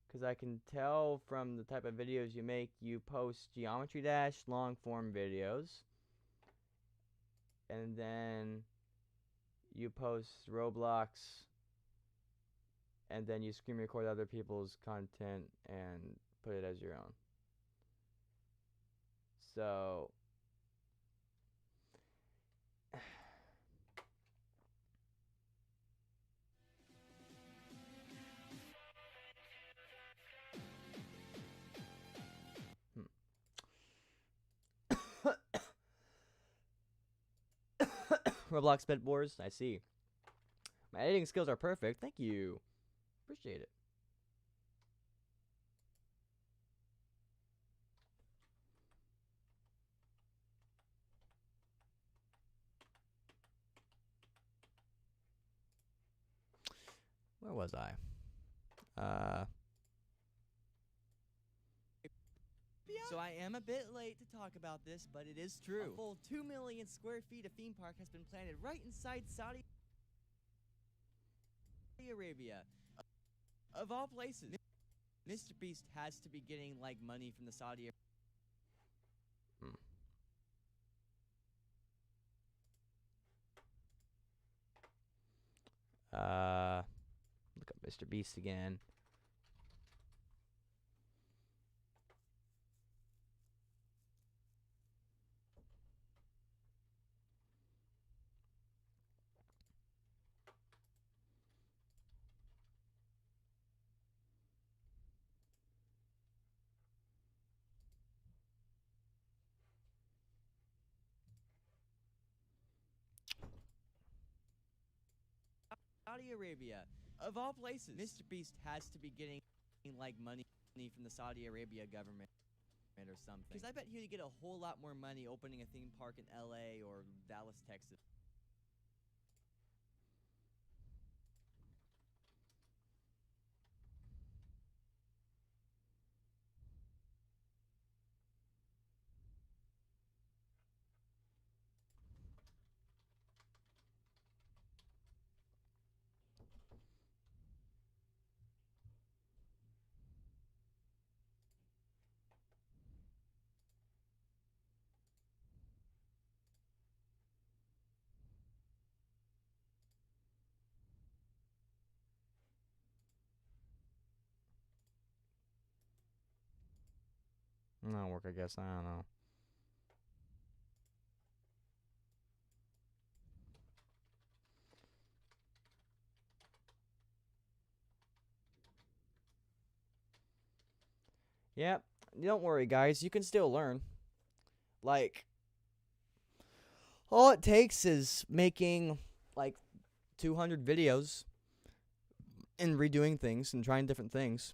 Because I can tell from the type of videos you make, you post Geometry Dash long form videos. And then you post Roblox. And then you screen record other people's content and put it as your own. So Roblox Pet Wars. I see. My editing skills are perfect. Thank you. Appreciate it. Where was I? So I am a bit late to talk about this, but it is true. A full 2 million square feet of theme park has been planted right inside Saudi Arabia. Of all places, Mr. Beast has to be getting like money from the Saudi Look up Mr. Beast again. Saudi Arabia. Of all places, Mr. Beast has to be getting like money from the Saudi Arabia government or something. Because I bet he'd get a whole lot more money opening a theme park in LA or Dallas, Texas. Not work, I guess. I don't know. Yep. Don't worry, guys. You can still learn. Like, all it takes is making, like, 200 videos and redoing things and trying different things.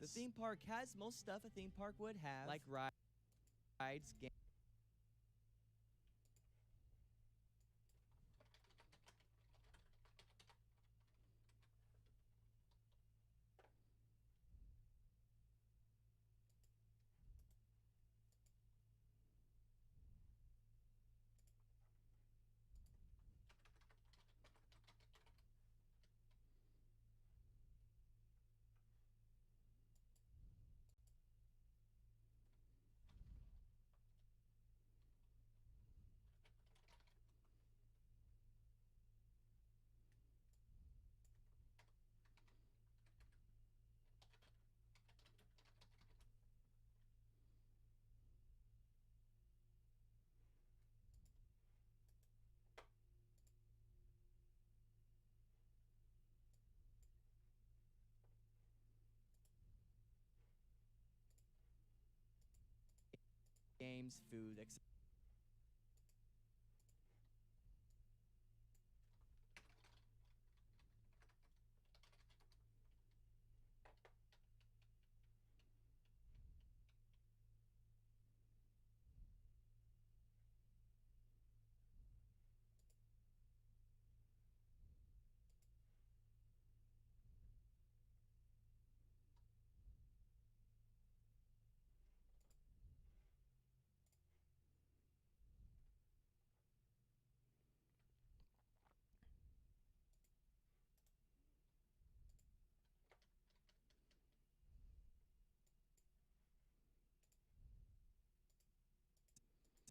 The theme park has most stuff a theme park would have, like rides, games. Games, food, etc.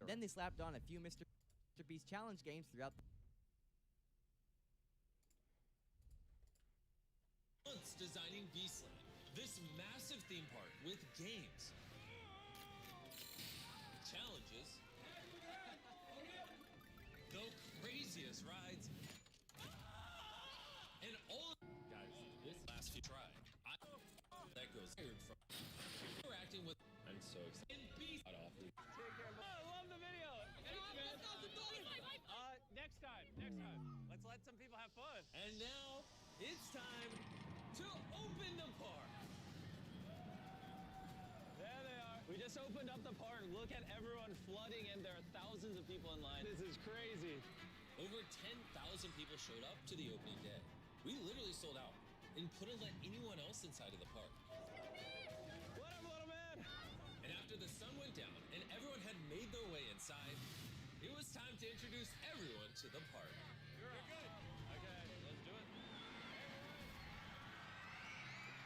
Then they slapped on a few Mr. Beast challenge games throughout the Months designing Beastland, this massive theme park with games, challenges, the craziest rides, and all. Guys, this last few tried. That goes weird from interacting with. I'm so excited. And Beast. I love the video. Next time. Let's let some people have fun. And now it's time to open the park. There they are. We just opened up the park. Look at everyone flooding in. There are thousands of people in line. This is crazy. Over 10,000 people showed up to the opening day. We literally sold out and couldn't let anyone else inside of the park. What up, little man? And after the sun went down and everyone had made their way inside, it was time to introduce everyone to the park. You're good. Okay, let's do it.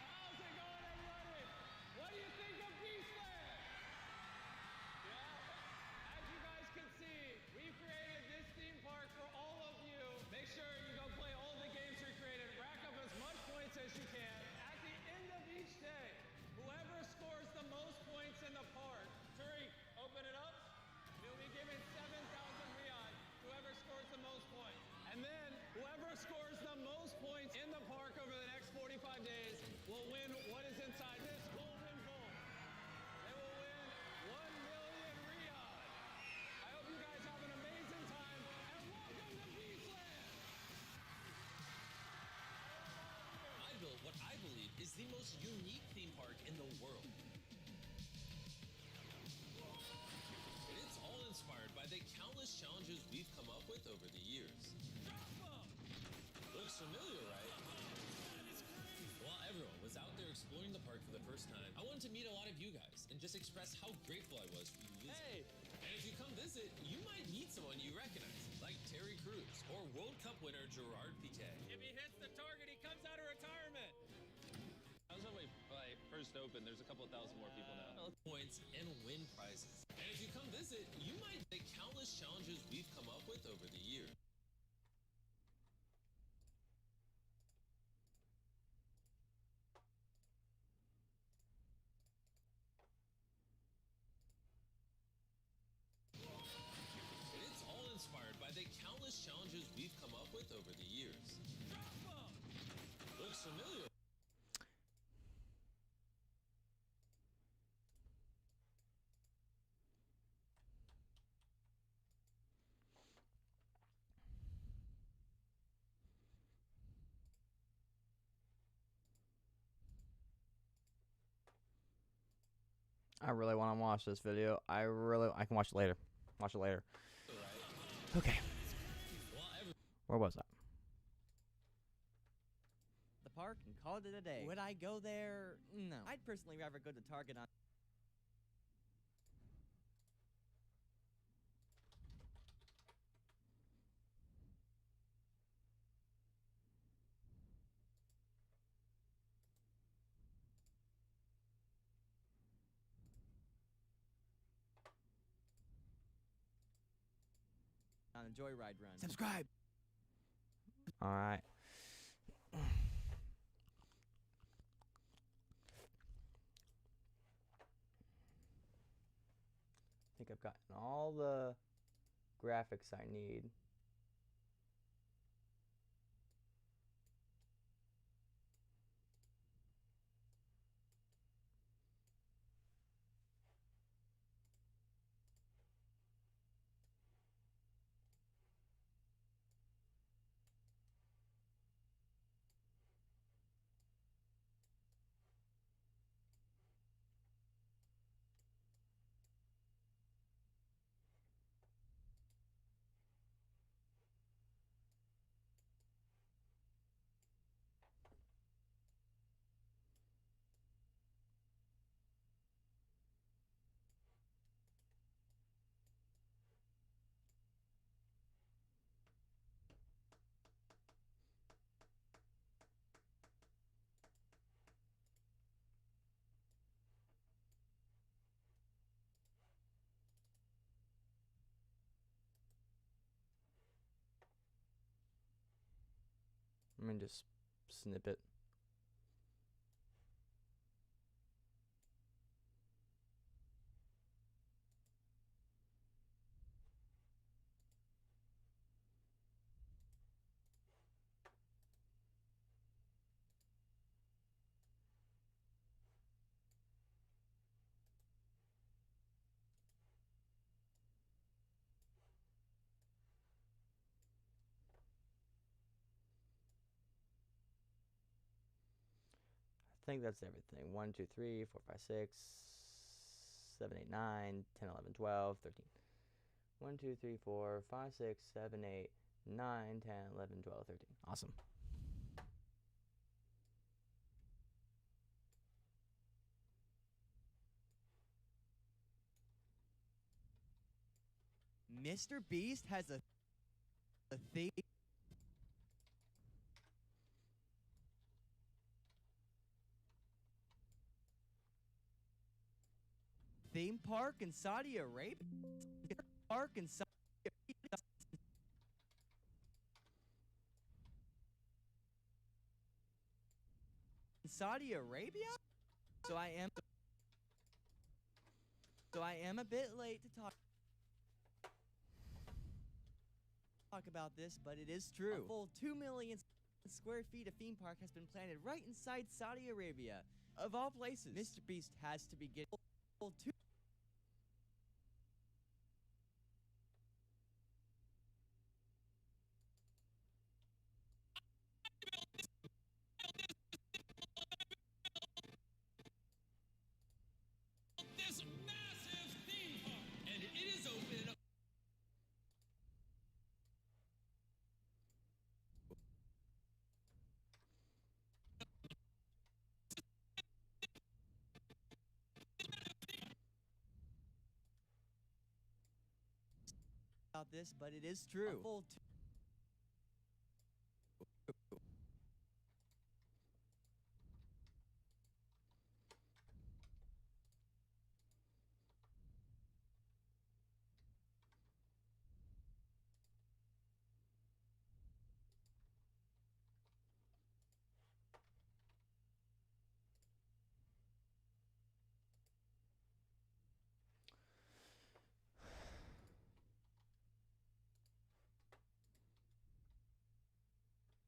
How's it going, everybody? What do you think of Beastland? Yeah, as you guys can see, we created this theme park for all of you. Make sure you go play all the games we created. Rack up as much points as you can. At the end of each day, whoever scores the most points in the park, Tariq, open it up. You'll be given 7,000 riyal. Whoever scores the most points. And then whoever scores the most points in the park over the next 45 days will win what is inside this golden bowl. They will win 1 million riyal. I hope you guys have an amazing time and welcome to Beastland. I built what I believe is the most unique theme park in the world. And it's all inspired by the countless challenges we've come up with over the years. Looks familiar, right? While everyone was out there exploring the park for the first time, I wanted to meet a lot of you guys and just express how grateful I was for you visiting. Hey! And if you come visit, you might meet someone you recognize, like Terry Crews or World Cup winner Gerard Piqué. If he hits the target, he comes out of retirement. That was when we first opened. There's a couple thousand more people now. Points and win prizes. And if you come visit, you might the countless challenges we've come up with over the years. And it's all inspired by the countless challenges we've come up with over the years. Looks familiar. I really want to watch this video. I can watch it later. Watch it later. Okay. Where was I? The park and call it a day. Would I go there? No. I'd personally rather go to Target on. On a joyride run. Subscribe. All right. I think I've gotten all the graphics I need. Let me just snip it. I think that's everything. 1, 2, 3, 4, 5, 6, 7, 8, 9, 10, 11, 12, 13. 1, 2, 3, 4, 5, 6, 7, 8, 9, 10, 11, 12, 13. Awesome. Mr. Beast has a theme. Theme park in Saudi Arabia. Park in Saudi Arabia. Saudi Arabia? So I am a bit late to talk about this, but it is true. A full 2 million square feet of theme park has been planted right inside Saudi Arabia. Of all places, Mr. Beast has to be getting full 2. This massive theme park, and it is open. About this, but it is true. A full 2.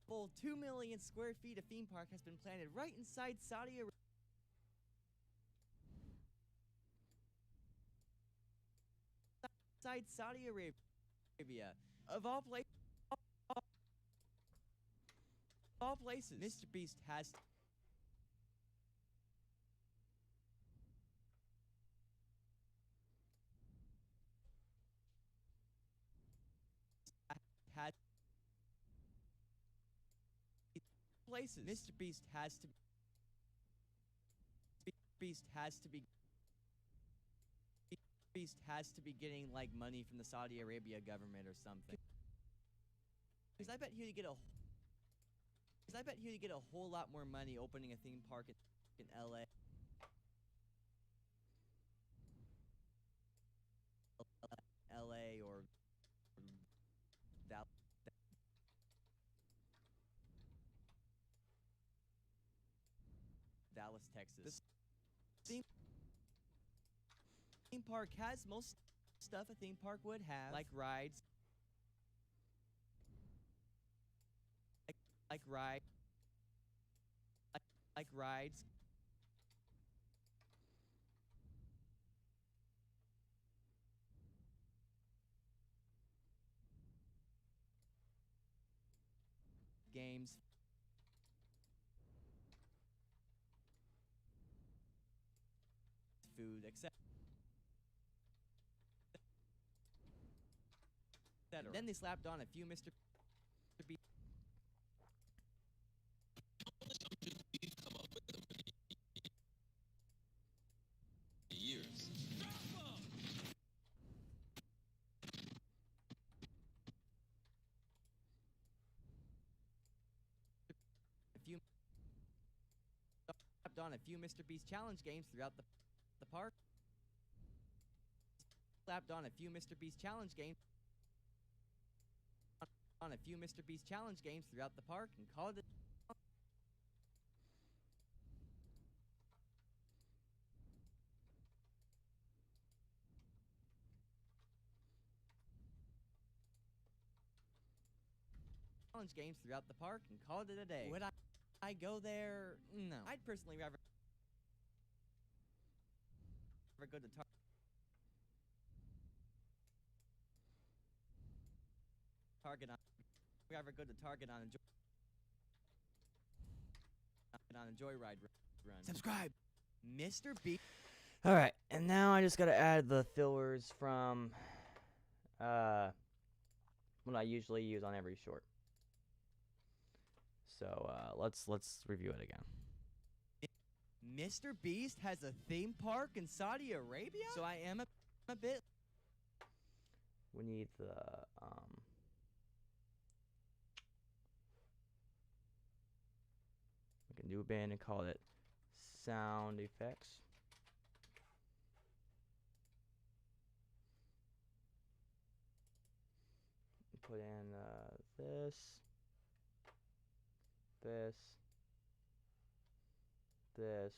Full 2 million square feet of theme park has been planted right inside Saudi Arabia. Inside Saudi Arabia. Of all places, Mr. Beast has places. Mr. Beast has to Beast has to be Beast has to be getting like money from the Saudi Arabia government or something. Because I bet he'd get a whole lot more money opening a theme park in LA. LA or Dallas, Texas. The theme park has most stuff a theme park would have, like rides, like rides. Games, food, etc. Then they slapped on a few Mr. Beast. Years. On a few Mr. Beast challenge games throughout the park. Slapped on a few Mr. Beast challenge games on a few Mr. Beast challenge games throughout the park and called it. Challenge games throughout the park and called it a day. Would I go there? No. I'd personally rather go to Target on. Rather go to Target on a joyride run. Subscribe, Mr. B. All right, and now I just gotta add the fillers from what I usually use on every short. So let's review it again. Mr. Beast has a theme park in Saudi Arabia? So I am a bit. We need the we can do a band and call it sound effects. Put in this. This, this, this,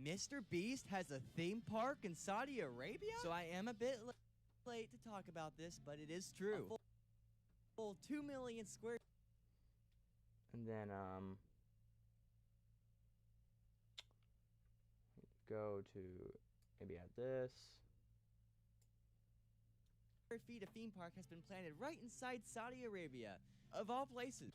Mr. Beast has a theme park in Saudi Arabia? So I am a bit late to talk about this, but it is true. A full 2 million square. And then go to maybe add this. Square feet of theme park has been planted right inside Saudi Arabia, of all places.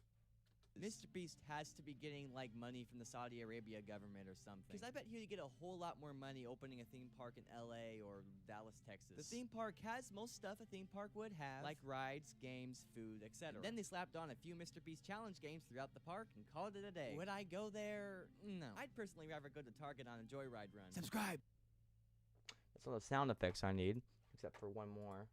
Mr. Beast has to be getting like money from the Saudi Arabia government or something. Because I bet he'd get a whole lot more money opening a theme park in LA or Dallas, Texas. The theme park has most stuff a theme park would have, like rides, games, food, etc. Then they slapped on a few Mr. Beast challenge games throughout the park and called it a day. Would I go there? No. I'd personally rather go to Target on a joyride run. Subscribe. That's all the sound effects I need, except for one more.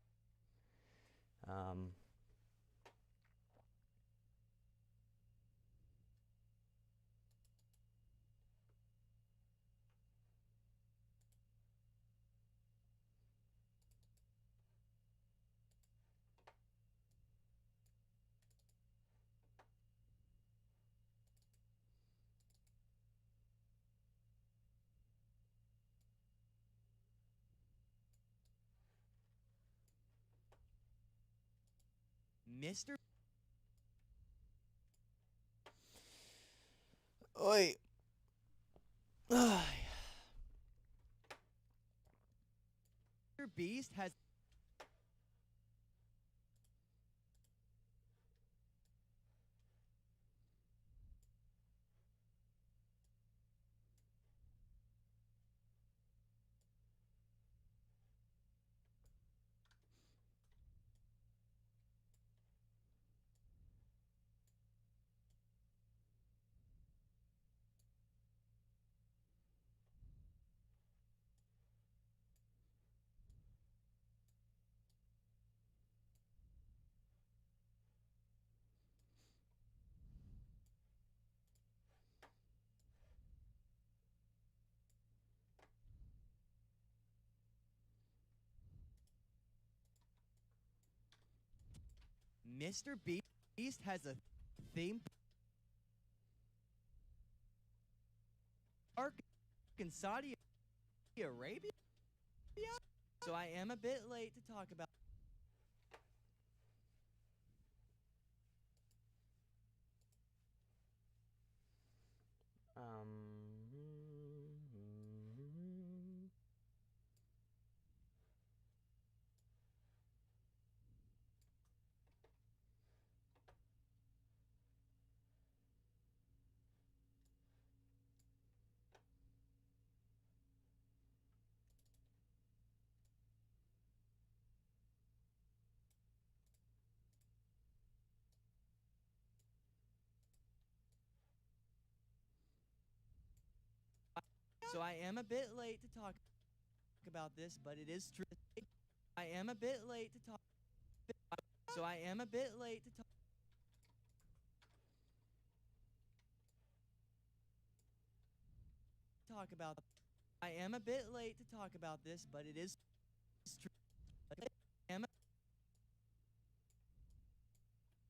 Mr. Oi. Mr. Beast has Mr. Beast has a theme park in Saudi Arabia? So I am a bit late to talk about. So I am a bit late to talk about this, but it is true. I am a bit late to talk. So I am a bit late to talk about. I am a bit late to talk about this, but it is true. I am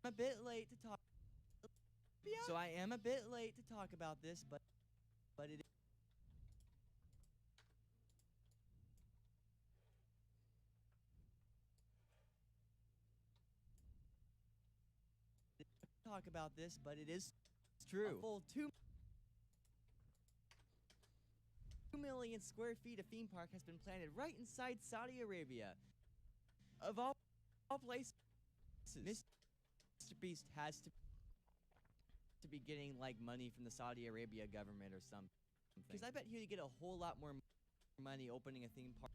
a bit late to talk. So I am a bit late to talk about this, but it. Talk about this, but it is true. A full 2 million square feet of theme park has been planted right inside Saudi Arabia. Of all places, Mr. Beast has to be getting like money from the Saudi Arabia government or something. Because I bet he'd get a whole lot more money opening a theme park.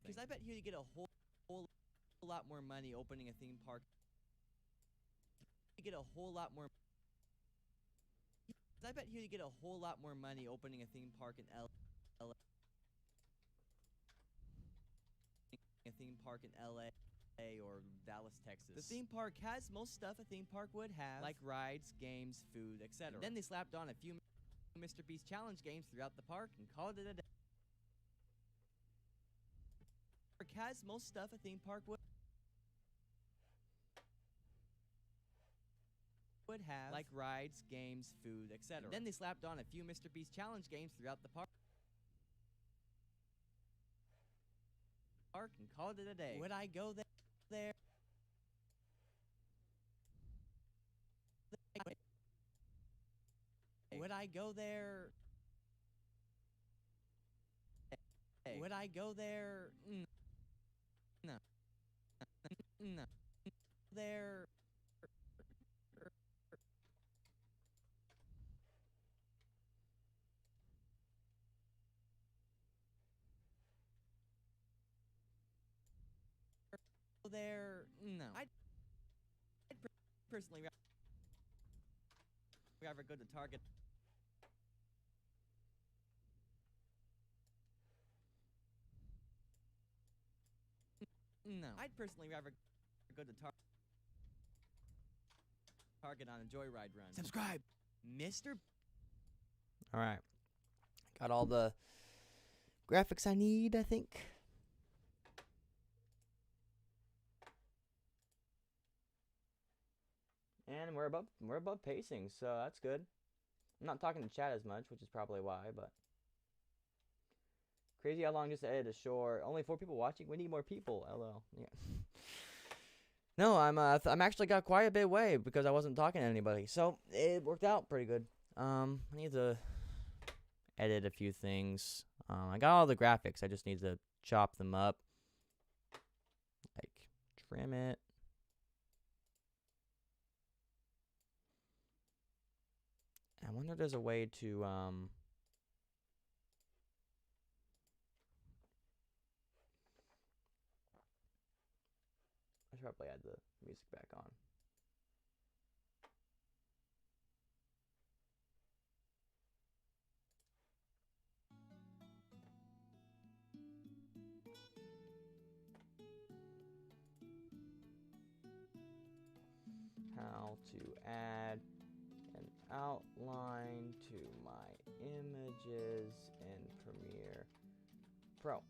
Because I bet he'd get a whole lot more money opening a theme park. He'd get a whole lot more. I bet he'd get a whole lot more money opening a theme park in LA. A theme park in LA or Dallas, Texas. The theme park has most stuff a theme park would have, like rides, games, food, etc. Then they slapped on a few Mr. Beast challenge games throughout the park and called it a day. Has most stuff a theme park would have, like rides, games, food, etc. Then they slapped on a few Mr. Beast challenge games throughout the park and called it a day. Would I go there? Would I go there? Would I go there? No. No. There. There. No. I'd personally rather go to Target. No. I'd personally rather go to Target on a joyride run. Subscribe, Mr. All right. Got all the graphics I need, I think. And we're above pacing, so that's good. I'm not talking to chat as much, which is probably why, but crazy how long just to edit a short. Only 4 people watching. We need more people. LOL. Yeah. No, I'm actually got quite a bit away because I wasn't talking to anybody, so it worked out pretty good. I need to edit a few things. I got all the graphics. I just need to chop them up, like trim it. I wonder if there's a way to I should probably add the music back on. to add an outline to my images in Premiere Pro.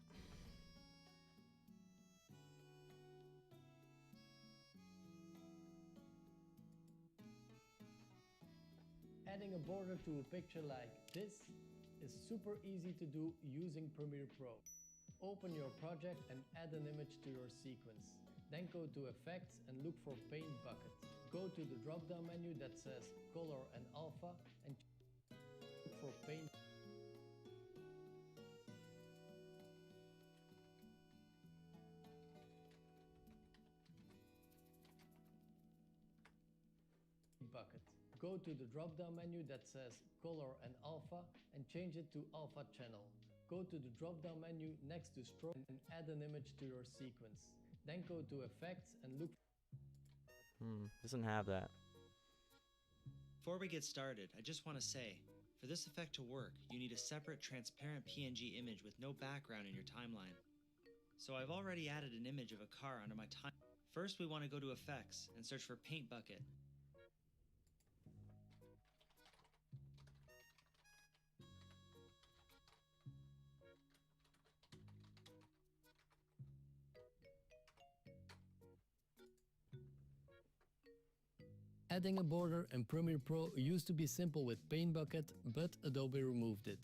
Adding a border to a picture like this is super easy to do using Premiere Pro. Open your project and add an image to your sequence. Then go to Effects and look for Paint Bucket. Go to the drop-down menu that says Color and Alpha and look for Paint. Bucket. Go to the drop-down menu that says Color and Alpha and change it to Alpha Channel. Go to the drop-down menu next to Stroke and add an image to your sequence. Then go to Effects and look. Doesn't have that. Before we get started, I just want to say, for this effect to work, you need a separate transparent PNG image with no background in your timeline. So I've already added an image of a car under my time. First, we want to go to Effects and search for Paint Bucket. Adding a border in Premiere Pro used to be simple with Paint Bucket, but Adobe removed it.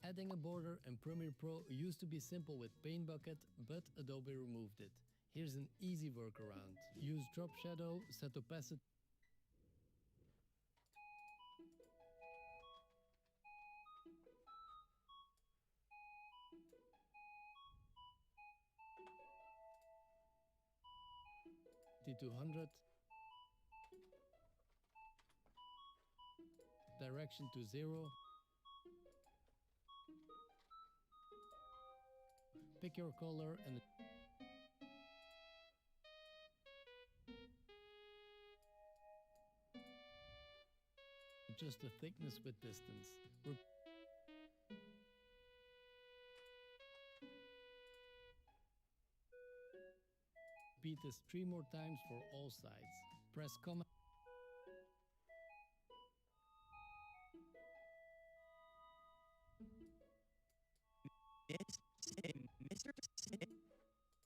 Adding a border in Premiere Pro used to be simple with Paint Bucket, but Adobe removed it. Here's an easy workaround. Use Drop Shadow, set opacity. To 100, direction to 0, pick your color and adjust the thickness with distance. Repeat this 3 more times for all sides. Press Command.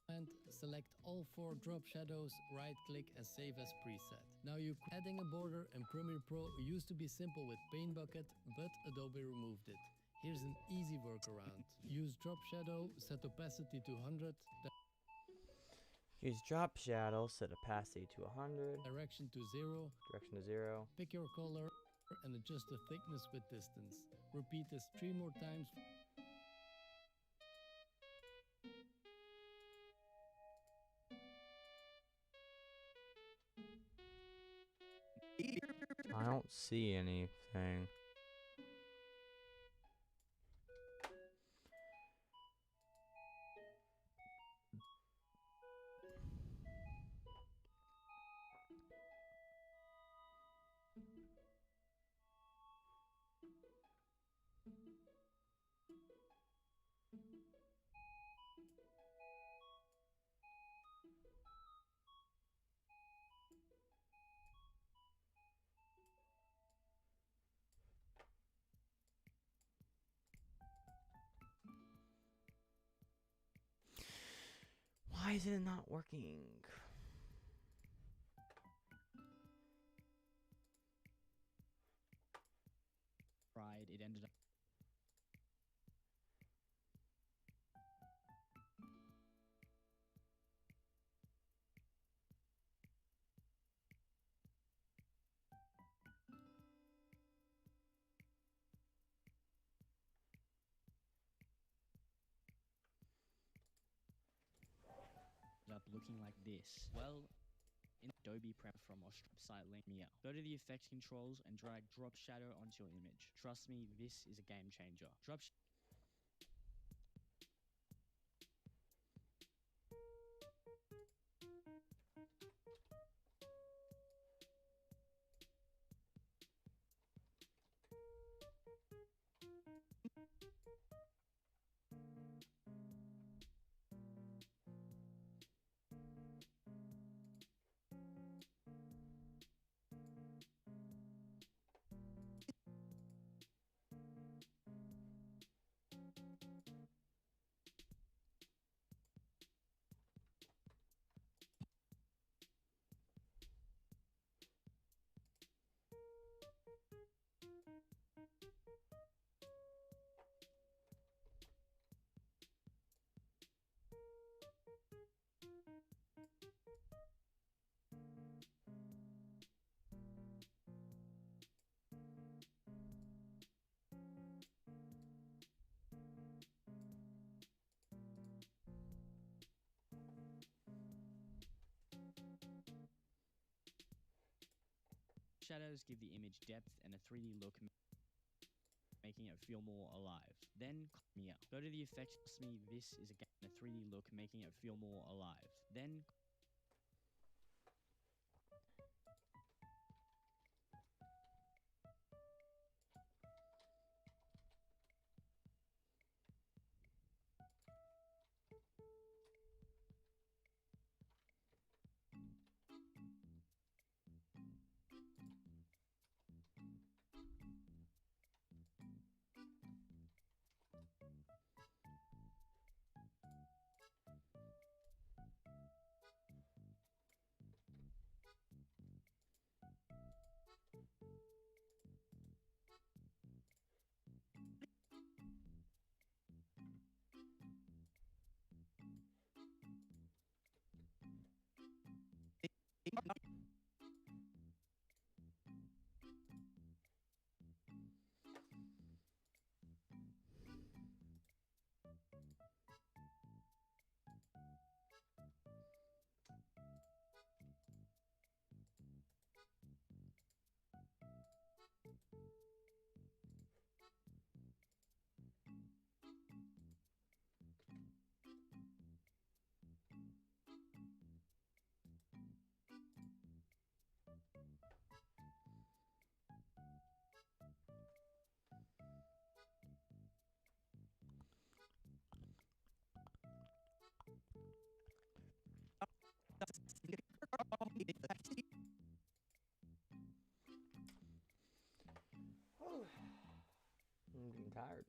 And select all 4 drop shadows, right click and save as preset. Now adding a border in Premiere Pro used to be simple with Paint Bucket, but Adobe removed it. Here's an easy workaround. Use Drop Shadow, set opacity to 100. Use Drop Shadow, set opacity to 100. Direction to 0. Direction to 0. Pick your color and adjust the thickness with distance. Repeat this 3 more times. I don't see anything. Why is it not working? Tried, it ended up. Looking like this. Well, in Adobe Premiere from our site link here, go to the effects controls and drag Drop Shadow onto your image. Trust me, this is a game changer. shadows give the image depth and a 3D look, making it feel more alive. Then, yeah, go to the effects. Trust me, this is again a 3D look, making it feel more alive. Then, I'm getting tired.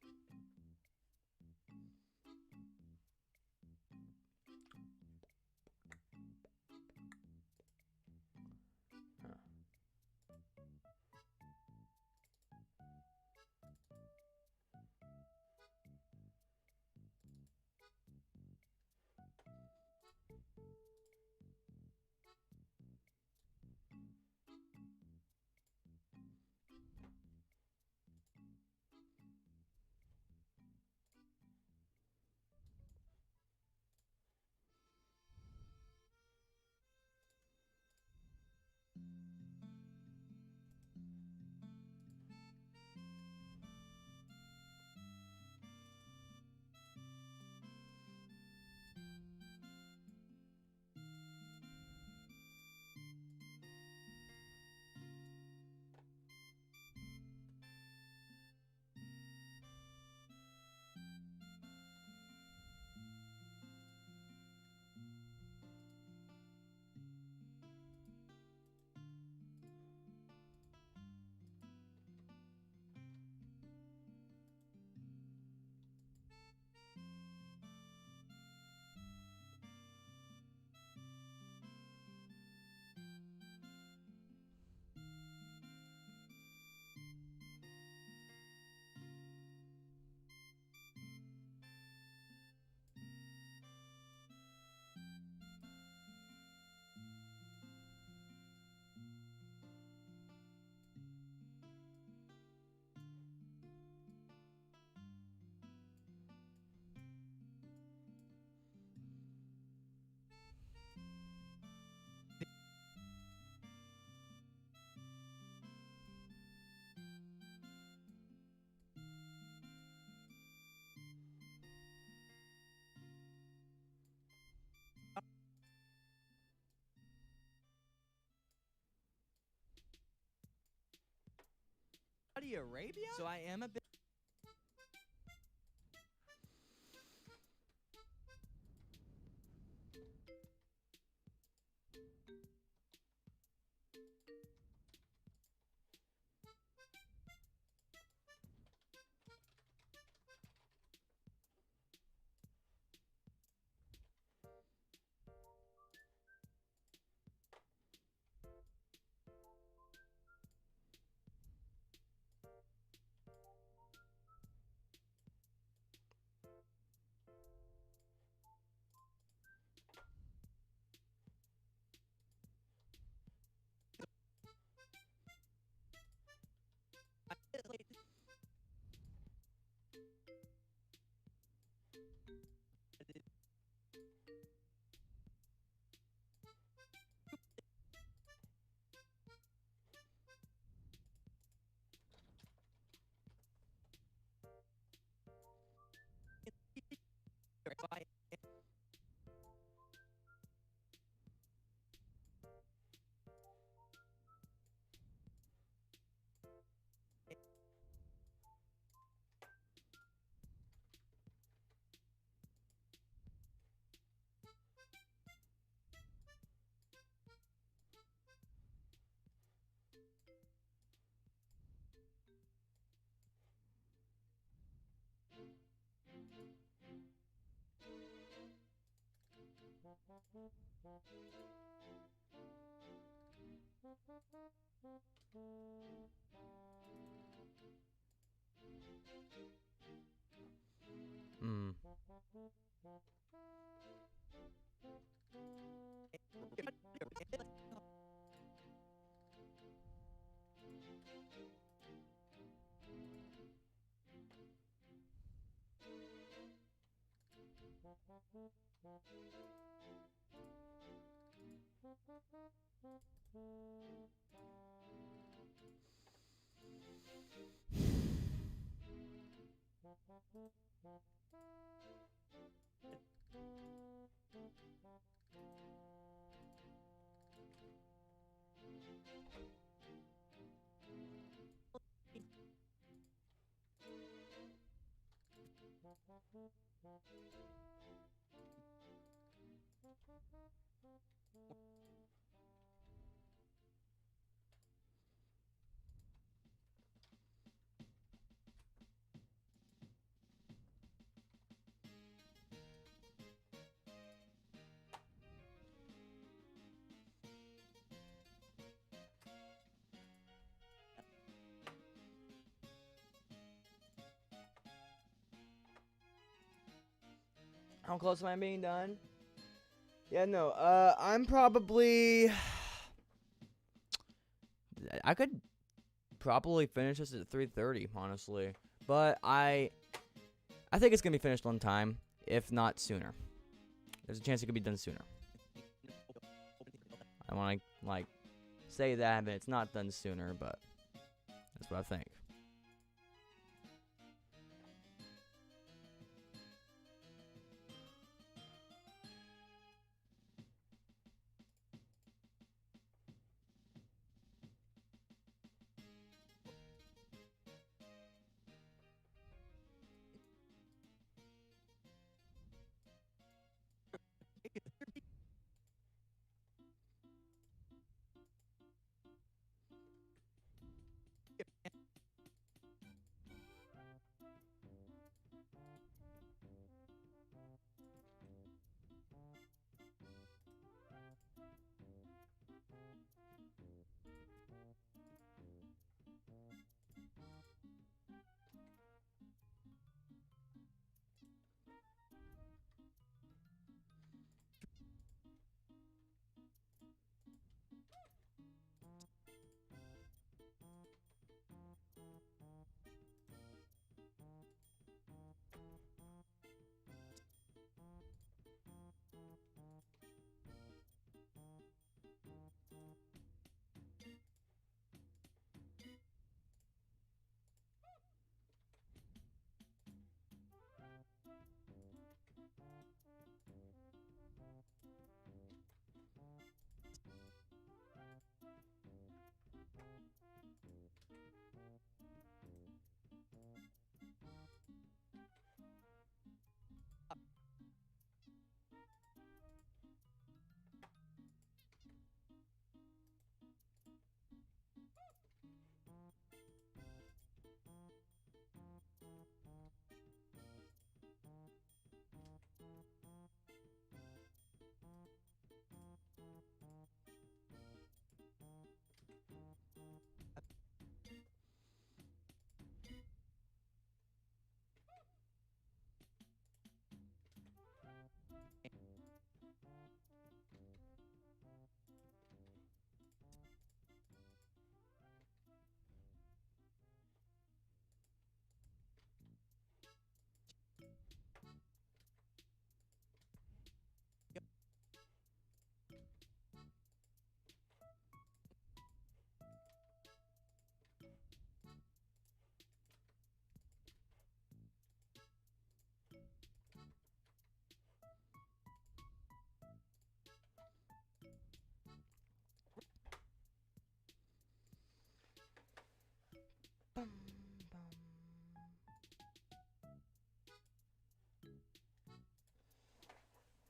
Huh. Saudi Arabia? So I am a bit. Hmm. How close am I being done? Yeah, no. I'm probably. I could probably finish this at 3:30, honestly, but I think it's gonna be finished on time, if not sooner. There's a chance it could be done sooner. I want to like say that, but it's not done sooner. But that's what I think.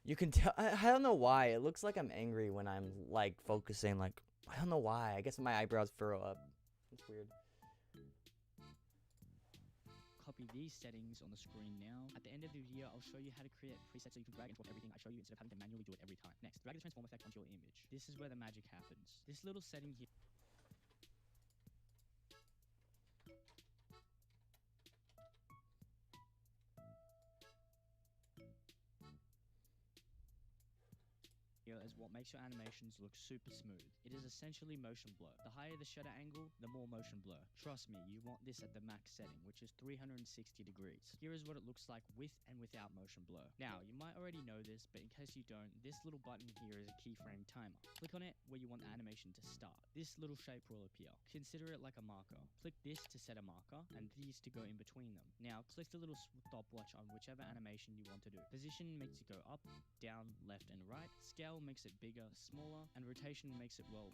You can tell. I don't know why. It looks like I'm angry when I'm like focusing. Like I don't know why. I guess my eyebrows furrow up. It's weird. copy these settings on the screen now. At the end of the video, I'll show you how to create presets so you can drag and drop everything I show you instead of having to manually do it every time. Next, drag the transform effect onto your image. This is where the magic happens. This little setting here is what makes your animations look super smooth. It is essentially motion blur. The higher the shutter angle, the more motion blur. Trust me, you want this at the max setting, which is 360 degrees. Here is what it looks like with and without motion blur. Now, you might already know this, but in case you don't, this little button here is a keyframe timer. Click on it where you want the animation to start. This little shape will appear. Consider it like a marker. Click this to set a marker, and these to go in between them. Now, click the little stopwatch on whichever animation you want to do. Position makes it go up, down, left, and right. Scale makes it bigger, smaller, and rotation makes it, well,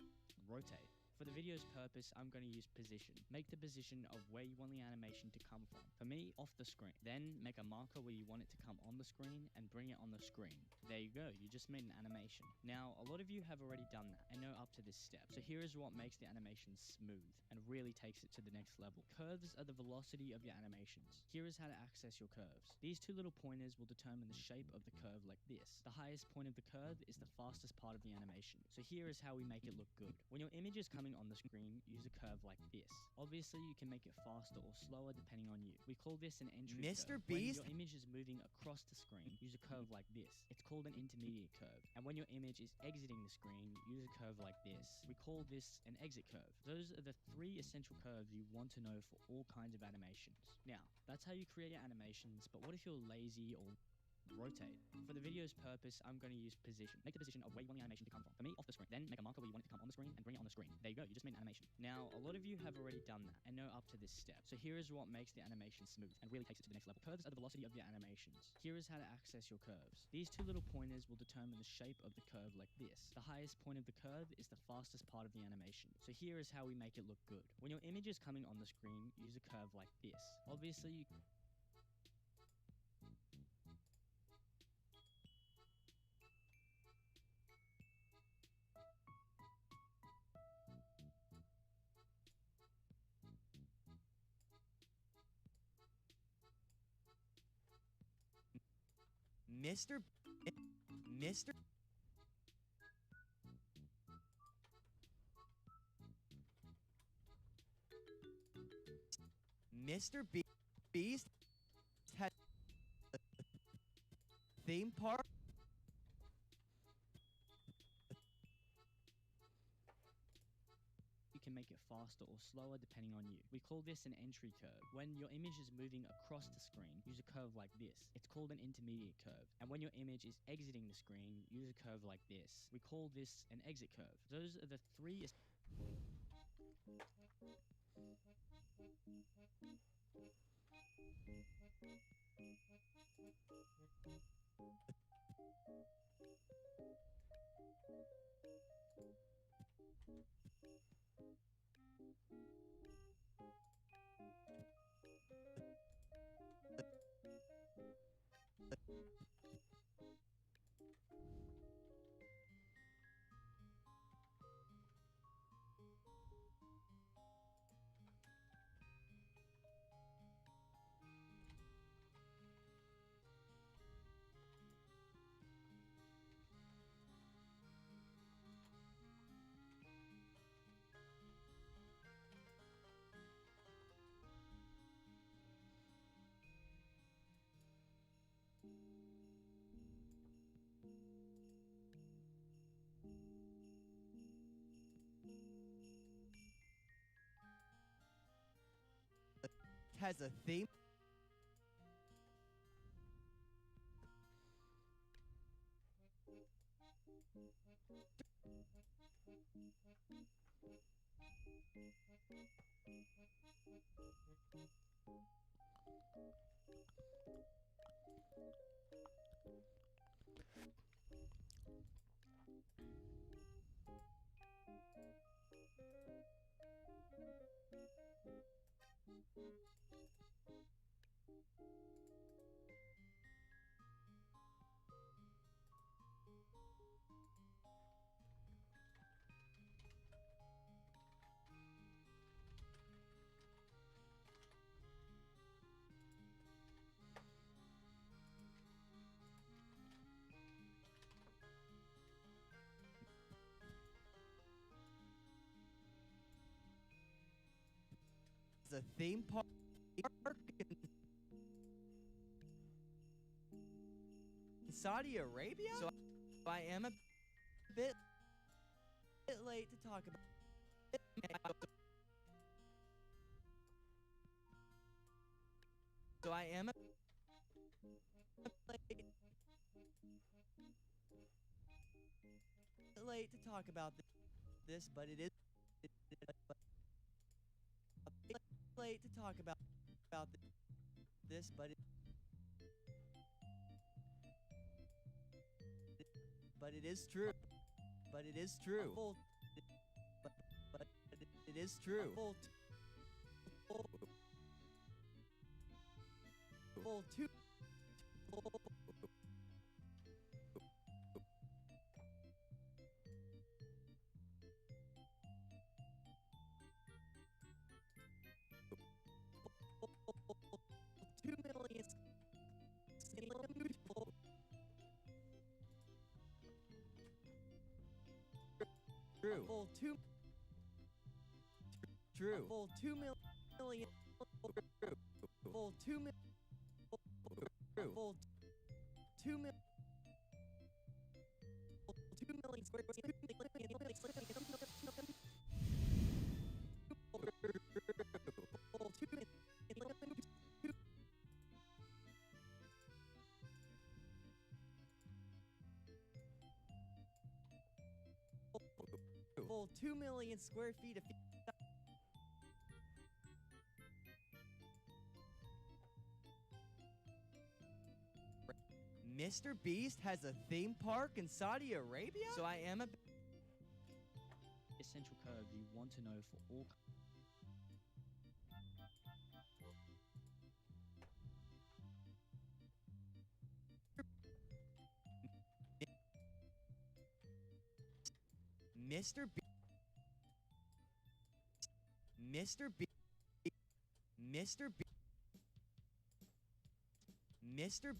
rotate. For the video's purpose, I'm going to use position. Make the position of where you want the animation to come from. For me, off the screen. Then make a marker where you want it to come on the screen and bring it on the screen. There you go, you just made an animation. Now, a lot of you have already done that and know up to this step. So here is what makes the animation smooth and really takes it to the next level. Curves are the velocity of your animations. Here is how to access your curves. These two little pointers will determine the shape of the curve like this. The highest point of the curve is the fastest part of the animation. So here is how we make it look good. When your image is coming on the screen, use a curve like this. Obviously, you can make it faster or slower depending on you. We call this an entry Mr. curve. Beast? When your image is moving across the screen, use a curve like this. It's called an intermediate curve. And when your image is exiting the screen, use a curve like this. We call this an exit curve. Those are the three essential curves you want to know for all kinds of animations. Now, that's how you create your animations, but what if you're lazy or rotate? For the video's purpose, I'm going to use position. Make the position of where you want the animation to come from. For me, off the screen. Then make a marker where you want it to come on the screen and bring it on the screen. There you go, you just made an animation. Now, a lot of you have already done that and know up to this step. So here is what makes the animation smooth and really takes it to the next level. Curves are the velocity of your animations. Here is how to access your curves. These two little pointers will determine the shape of the curve like this. The highest point of the curve is the fastest part of the animation. So here is how we make it look good. When your image is coming on the screen, use a curve like this. Obviously, you Mr. Mr. Mr. Beast has a theme park. You can make it faster or slower depending on you. We call this an entry curve. When your image is moving across the screen, use a curve like this. It's called an intermediate curve. And when your image is exiting the screen, use a curve like this. We call this an exit curve. Those are the three has a theme. a theme park in Saudi Arabia? So I am a bit late to talk about it. So I am a late to talk about this, but it is late to talk about this, but it is true. But it is true. But it is true. Full two. True. Full 2 True. Full 2 million. Full 2 million. Full 2 million. 2 million square full 2 million square feet of Mr. Beast has a theme park in Saudi Arabia? So I am a essential curve you want to know for all Mr. B Mr. B Mr. B Mr.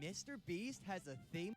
Mr. Beast has a theme.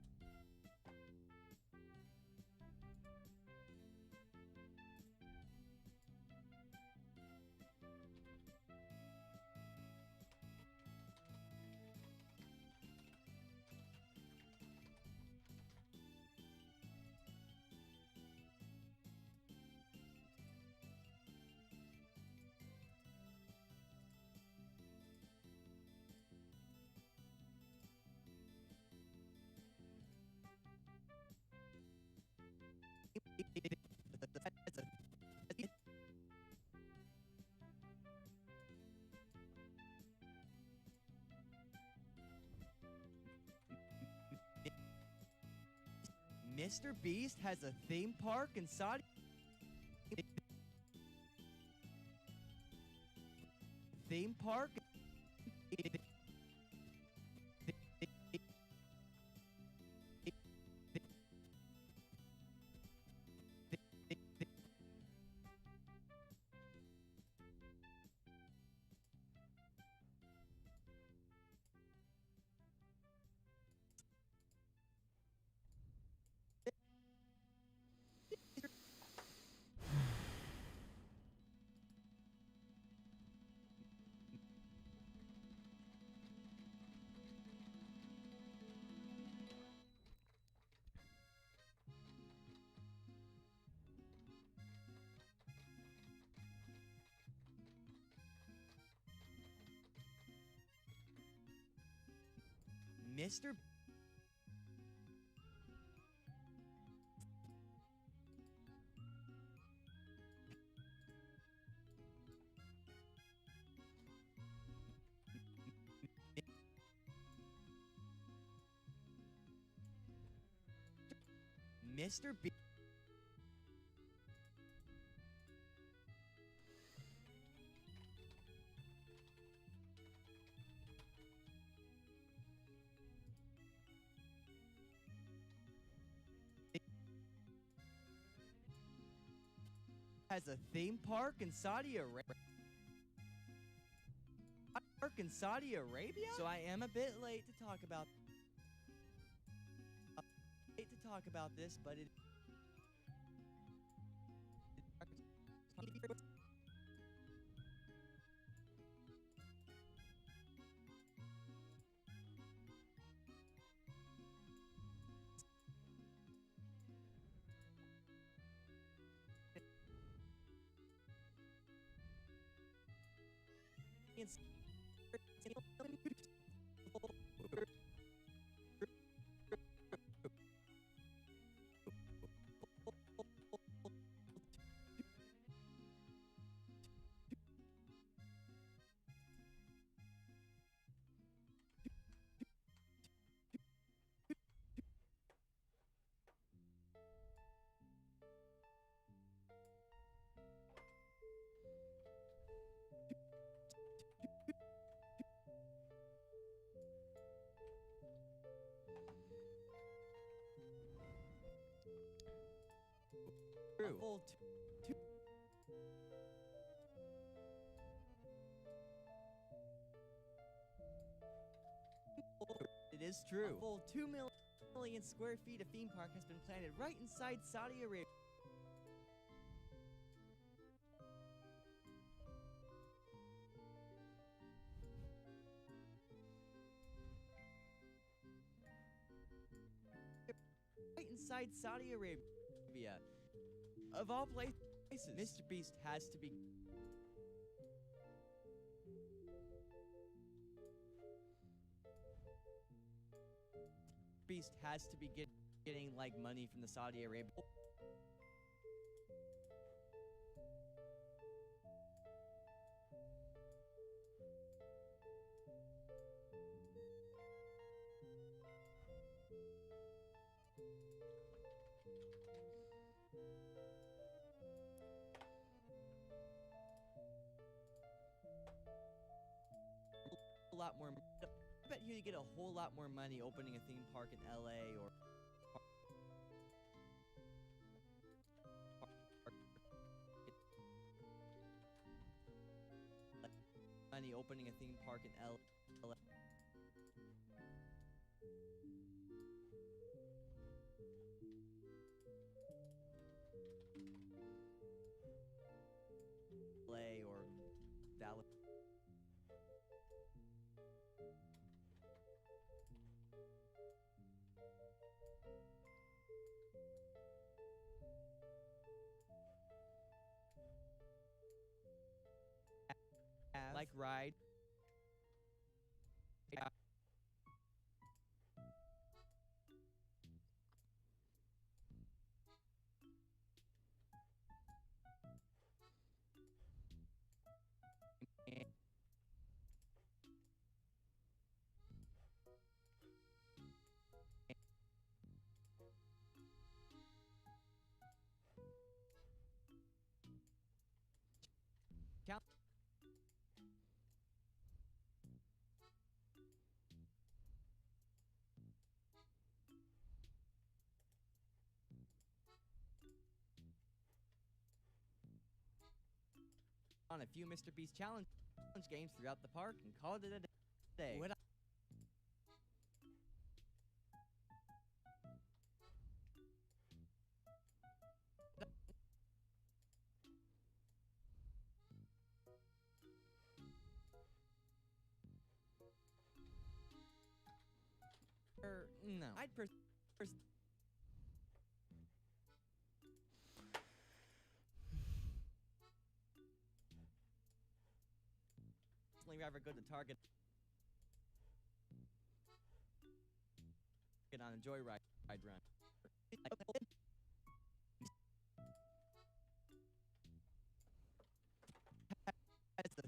Mr. Beast has a theme park in Saudi. Theme park. Mr. Mr. B has a theme park in Saudi Arabia. Park in Saudi Arabia? So I am a bit late to talk about this, but it A full It is true. A full 2 million square feet of theme park has been planted right inside Saudi Arabia. Right inside Saudi Arabia. Of all places, Mr. Beast has to be getting like money from the Saudi Arabia. A lot more. I bet you get a whole lot more money opening a theme park in LA or money opening a theme park in LA. Or Dallas. Like ride. On a few Mr. Beast challenge games throughout the park and called it a day. No, I'd personally rather go to Target on a joyride run. That's the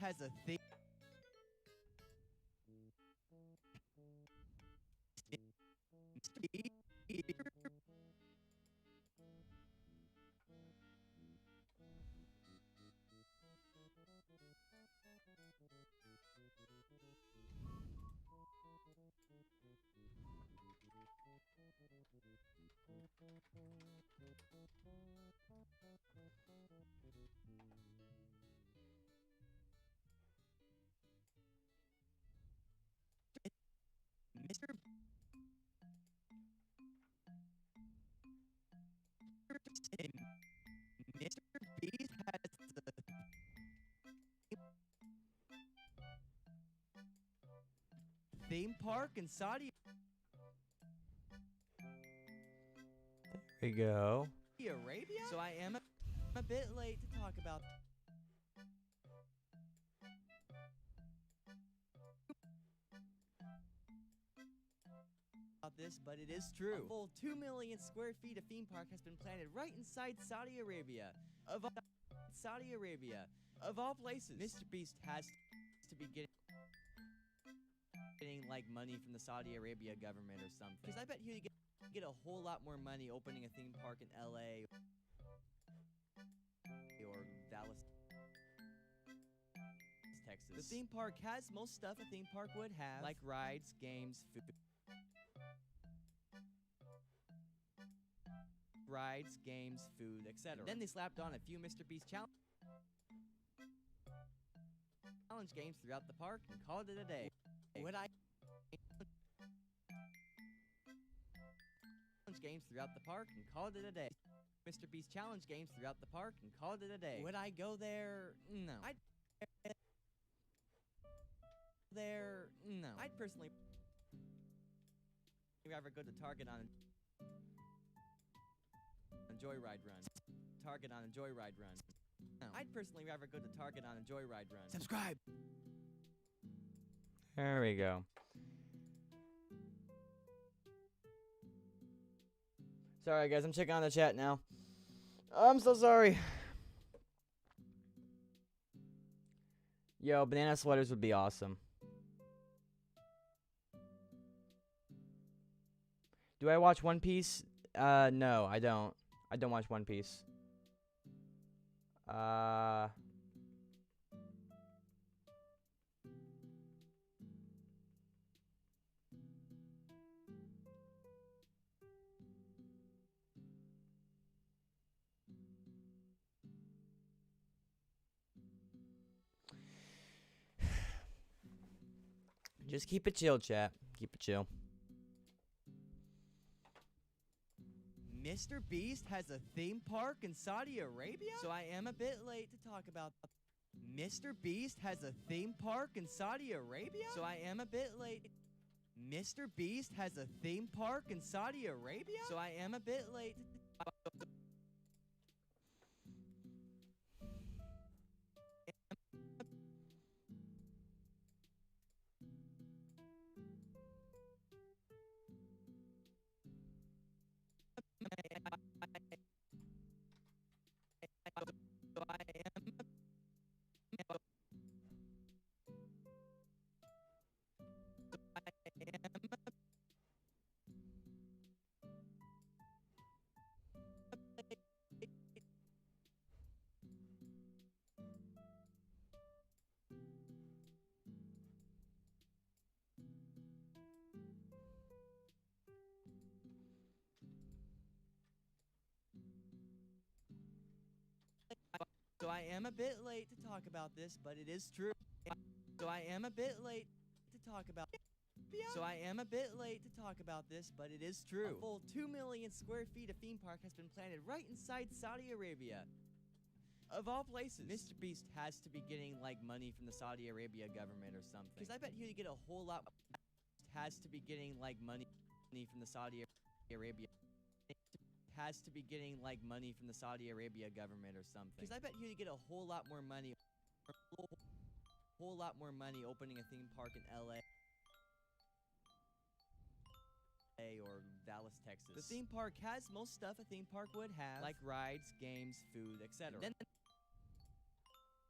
has a theme. Mr. Mr. Beast has the theme park in Saudi There we go. Arabia? So I am a bit late to talk about this, but it is true. A full 2 million square feet of theme park has been planted right inside Saudi Arabia. Of all places, Mr. Beast has to be getting like money from the Saudi Arabia government or something. Because I bet he'd get a whole lot more money opening a theme park in LA or Dallas, Texas. The theme park has most stuff a theme park would have, like rides, games, food. Rides, games, food, etc. Then they slapped on a few Mr. Beast challenge games throughout the park and called it a day. Games throughout the park and called it a day. Mr. Beast challenge games throughout the park and called it a day. Would I go there? No. I'd personally rather go to Target on a Joyride run. Target on a Joyride run. No. I'd personally rather go to Target on a Joyride run. Subscribe. There we go. Sorry, guys. I'm checking on the chat now. I'm so sorry. Yo, banana sweaters would be awesome. Do I watch One Piece? No, I don't. I don't watch One Piece. Just keep it chill, chat. Keep it chill. Mr. Beast has a theme park in Saudi Arabia? So I am a bit late to talk about Mr. Beast has a theme park in Saudi Arabia? So I am a bit late. Mr. Beast has a theme park in Saudi Arabia? So I am a bit late. So I am a bit late to talk about this, but it is true. So I am a bit late to talk about So I am a bit late to talk about this, but it is true. A full 2 million square feet of theme park has been planted right inside Saudi Arabia. Of all places, Mr. Beast has to be getting like money from the Saudi Arabia government or something. Because I bet he'd get a whole lot. Has to be getting like money from the Saudi Arabia. Has to be getting like money from the Saudi Arabia government or something. Because I bet he'd get a whole lot more money. Whole lot more money opening a theme park in LA or Dallas, Texas. The theme park has most stuff a theme park would have, like rides, games, food, etc. Then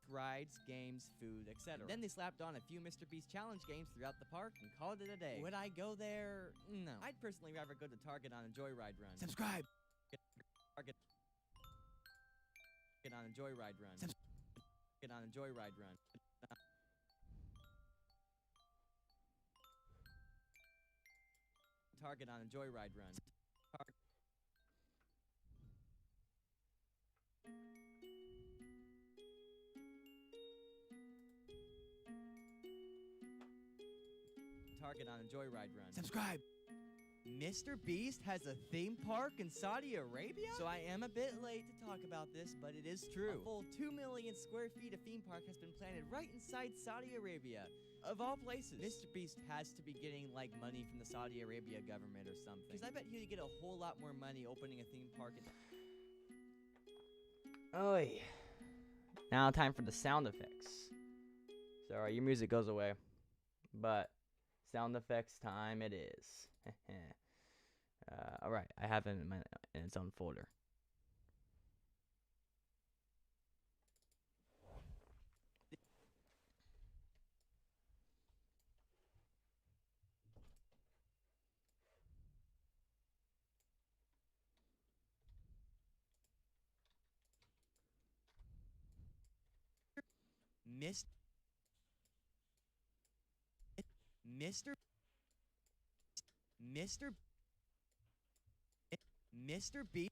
rides, games, food, etc. Then they slapped on a few Mr. Beast challenge games throughout the park and called it a day. Would I go there? No. I'd personally rather go to Target on a Joyride run. Subscribe. Target on a Joyride run. Target on a Joyride run. Target on a Joyride run. Target on a Joyride run. Subscribe. Mr. Beast has a theme park in Saudi Arabia? So I am a bit late to talk about this, but it is true. A full 2 million square feet of theme park has been planted right inside Saudi Arabia. Of all places, Mr. Beast has to be getting, like, money from the Saudi Arabia government or something. Because I bet he'd get a whole lot more money opening a theme park in... Oy. Now time for the sound effects. Sorry, your music goes away. But sound effects time it is. Alright, I have it in its own folder. Mr. B. Mr. B.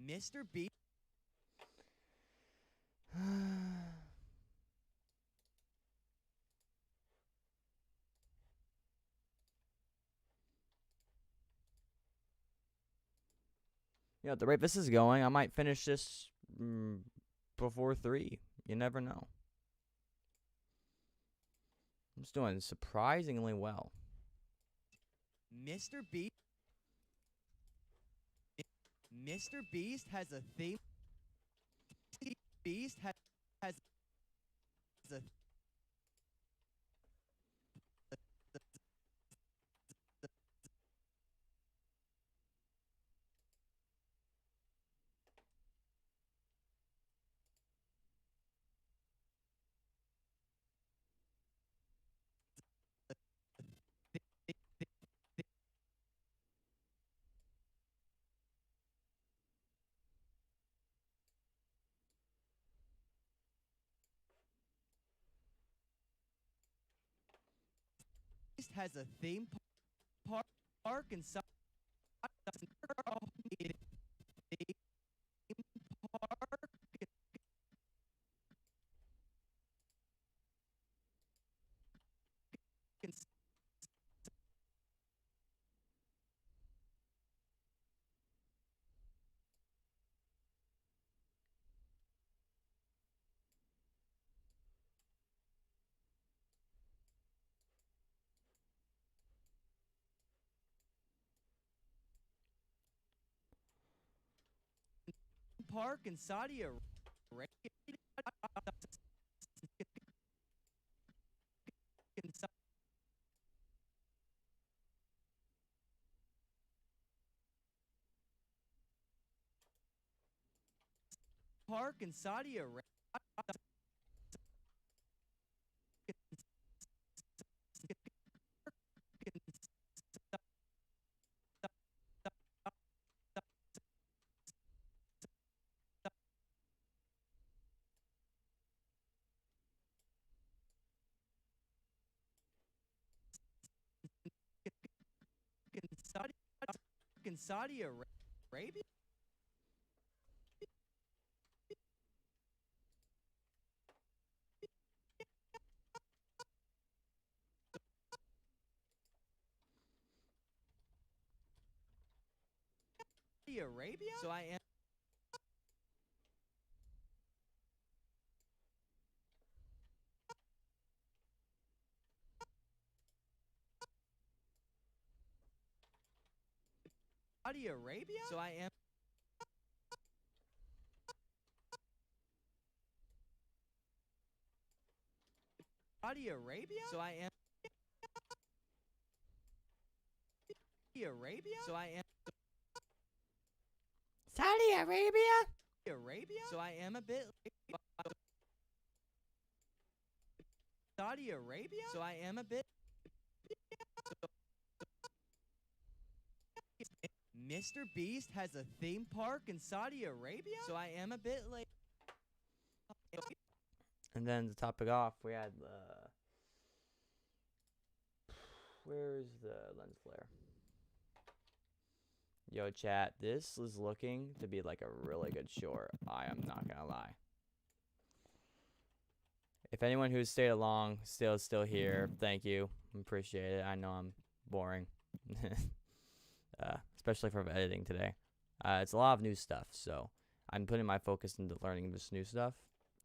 Mr. B. You know, at the rate this is going, I might finish this before 3. You never know. I'm just doing surprisingly well. Mr. B. Mr. Beast has a theme. Beast has a has a theme park inside. Park in Saudi Arabia. Park in Saudi Arabia. In Saudi Arabia? Saudi Arabia? So I am. Saudi Arabia? So I am. Saudi Arabia? So I am. Saudi Arabia? So I am. Saudi Arabia? Arabia? So I am a bit. Saudi Arabia? So I am a bit. Mr. Beast has a theme park in Saudi Arabia? So I am a bit late. And then to top it off, we had where's the lens flare? Yo, chat, this is looking to be like a really good short. I am not gonna lie. If anyone who's stayed along still here, thank you. Appreciate it. I know I'm boring, especially from editing today. It's a lot of new stuff, so I'm putting my focus into learning this new stuff,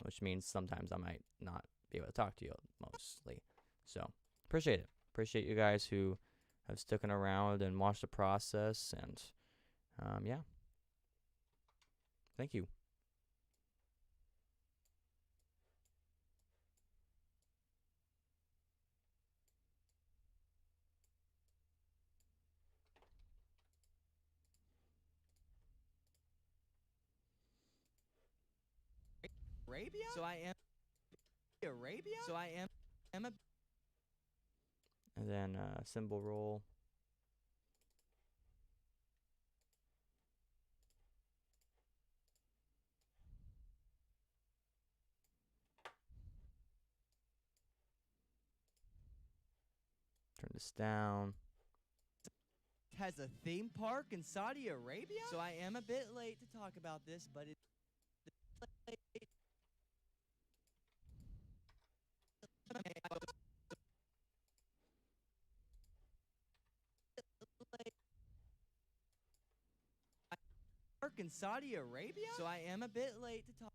which means sometimes I might not be able to talk to you mostly. So appreciate it. Appreciate you guys who have stuck around and watched the process, and yeah. Thank you. Arabia? So I am. Arabia? So I am a. And then symbol roll. Turn this down. Has a theme park in Saudi Arabia? So I am a bit late to talk about this, but it's park in Saudi Arabia? So I am a bit late to talk.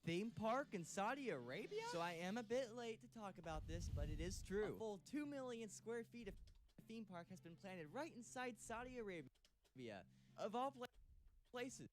Theme park in Saudi Arabia? So I am a bit late to talk about this, but it is true. A full 2 million square feet of theme park has been planted right inside Saudi Arabia, of all places.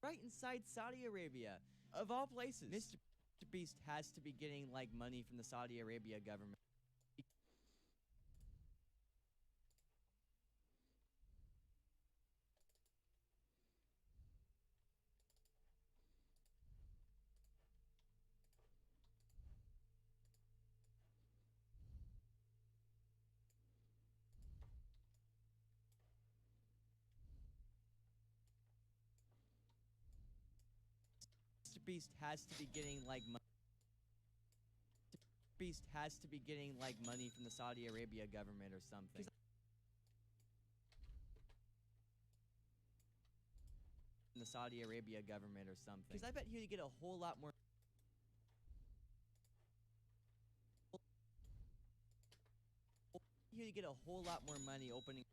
Right inside Saudi Arabia, of all places. Mr. Beast has to be getting like money from the Saudi Arabia government. Mr. Beast has to be getting like money. Beast has to be getting like money from the Saudi Arabia government or something. From the Saudi Arabia government or something. Because I bet he'd get a whole lot more. He'd get a whole lot more money opening.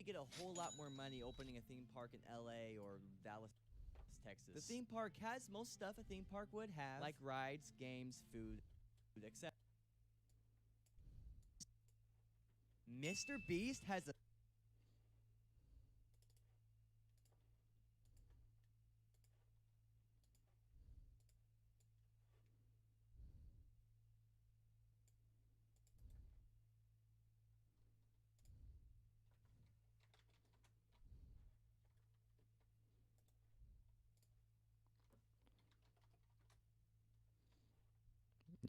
Get a whole lot more money opening a theme park in LA or Dallas, Texas. The theme park has most stuff a theme park would have, like rides, games, food, etc. Mr. Beast has a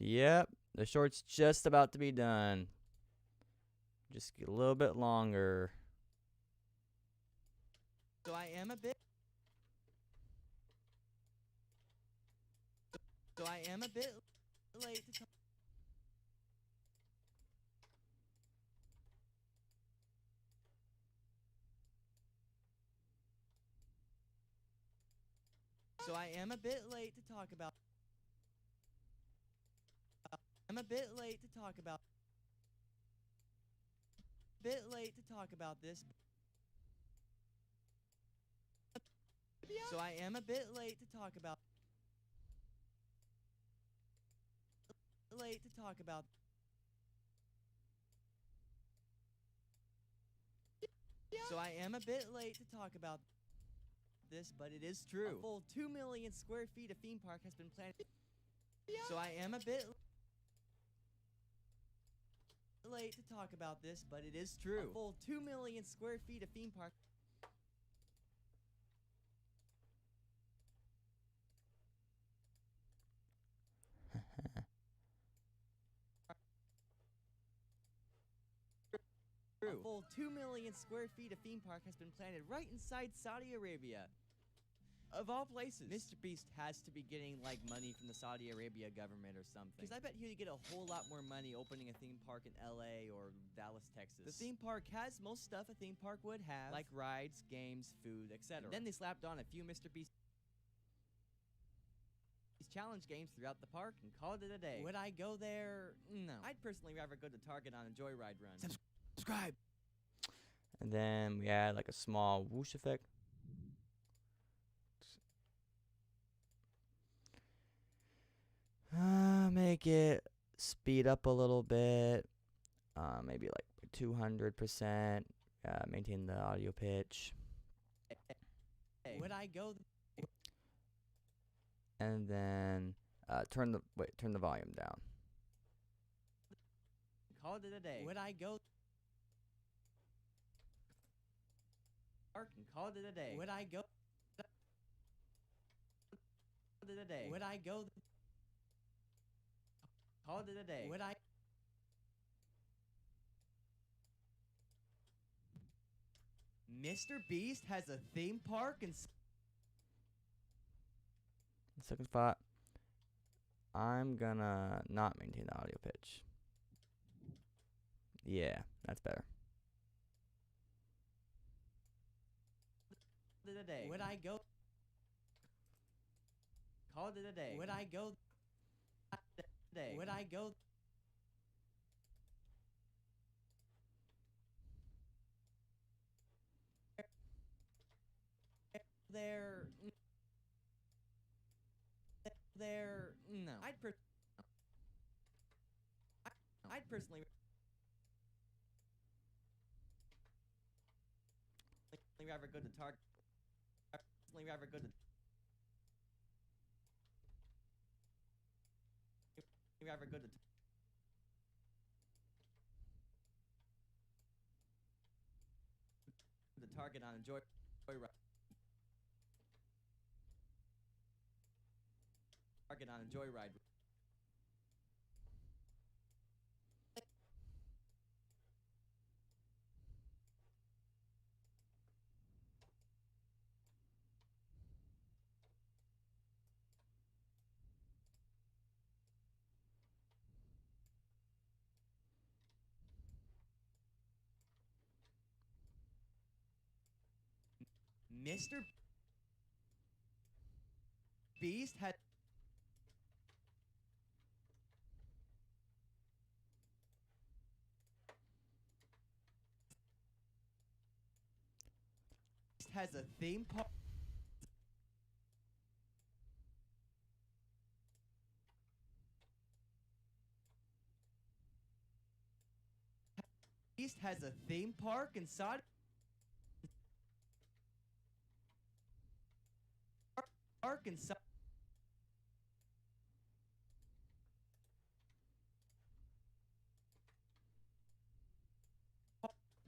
Yep, the short's just about to be done. Just get a little bit longer. So I am a bit. So I am a bit late to talk. So I am a bit late to talk about. I'm a bit late to talk about. Bit late to talk about this. So I am a bit late to talk about. Late to talk about. So I am a bit late to talk about this, but it is true. A full 2 million square feet of theme park has been planned. So I am a bit late to talk about this, but it is true. A full 2 million square feet of theme park. A full 2 million square feet of theme park has been planted right inside Saudi Arabia. Of all places, Mr. Beast has to be getting like money from the Saudi Arabia government or something. Because I bet he'd get a whole lot more money opening a theme park in LA or Dallas, Texas. The theme park has most stuff a theme park would have, like rides, games, food, etc. Then they slapped on a few Mr. Beast challenge games throughout the park and called it a day. Would I go there? No. I'd personally rather go to Target on a joyride run. Subscribe. And then we add like a small whoosh effect. Make it speed up a little bit. Maybe like 200%. Maintain the audio pitch. Would I go? And then turn the volume down. Called it a day. Would I go? Park and called it a day. Would I go? Called it a day. Would I go? Called it a day. Would I? Mr. Beast has a theme park and. Second spot. I'm gonna not maintain the audio pitch. Yeah, that's better. Called it a day. Would I go? Called it a day. Would I go? Day. Would I go? There. No. I'd personally rather go to Target. Personally rather go to. Rather go to. The Target on a joyride. Target on a joyride. Mr. Beast has a theme park. Beast has a theme park inside. Park inside.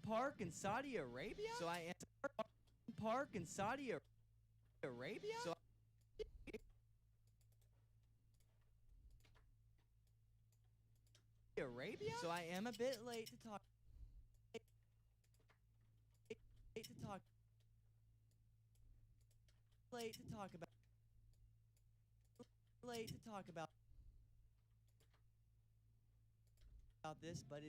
Park in Saudi Arabia. So I am park in Saudi Arabia. So Arabia. So I am a bit late to talk. Late to talk. Late to talk about. Late to talk about this, but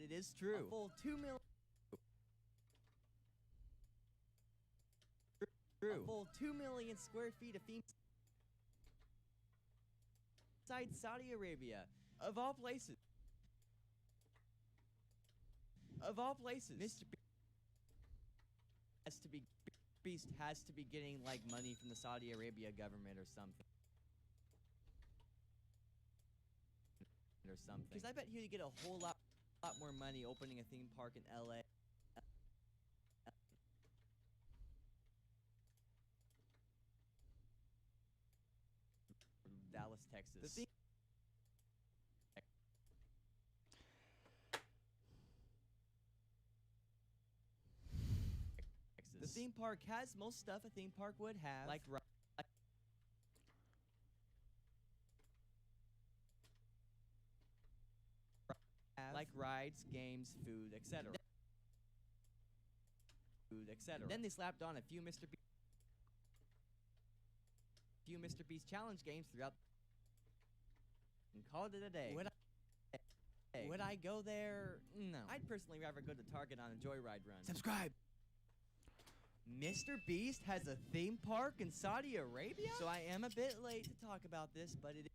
it is true. A full 2 million. True. A full 2 million square feet of theme inside Saudi Arabia, of all places. Of all places, Mr. Beast has to be getting like money from the Saudi Arabia government or something. Because I bet he'd get a whole lot more money opening a theme park in LA. Dallas, Texas. The theme park has most stuff a theme park would have, like rides, games, food, etc. Then they slapped on a few Mr. Beast challenge games throughout and called it a day. Would I go there? No. I'd personally rather go to Target on a joyride run. Subscribe. Mr. Beast has a theme park in Saudi Arabia? So I am a bit late to talk about this, but it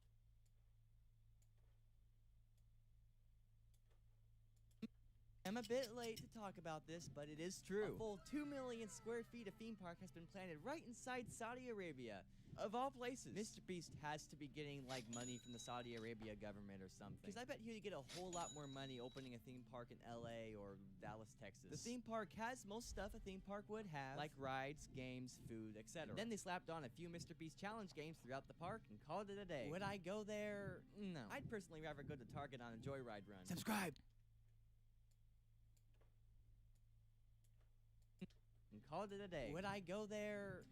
is true. A full 2 million square feet of theme park has been planted right inside Saudi Arabia. Of all places, Mr. Beast has to be getting like money from the Saudi Arabia government or something. Because I bet he'd get a whole lot more money opening a theme park in LA or Dallas, Texas. The theme park has most stuff a theme park would have, like rides, games, food, etc. Then they slapped on a few Mr. Beast challenge games throughout the park and called it a day. Would I go there? No. I'd personally rather go to Target on a joyride run. Subscribe. And called it a day. Would I go there?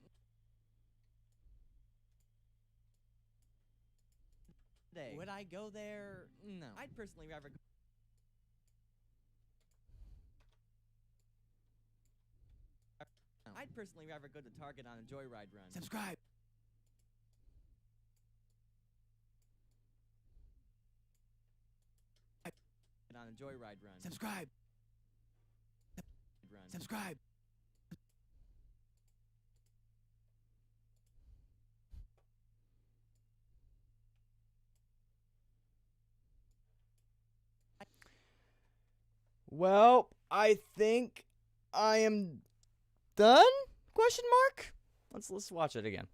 Would I go there? No. I'd personally rather go. I'd personally rather go to Target on a joyride run. Subscribe. On a joyride run. Subscribe. Subscribe. Well, I think I am done? Question mark? Let's watch it again.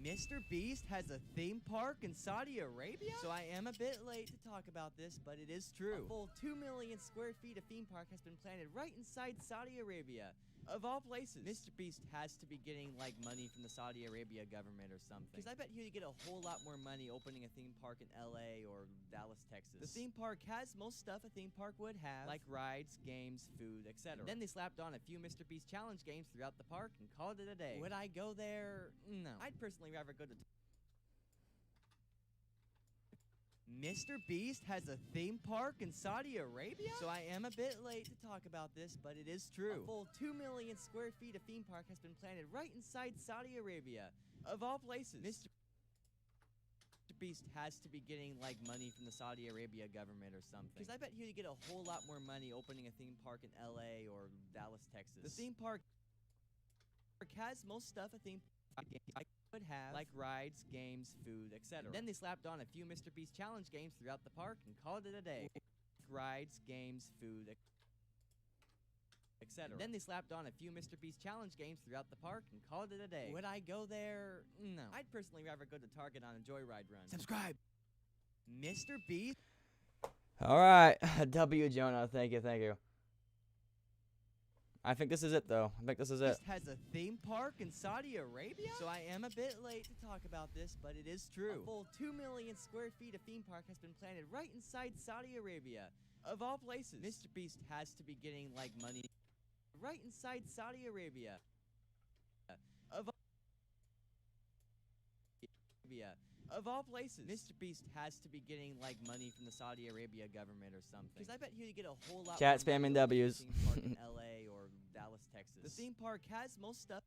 Mr. Beast has a theme park in Saudi Arabia? So I am a bit late to talk about this, but it is true. A full 2 million square feet of theme park has been planted right inside Saudi Arabia. Of all places, Mr. Beast has to be getting like money from the Saudi Arabia government or something. Because I bet he'd get a whole lot more money opening a theme park in LA or Dallas, Texas. The theme park has most stuff a theme park would have, like rides, games, food, etc. Then they slapped on a few Mr. Beast challenge games throughout the park and called it a day. Would I go there? No. I'd personally rather go to Mr. Beast has a theme park in Saudi Arabia? So I am a bit late to talk about this, but it is true. A full 2 million square feet of theme park has been planted right inside Saudi Arabia. Of all places, Mr. Beast has to be getting like money from the Saudi Arabia government or something. Because I bet he'd get a whole lot more money opening a theme park in LA or Dallas, Texas. The theme park has most stuff a theme park would have, like rides, games, food, etc. Then they slapped on a few Mr. Beast challenge games throughout the park and called it a day. Rides, games, food, etc. Then they slapped on a few Mr. Beast challenge games throughout the park and called it a day. Would I go there? No. I'd personally rather go to Target on a joyride run. Subscribe. Mr. Beast All right. W. Jonah. Thank you. Thank you. I think this is it, though. I think this is it. has a theme park in Saudi Arabia? So I am a bit late to talk about this, but it is true. A full 2 million square feet of theme park has been planted right inside Saudi Arabia. Of all places, Mr. Beast has to be getting, like, money right inside Saudi Arabia. Of all places, Mr. Beast has to be getting, like, money from the Saudi Arabia government or something. Because I bet he'd get a whole lot Chat more money spamming opening a W's. theme park in LA or Dallas, Texas. The theme park has most stuff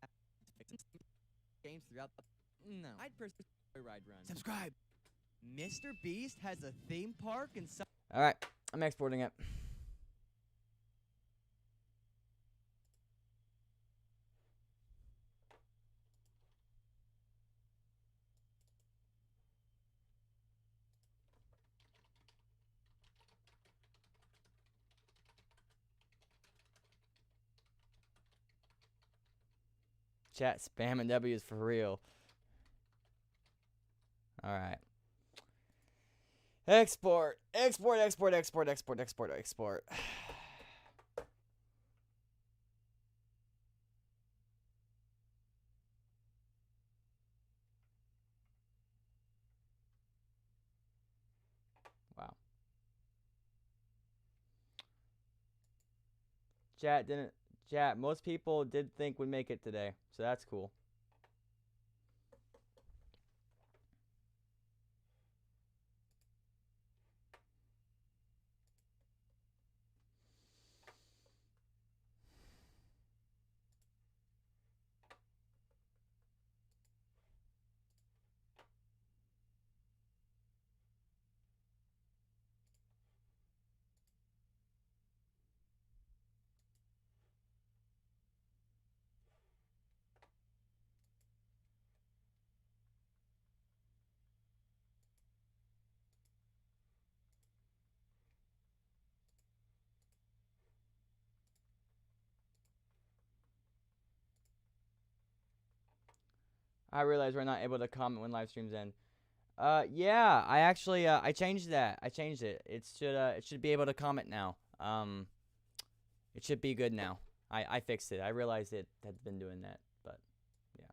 games throughout the No. I'd personally ride run. Subscribe. Mr. Beast has a theme park in All right. I'm exporting it. Chat spamming W's for real. All right. Export. Export, export, export, export, export, export. Wow. Chat, most people did think we'd make it today, so that's cool. I realize we're not able to comment when live streams end. Yeah, I actually I changed that. I changed it. It should be able to comment now. It should be good now. I fixed it. I realized it had been doing that, but yeah.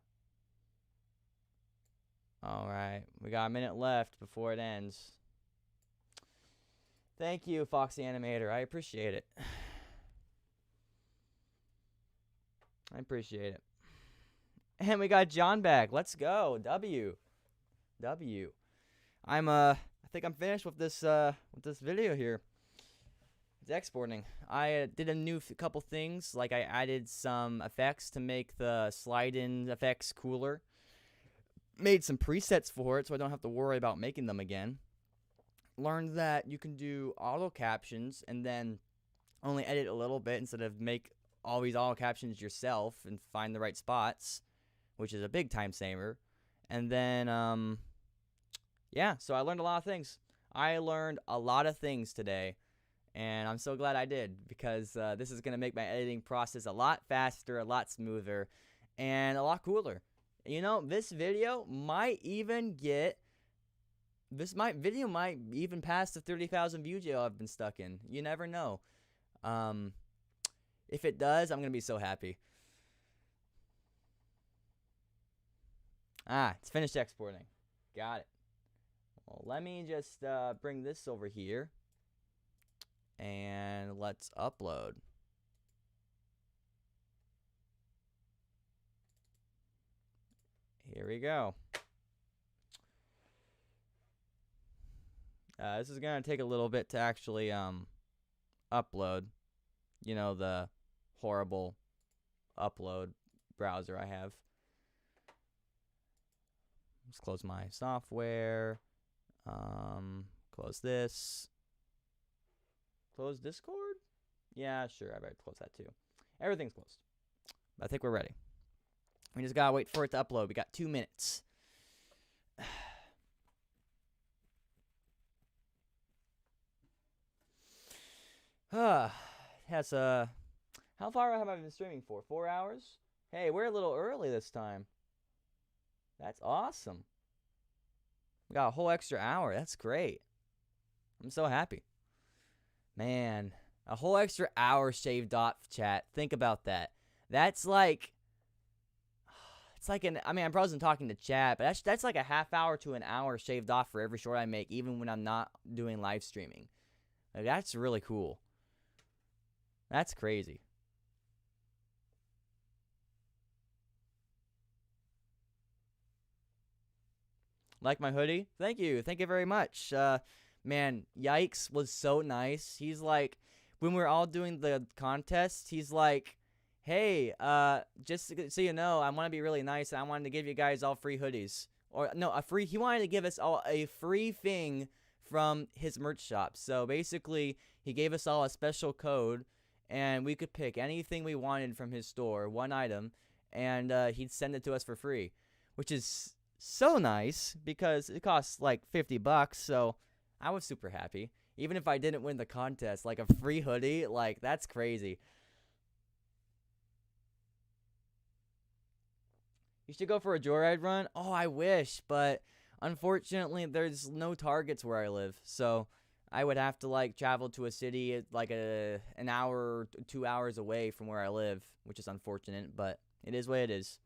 All right, we got a minute left before it ends. Thank you, Foxy Animator. I appreciate it. I appreciate it. And we got John back. Let's go. W. I think I'm finished with this video here. It's exporting. I did a new couple things, like I added some effects to make the slide-in effects cooler. Made some presets for it so I don't have to worry about making them again. Learned that you can do auto captions and then only edit a little bit instead of make all these auto captions yourself and find the right spots, which is a big time saver. And then, yeah, so I learned a lot of things. I learned a lot of things today, and I'm so glad I did, because this is going to make my editing process a lot faster, a lot smoother, and a lot cooler. You know, this video might even get, video might even pass the 30,000 view jail I've been stuck in. You never know. If it does, I'm going to be so happy. Ah, it's finished exporting. Got it. Well, let me just bring this over here. And let's upload. Here we go. This is going to take a little bit to actually upload. You know, the horrible upload browser I have. Let's close my software. Close this. Close Discord? Yeah, sure. I better close that too. Everything's closed. I think we're ready. We just gotta wait for it to upload. We got 2 minutes. Has how far have I been streaming for? 4 hours? Hey, we're a little early this time. That's awesome. We got a whole extra hour. That's great. I'm so happy. Man, a whole extra hour shaved off, chat. Think about that. That's like, it's like I mean, I wasn't talking to chat, but that's like a half hour to an hour shaved off for every short I make, even when I'm not doing live streaming. Like, that's really cool. That's crazy. Like my hoodie? Thank you. Thank you very much. Man, Yikes was so nice. He's like, when we're all doing the contest, he's like, hey, just so you know, I want to be really nice, and I wanted to give you guys all free hoodies. Or, no, he wanted to give us all a free thing from his merch shop. So, basically, he gave us all a special code, and we could pick anything we wanted from his store, one item, and he'd send it to us for free, which is so nice because it costs like $50, so I was super happy. Even if I didn't win the contest, like a free hoodie, like that's crazy. You should go for a joyride run. Oh, I wish, but unfortunately there's no Targets where I live, so I would have to like travel to a city like an hour, 2 hours away from where I live, which is unfortunate, but it is what it is.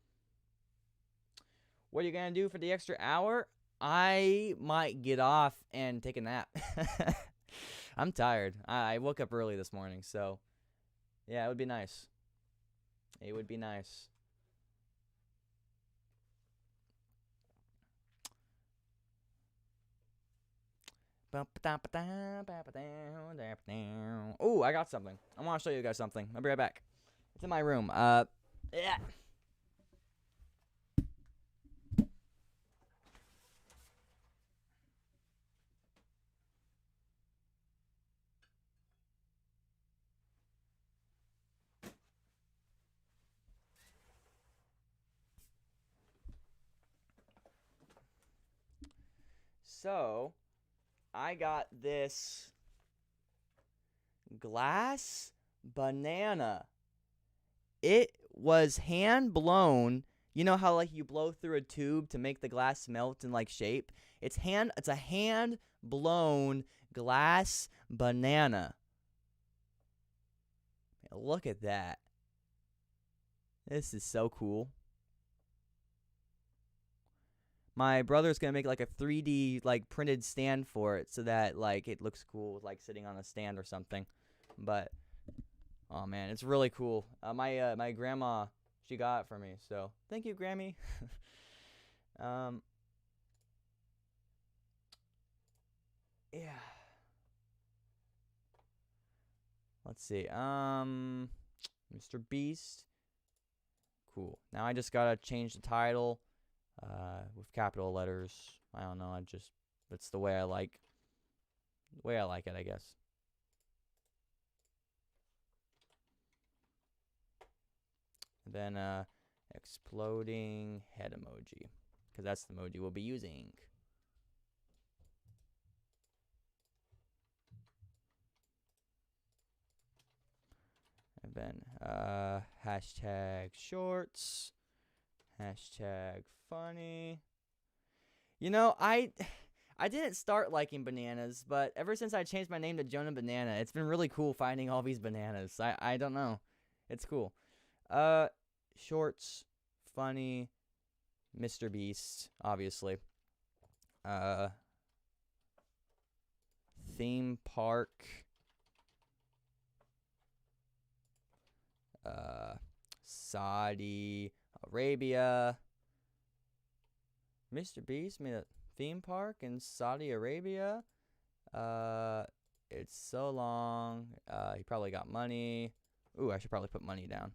What are you going to do for the extra hour? I might get off and take a nap. I'm tired. I woke up early this morning, so yeah, it would be nice. It would be nice. Oh, I got something. I want to show you guys something. I'll be right back. It's in my room. Yeah. So, I got this glass banana. It was hand blown. You know how like you blow through a tube to make the glass melt and like shape? It's a hand blown glass banana. Look at that. This is so cool. My brother's gonna make like a 3D like printed stand for it so that like it looks cool, like sitting on a stand or something. But oh man, it's really cool. My grandma, she got it for me, so thank you, Grammy. Yeah. Let's see. Mr. Beast. Cool. Now I just gotta change the title. With capital letters. I don't know. That's the way I like it, I guess. And then exploding head emoji, because that's the emoji we'll be using. And then hashtag shorts. Hashtag funny. You know, I didn't start liking bananas, but ever since I changed my name to Jonah Banana, it's been really cool finding all these bananas. I don't know. It's cool. Shorts, funny, Mr. Beast, obviously. Theme park. Saudi Arabia. Mr. Beast made a theme park in Saudi Arabia. It's so long. He probably got money. Ooh, I should probably put money down.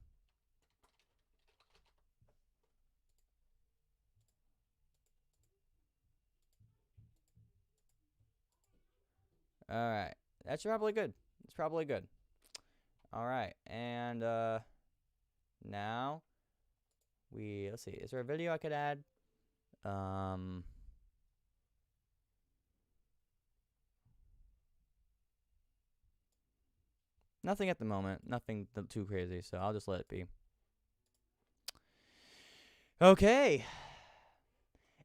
Alright. That's probably good. It's probably good. Alright. And now let's see. Is there a video I could add? Nothing at the moment. Nothing too crazy, so I'll just let it be. Okay.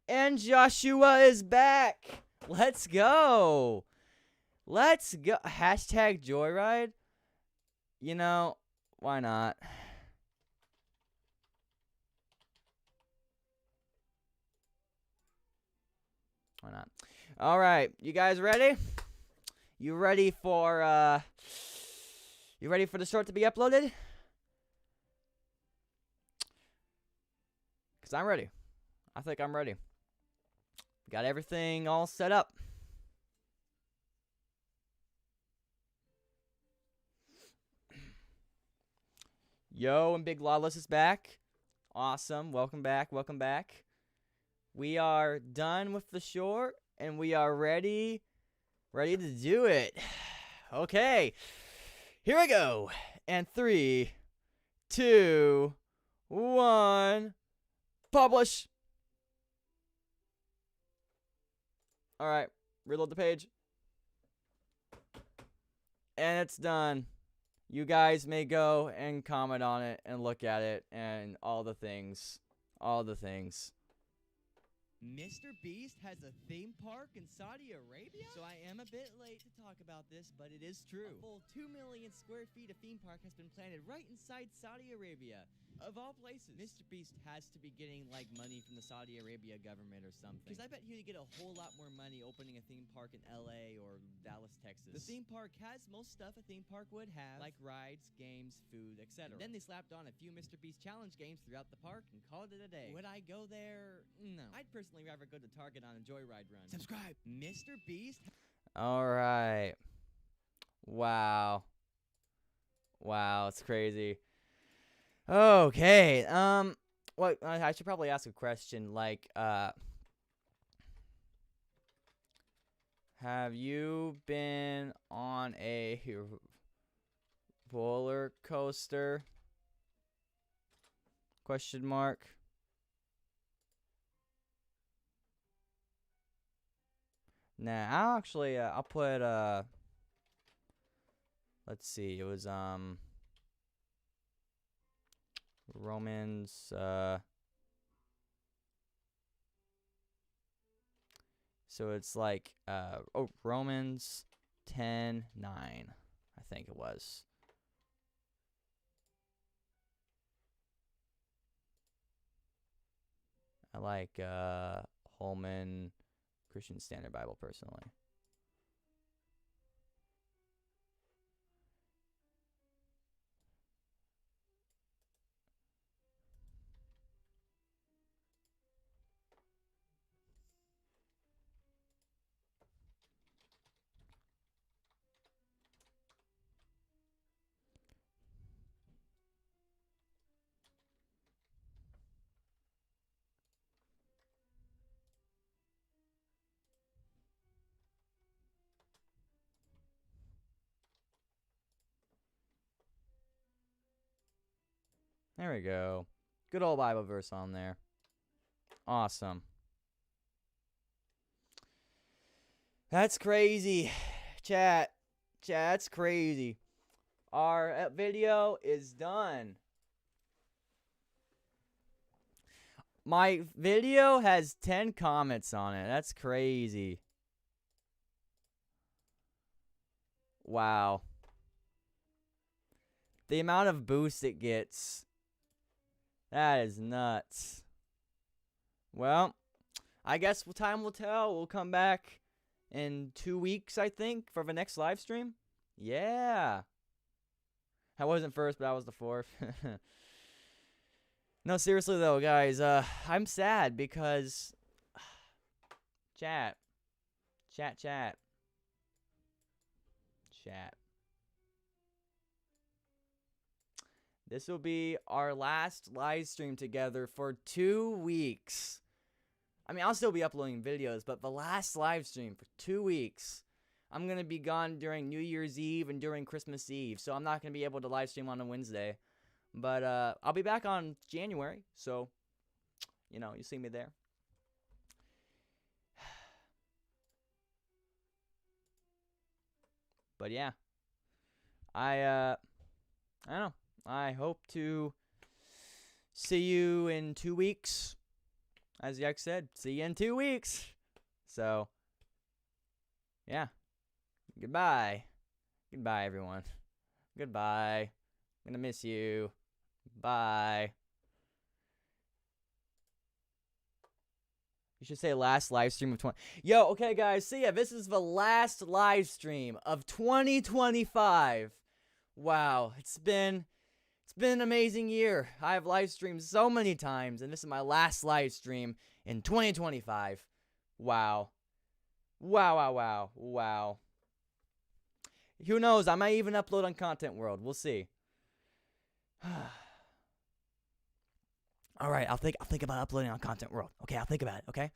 And Joshua is back. Let's go. Let's go. Hashtag Joyride. You know, why not? Why not? All right. You guys ready? You ready for the short to be uploaded? Cause I'm ready. I think I'm ready. Got everything all set up. Yo, and Big Lawless is back. Awesome. Welcome back. Welcome back. We are done with the short, and we are ready to do it. Okay. Here we go. And 3, 2, 1. Publish. All right. Reload the page. And it's done. You guys may go and comment on it and look at it and all the things. All the things. Mr. Beast has a theme park in Saudi Arabia? So I am a bit late to talk about this, but it is true. A full 2 million square feet of theme park has been planted right inside Saudi Arabia. Of all places. Mr. Beast has to be getting, like, money from the Saudi Arabia government or something. Because I bet he'd get a whole lot more money opening a theme park in LA or Dallas, Texas. The theme park has most stuff a theme park would have, like rides, games, food, etc. Then they slapped on a few Mr. Beast challenge games throughout the park and called it a day. Would I go there? No. I'd personally rather go to Target on a Joyride run. Subscribe. Mr. Beast. All right. Wow. Wow, it's crazy. Okay. What I should probably ask a question like have you been on a roller coaster? Question mark. Nah, I'll actually I'll put let's see. It was Romans so it's like Romans 10:9, I think it was. I like Holman Christian Standard Bible personally. There we go. Good old Bible verse on there. Awesome. That's crazy. Chat. That's crazy. Our video is done. My video has 10 comments on it. That's crazy. Wow. The amount of boost it gets. That is nuts. Well, I guess time will tell. We'll come back in 2 weeks, I think, for the next live stream. Yeah. I wasn't first, but I was the fourth. No, seriously though, guys, I'm sad because chat. This will be our last live stream together for 2 weeks. I mean, I'll still be uploading videos, but the last live stream for 2 weeks. I'm going to be gone during New Year's Eve and during Christmas Eve, so I'm not going to be able to live stream on a Wednesday. But I'll be back on January, so, you know, you see me there. But yeah, I don't know. I hope to see you in 2 weeks. As Yak said, see you in 2 weeks. So, yeah. Goodbye. Goodbye, everyone. Goodbye. I'm gonna miss you. Bye. You should say last live stream of 20. Yo, okay, guys. See ya. This is the last live stream of 2025. Wow, it's been an amazing year. I have live streamed so many times, and this is my last live stream in 2025. Wow. Wow, wow, wow, wow. Who knows? I might even upload on Content World. We'll see. All right, I'll think about uploading on Content World. Okay, I'll think about it, okay?